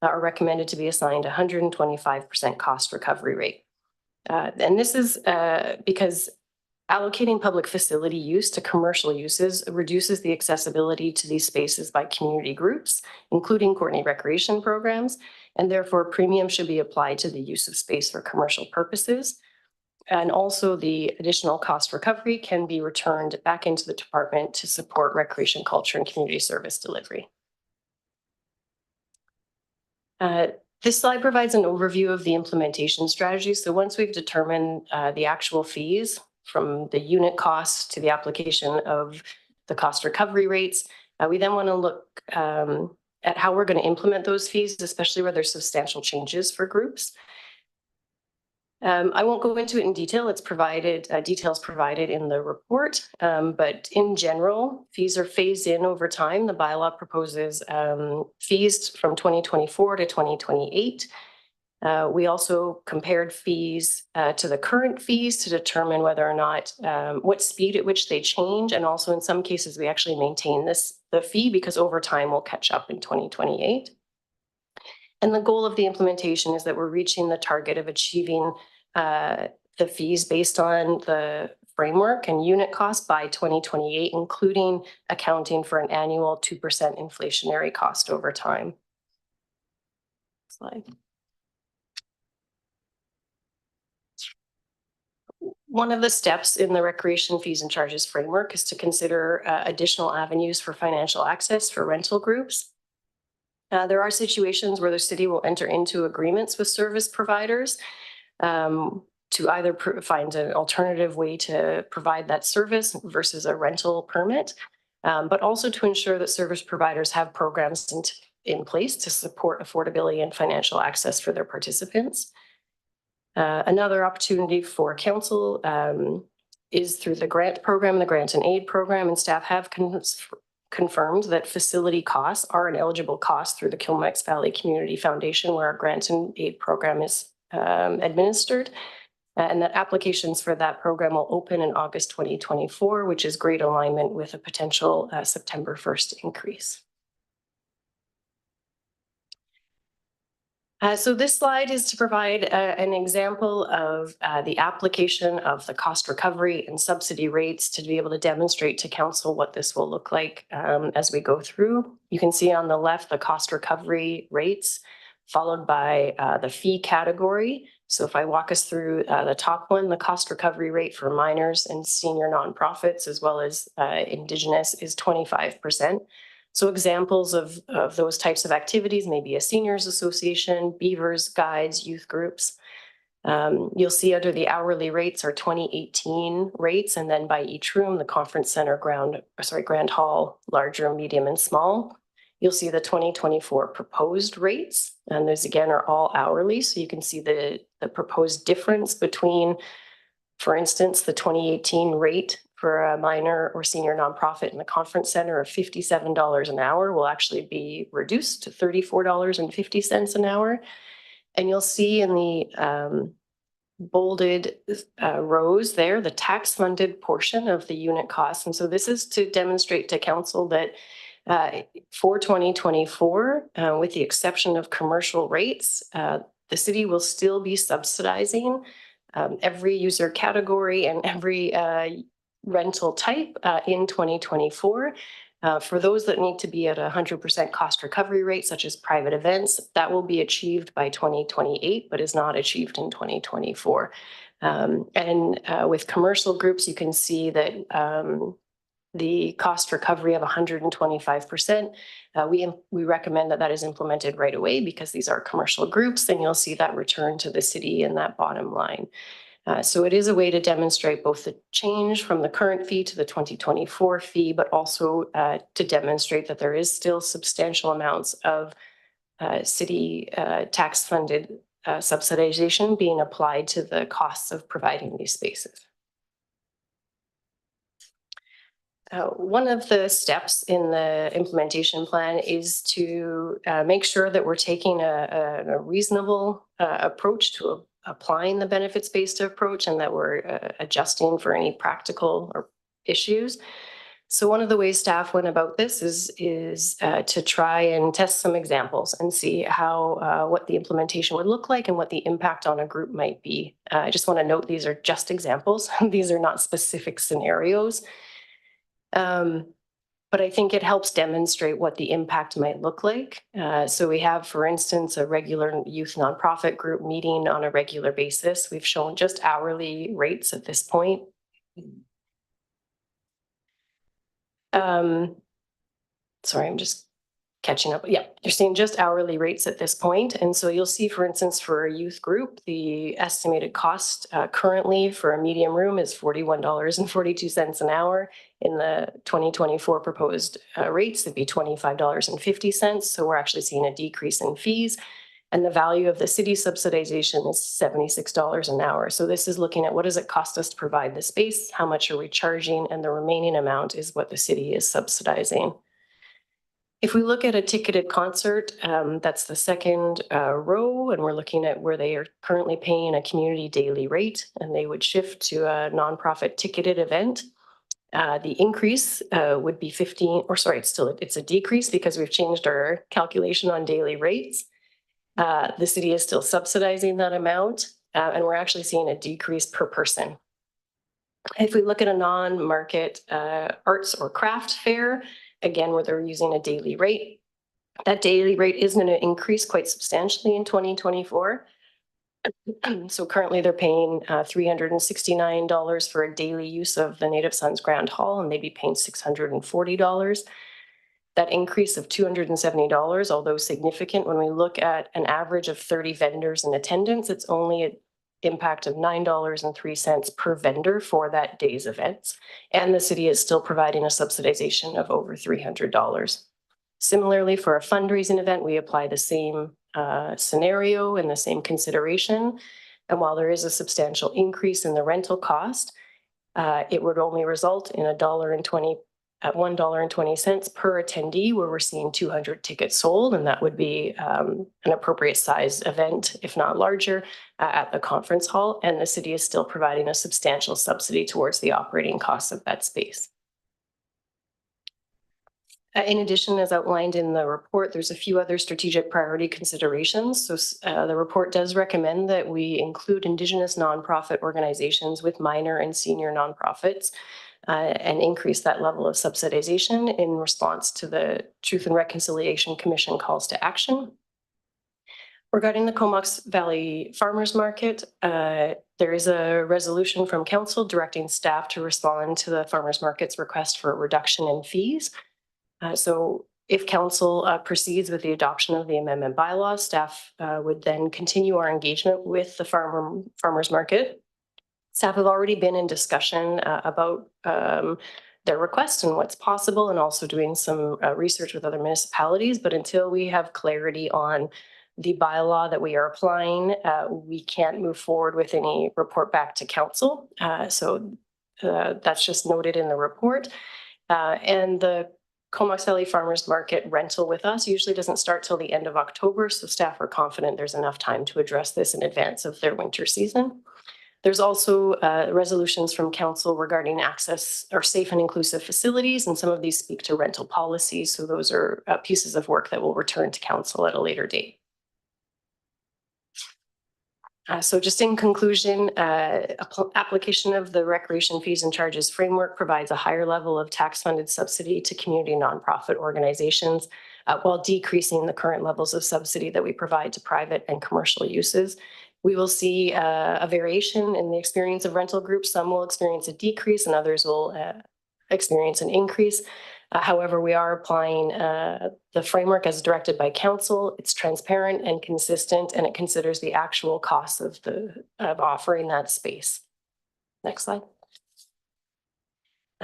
are recommended to be assigned 125% cost recovery rate. And this is because allocating public facility use to commercial uses reduces the accessibility to these spaces by community groups, including Courtenay recreation programs, and therefore premium should be applied to the use of space for commercial purposes. And also the additional cost recovery can be returned back into the department to support recreation, culture, and community service delivery. This slide provides an overview of the implementation strategy. So once we've determined the actual fees, from the unit costs to the application of the cost recovery rates, we then want to look at how we're going to implement those fees, especially where there's substantial changes for groups. I won't go into it in detail. It's provided, details provided in the report, but in general, fees are phased in over time. The bylaw proposes fees from 2024 to 2028. We also compared fees to the current fees to determine whether or not what speed at which they change. And also in some cases, we actually maintain the fee because over time we'll catch up in 2028. And the goal of the implementation is that we're reaching the target of achieving the fees based on the framework and unit cost by 2028, including accounting for an annual 2% inflationary cost over time. Slide. One of the steps in the recreation fees and charges framework is to consider additional avenues for financial access for rental groups. There are situations where the city will enter into agreements with service providers to either find an alternative way to provide that service versus a rental permit, but also to ensure that service providers have programs in place to support affordability and financial access for their participants. Another opportunity for council is through the grant program, the grant and aid program, and staff have confirmed that facility costs are an eligible cost through the Kilmax Valley Community Foundation, where our grant and aid program is administered. And that applications for that program will open in August 2024, which is great alignment with a potential September 1st increase. So this slide is to provide an example of the application of the cost recovery and subsidy rates to be able to demonstrate to council what this will look like as we go through. You can see on the left the cost recovery rates, followed by the fee category. So if I walk us through the top one, the cost recovery rate for minors and senior nonprofits, as well as Indigenous, is 25%. So examples of those types of activities may be a seniors association, beavers, guides, youth groups. You'll see under the hourly rates are 2018 rates, and then by each room, the conference center, grand hall, larger, medium, and small. You'll see the 2024 proposed rates, and those again are all hourly. So you can see the proposed difference between, for instance, the 2018 rate for a minor or senior nonprofit in the conference center of $57 an hour will actually be reduced to $34.50 an hour. And you'll see in the bolded rows there, the tax funded portion of the unit cost. And so this is to demonstrate to council that for 2024, with the exception of commercial rates, the city will still be subsidizing every user category and every rental type in 2024. For those that need to be at 100% cost recovery rate, such as private events, that will be achieved by 2028, but is not achieved in 2024. With commercial groups, you can see that the cost recovery of 125%, we recommend that is implemented right away because these are commercial groups, and you'll see that return to the city in that bottom line. So it is a way to demonstrate both the change from the current fee to the 2024 fee, but also to demonstrate that there is still substantial amounts of city tax-funded subsidization being applied to the costs of providing these spaces. One of the steps in the implementation plan is to make sure that we're taking a reasonable approach to applying the benefits-based approach, and that we're adjusting for any practical or issues. So one of the ways staff went about this is to try and test some examples and see how what the implementation would look like and what the impact on a group might be. I just want to note these are just examples. These are not specific scenarios. But I think it helps demonstrate what the impact might look like. So we have, for instance, a regular youth nonprofit group meeting on a regular basis. We've shown just hourly rates at this point. Sorry, I'm just catching up. Yeah, you're seeing just hourly rates at this point. And so you'll see, for instance, for a youth group, the estimated cost currently for a medium room is $41.42 an hour. In the 2024 proposed rates, it'd be $25.50. So we're actually seeing a decrease in fees. And the value of the city subsidization is $76 an hour. So this is looking at what does it cost us to provide the space, how much are we charging, and the remaining amount is what the city is subsidizing. If we look at a ticketed concert, that's the second row, and we're looking at where they are currently paying a community daily rate, and they would shift to a nonprofit ticketed event. The increase would be it's a decrease because we've changed our calculation on daily rates. The city is still subsidizing that amount, and we're actually seeing a decrease per person. If we look at a non-market arts or craft fair, again, where they're using a daily rate, that daily rate is going to increase quite substantially in 2024. So currently they're paying $369 for a daily use of the Native Sons Grand Hall, and they'd be paying $640. That increase of $270, although significant, when we look at an average of 30 vendors in attendance, it's only an impact of $9.03 per vendor for that day's events. And the city is still providing a subsidization of over $300. Similarly, for a fundraising event, we apply the same scenario and the same consideration. And while there is a substantial increase in the rental cost, it would only result in $1.20 per attendee, where we're seeing 200 tickets sold, and that would be an appropriate size event, if not larger, at the conference hall. And the city is still providing a substantial subsidy towards the operating costs of that space. In addition, as outlined in the report, there's a few other strategic priority considerations. So the report does recommend that we include Indigenous nonprofit organizations with minor and senior nonprofits and increase that level of subsidization in response to the Truth and Reconciliation Commission calls to action. Regarding the Comox Valley Farmers Market, there is a resolution from council directing staff to respond to the farmers market's request for a reduction in fees. So if council proceeds with the adoption of the amendment bylaw, staff would then continue our engagement with the farmers market. Staff have already been in discussion about their request and what's possible, and also doing some research with other municipalities. But until we have clarity on the bylaw that we are applying, we can't move forward with any report back to council. So that's just noted in the report. And the Comox Valley Farmers Market rental with us usually doesn't start till the end of October, so staff are confident there's enough time to address this in advance of their winter season. There's also resolutions from council regarding access or safe and inclusive facilities, and some of these speak to rental policies, so those are pieces of work that will return to council at a later date. So just in conclusion, application of the recreation fees and charges framework provides a higher level of tax-funded subsidy to community nonprofit organizations while decreasing the current levels of subsidy that we provide to private and commercial uses. We will see a variation in the experience of rental groups. Some will experience a decrease and others will experience an increase. However, we are applying the framework as directed by council. It's transparent and consistent, and it considers the actual costs of offering that space. Next slide.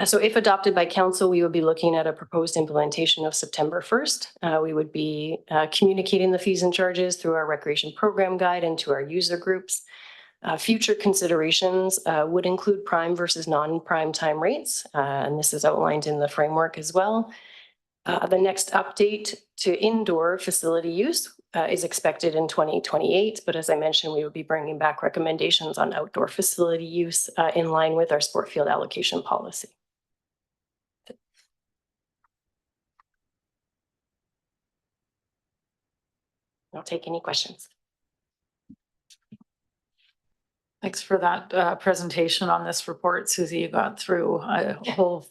So if adopted by council, we would be looking at a proposed implementation of September 1st. We would be communicating the fees and charges through our recreation program guide and to our user groups. Future considerations would include prime versus non-prime time rates, and this is outlined in the framework as well. The next update to indoor facility use is expected in 2028, but as I mentioned, we will be bringing back recommendations on outdoor facility use in line with our sport field allocation policy. I'll take any questions. Thanks for that presentation on this report, Susie. You got through a whole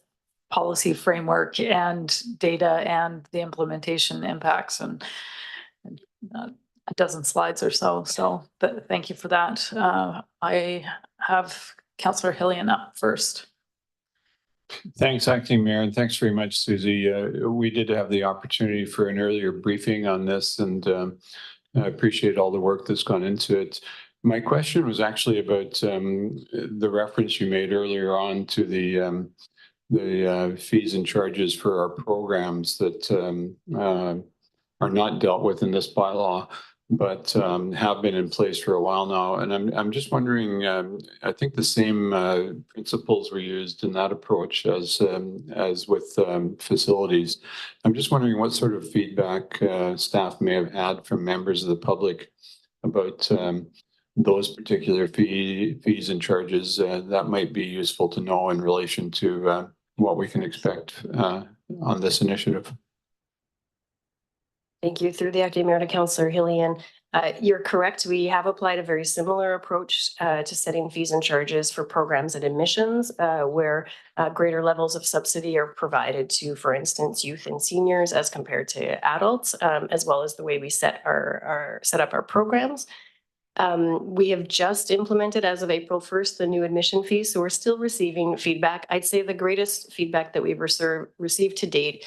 policy framework and data and the implementation impacts and a dozen slides or so. So thank you for that. I have Councillor Hillian up first. Thanks, Acting Mayor, and thanks very much, Susie. We did have the opportunity for an earlier briefing on this, and I appreciate all the work that's gone into it. My question was actually about the reference you made earlier on to the fees and charges for our programs that are not dealt with in this bylaw, but have been in place for a while now. And I'm just wondering, I think the same principles were used in that approach as with facilities. I'm just wondering what sort of feedback staff may have had from members of the public about those particular fees and charges that might be useful to know in relation to what we can expect on this initiative. Thank you. Through the acting mayor to Councillor Hillian. You're correct. We have applied a very similar approach to setting fees and charges for programs and admissions where greater levels of subsidy are provided to, for instance, youth and seniors as compared to adults, as well as the way we set up our programs. We have just implemented as of April 1st the new admission fees, so we're still receiving feedback. I'd say the greatest feedback that we've received to date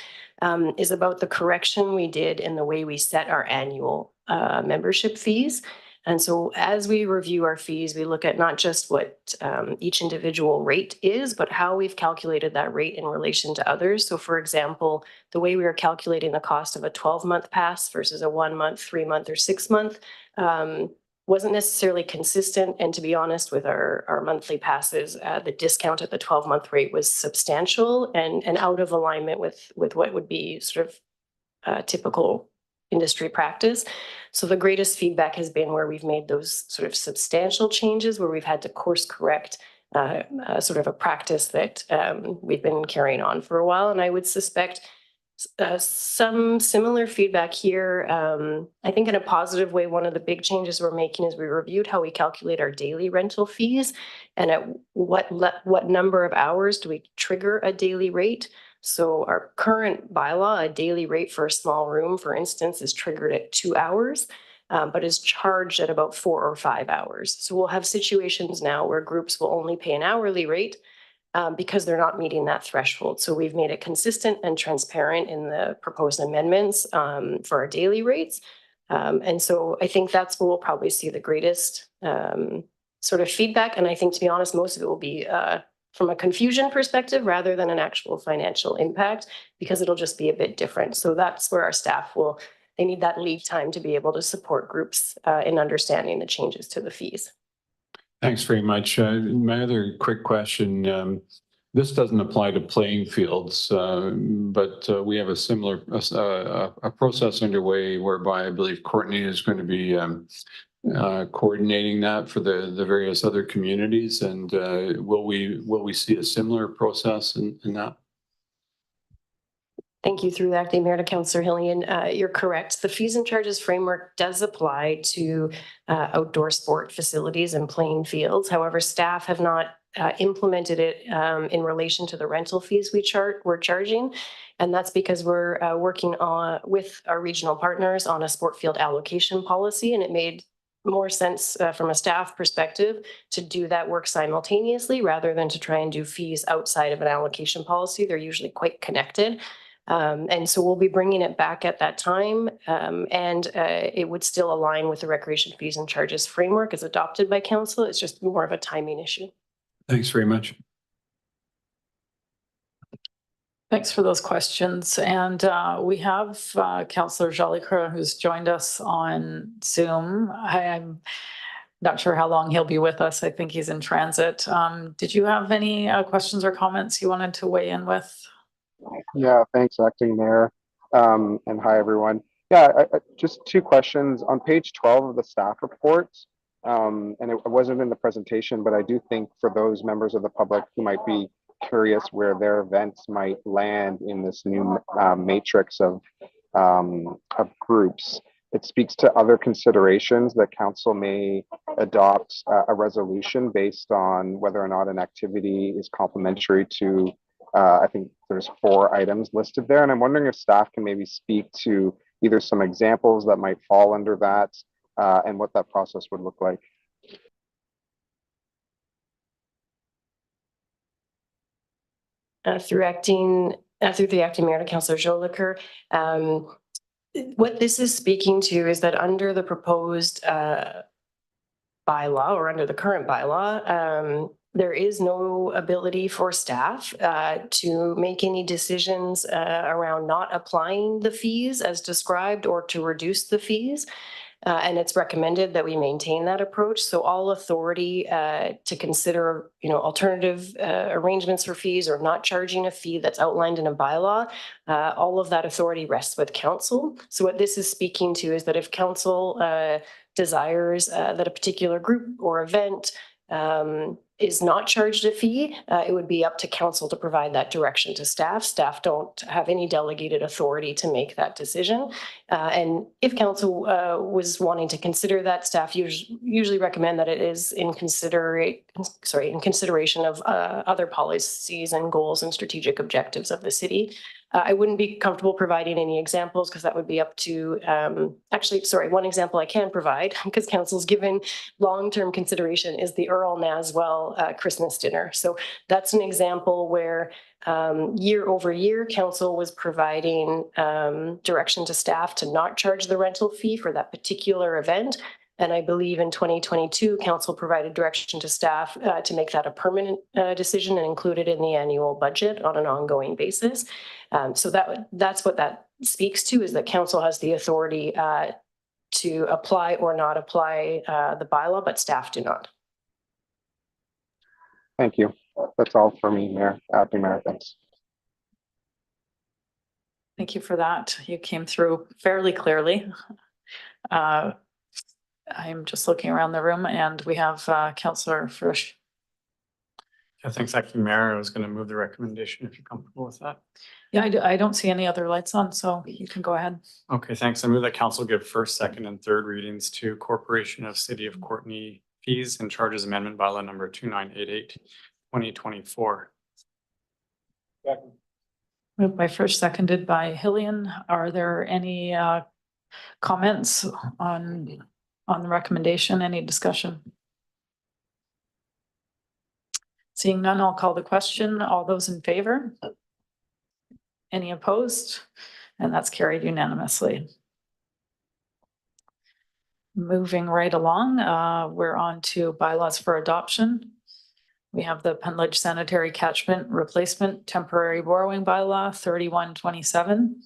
is about the correction we did in the way we set our annual membership fees. And so as we review our fees, we look at not just what each individual rate is, but how we've calculated that rate in relation to others. So for example, the way we are calculating the cost of a 12-month pass versus a 1 month, 3 month, or 6 month wasn't necessarily consistent. And to be honest, with our monthly passes, the discount at the 12-month rate was substantial and out of alignment with what would be sort of typical industry practice. So the greatest feedback has been where we've made those sort of substantial changes, where we've had to course correct sort of a practice that we've been carrying on for a while. And I would suspect some similar feedback here. I think in a positive way, one of the big changes we're making is we reviewed how we calculate our daily rental fees and at what number of hours do we trigger a daily rate. So our current bylaw, a daily rate for a small room, for instance, is triggered at 2 hours, but is charged at about 4 or 5 hours. So we'll have situations now where groups will only pay an hourly rate because they're not meeting that threshold. So we've made it consistent and transparent in the proposed amendments for our daily rates. And so I think that's where we'll probably see the greatest sort of feedback. And I think, to be honest, most of it will be from a confusion perspective rather than an actual financial impact, because it'll just be a bit different. So that's where our staff they need that lead time to be able to support groups in understanding the changes to the fees. Thanks very much. My other quick question, this doesn't apply to playing fields, but we have a similar a process underway whereby I believe Courtney is going to be coordinating that for the various other communities, and will we see a similar process in that? Thank you. Through the acting mayor to Councillor Hillian. You're correct. The fees and charges framework does apply to outdoor sport facilities and playing fields. However, staff have not implemented it in relation to the rental fees we're charging. And that's because we're working with our regional partners on a sport field allocation policy, and it made more sense from a staff perspective to do that work simultaneously rather than to try and do fees outside of an allocation policy. They're usually quite connected. And so we'll be bringing it back at that time, and it would still align with the recreation fees and charges framework as adopted by council. It's just more of a timing issue. Thanks very much. Thanks for those questions. And we have Councillor Jolicoeur, who's joined us on Zoom. I'm not sure how long he'll be with us. I think he's in transit. Did you have any questions or comments you wanted to weigh in with? Yeah, thanks, Acting Mayor. And hi, everyone. Yeah, just two questions. On page 12 of the staff report, and it wasn't in the presentation, but I do think for those members of the public who might be curious where their events might land in this new matrix of groups, it speaks to other considerations that council may adopt a resolution based on whether or not an activity is complementary to I think there's 4 items listed there, and I'm wondering if staff can maybe speak to either some examples that might fall under that and what that process would look like. Through the acting mayor to Councillor Jolicoeur, what this is speaking to is that under the proposed bylaw, or under the current bylaw, there is no ability for staff to make any decisions around not applying the fees as described or to reduce the fees. And it's recommended that we maintain that approach. So all authority to consider, alternative arrangements for fees or not charging a fee that's outlined in a bylaw, all of that authority rests with council. So what this is speaking to is that if council desires that a particular group or event is not charged a fee, it would be up to council to provide that direction to staff. Staff don't have any delegated authority to make that decision. And if council was wanting to consider that, staff usually recommend that it is in consideration of other policies and goals and strategic objectives of the city. I wouldn't be comfortable providing any examples because that would be up to, one example I can provide because council's given long-term consideration is the Earl Naswell Christmas dinner. So that's an example where year over year, council was providing direction to staff to not charge the rental fee for that particular event. And I believe in 2022, council provided direction to staff to make that a permanent decision and include it in the annual budget on an ongoing basis. So that's what that speaks to, is that council has the authority to apply or not apply the bylaw, but staff do not. Thank you. That's all for me, Mayor, Acting Mayor. Thanks. Thank you for that. You came through fairly clearly. I'm just looking around the room and we have Councillor Frisch. Yeah, thanks, Acting Mayor. I was going to move the recommendation if you're comfortable with that. Yeah, I don't see any other lights on, so you can go ahead. Okay, thanks. I move that council give first, second, and third readings to Corporation of City of Courtenay Fees and Charges Amendment Bylaw number 2988, 2024. Moved by Frisch, seconded by Hillian. Are there any comments on the recommendation? Any discussion? Seeing none, I'll call the question. All those in favor? Any opposed? And that's carried unanimously. Moving right along, we're on to bylaws for adoption. We have the Pentledge Sanitary Catchment Replacement Temporary Borrowing Bylaw 3127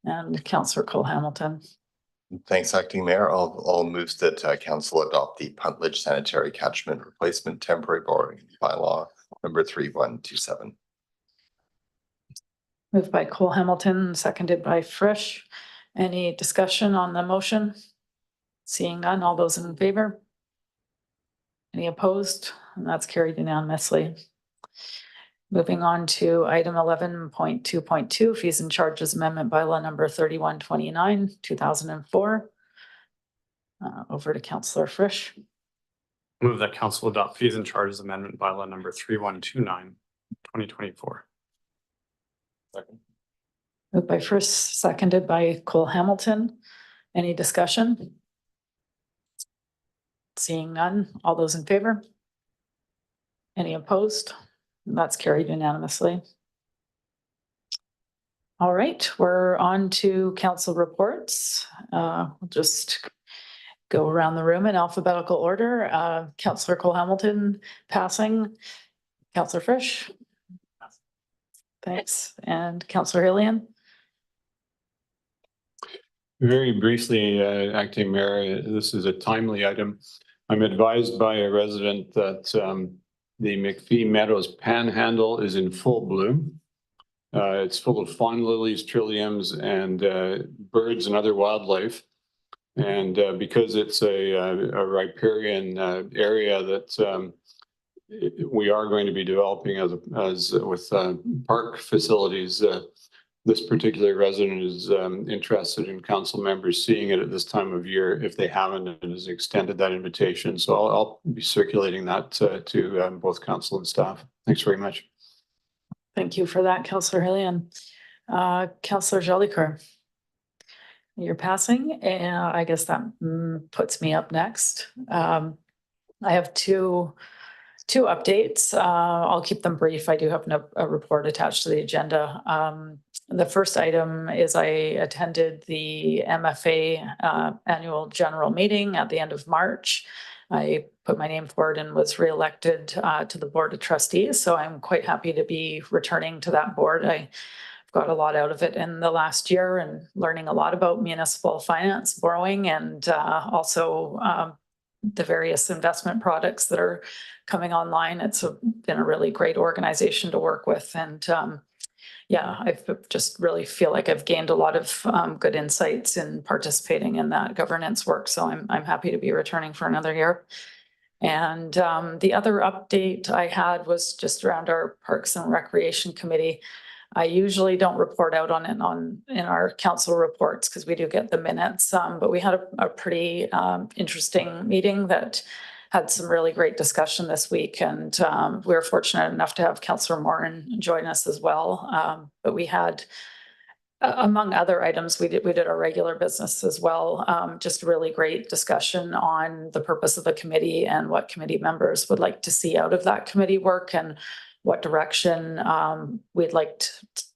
and Councillor Cole Hamilton. Thanks, Acting Mayor. I'll move that council adopt the Pentledge Sanitary Catchment Replacement Temporary Borrowing Bylaw number 3127. Moved by Cole Hamilton, seconded by Frisch. Any discussion on the motion? Seeing none, all those in favor? Any opposed? And that's carried unanimously. Moving on to item 11.2.2, Fees and Charges Amendment Bylaw number 3129, 2004. Over to Councillor Frisch. Move that council adopt Fees and Charges Amendment Bylaw number 3129, 2024. Second. Moved by Frisch, seconded by Cole Hamilton. Any discussion? Seeing none, all those in favor? Any opposed? That's carried unanimously. All right, we're on to council reports. We'll just go around the room in alphabetical order. Councillor Cole Hamilton passing. Councillor Frisch. Thanks. And Councillor Hillian. Very briefly, Acting Mayor, this is a timely item. I'm advised by a resident that the McPhee Meadows Panhandle is in full bloom. It's full of fawn lilies, trilliums, and birds and other wildlife. And because it's a riparian area that we are going to be developing as with park facilities, this particular resident is interested in council members seeing it at this time of year if they haven't, and has extended that invitation. So I'll be circulating that to both council and staff. Thanks very much. Thank you for that, Councillor Hillian. Councillor Jolicoeur, you're passing, and I guess that puts me up next. I have two updates. I'll keep them brief. I do have a report attached to the agenda. The first item is I attended the MFA annual general meeting at the end of March. I put my name forward and was reelected to the Board of Trustees. So I'm quite happy to be returning to that board. I've got a lot out of it in the last year and learning a lot about municipal finance, borrowing, and also the various investment products that are coming online. It's been a really great organization to work with. And yeah, I just really feel like I've gained a lot of good insights in participating in that governance work. So I'm happy to be returning for another year. And the other update I had was just around our Parks and Recreation Committee. I usually don't report out on it in our council reports because we do get the minutes, but we had a pretty interesting meeting that had some really great discussion this week, and we were fortunate enough to have Councillor Morin join us as well. But we had, among other items, we did our regular business as well. Just really great discussion on the purpose of the committee and what committee members would like to see out of that committee work and what direction we'd like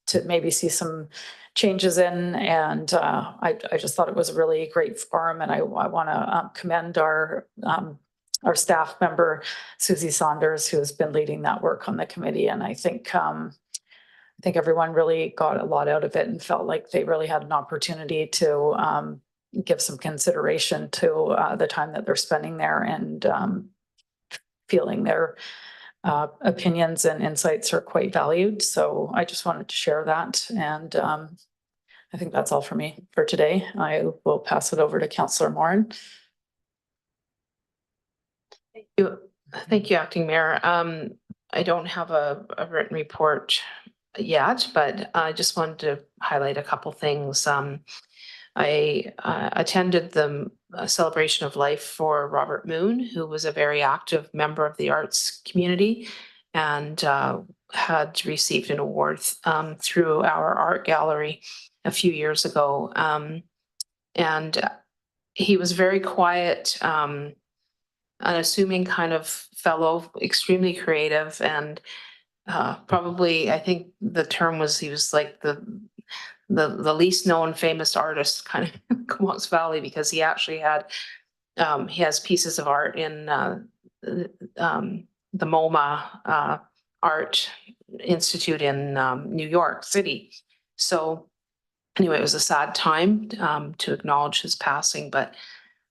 to maybe see some changes in. And I just thought it was a really great forum, and I want to commend our staff member, Susie Saunders, who has been leading that work on the committee. And I think everyone really got a lot out of it and felt like they really had an opportunity to give some consideration to the time that they're spending there, and feeling their opinions and insights are quite valued. So I just wanted to share that. And I think that's all for me for today. I will pass it over to Councillor Morin. Thank you, Acting Mayor. I don't have a written report yet, but I just wanted to highlight a couple things. I attended the celebration of life for Robert Moon, who was a very active member of the arts community and had received an award through our art gallery a few years ago. And he was very quiet, unassuming kind of fellow, extremely creative, and probably, I think the term was, he was like the least known famous artist kind of in Comox Valley, because he actually had he has pieces of art in the MoMA Art Institute in New York City. So anyway, it was a sad time to acknowledge his passing, but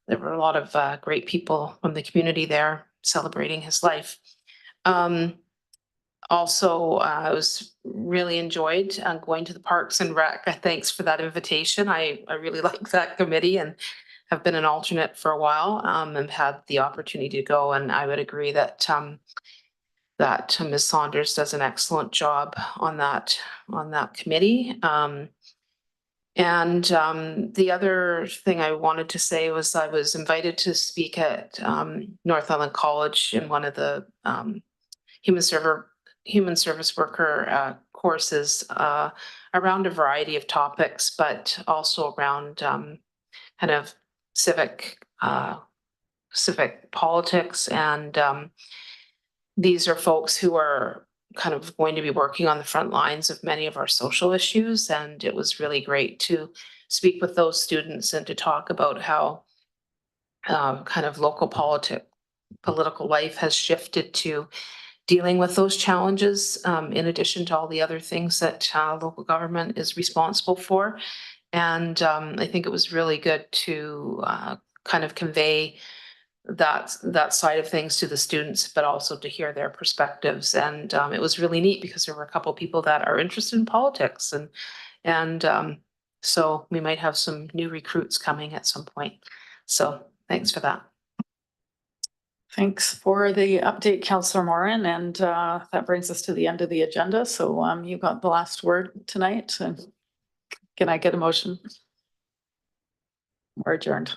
there were a lot of great people from the community there celebrating his life. Also, I was really enjoyed going to the Parks and Rec. Thanks for that invitation. I really like that committee and have been an alternate for a while, and had the opportunity to go. And I would agree that that Ms. Saunders does an excellent job on that committee. And the other thing I wanted to say was I was invited to speak at North Island College in one of the human service worker courses around a variety of topics, but also around kind of civic politics. And these are folks who are kind of going to be working on the front lines of many of our social issues. And it was really great to speak with those students and to talk about how kind of local political life has shifted to dealing with those challenges, in addition to all the other things that local government is responsible for. And I think it was really good to kind of convey that side of things to the students, but also to hear their perspectives. And it was really neat because there were a couple of people that are interested in politics, and so we might have some new recruits coming at some point. So thanks for that. Thanks for the update, Councillor Morin, and that brings us to the end of the agenda. So you got the last word tonight. And can I get a motion? We're adjourned.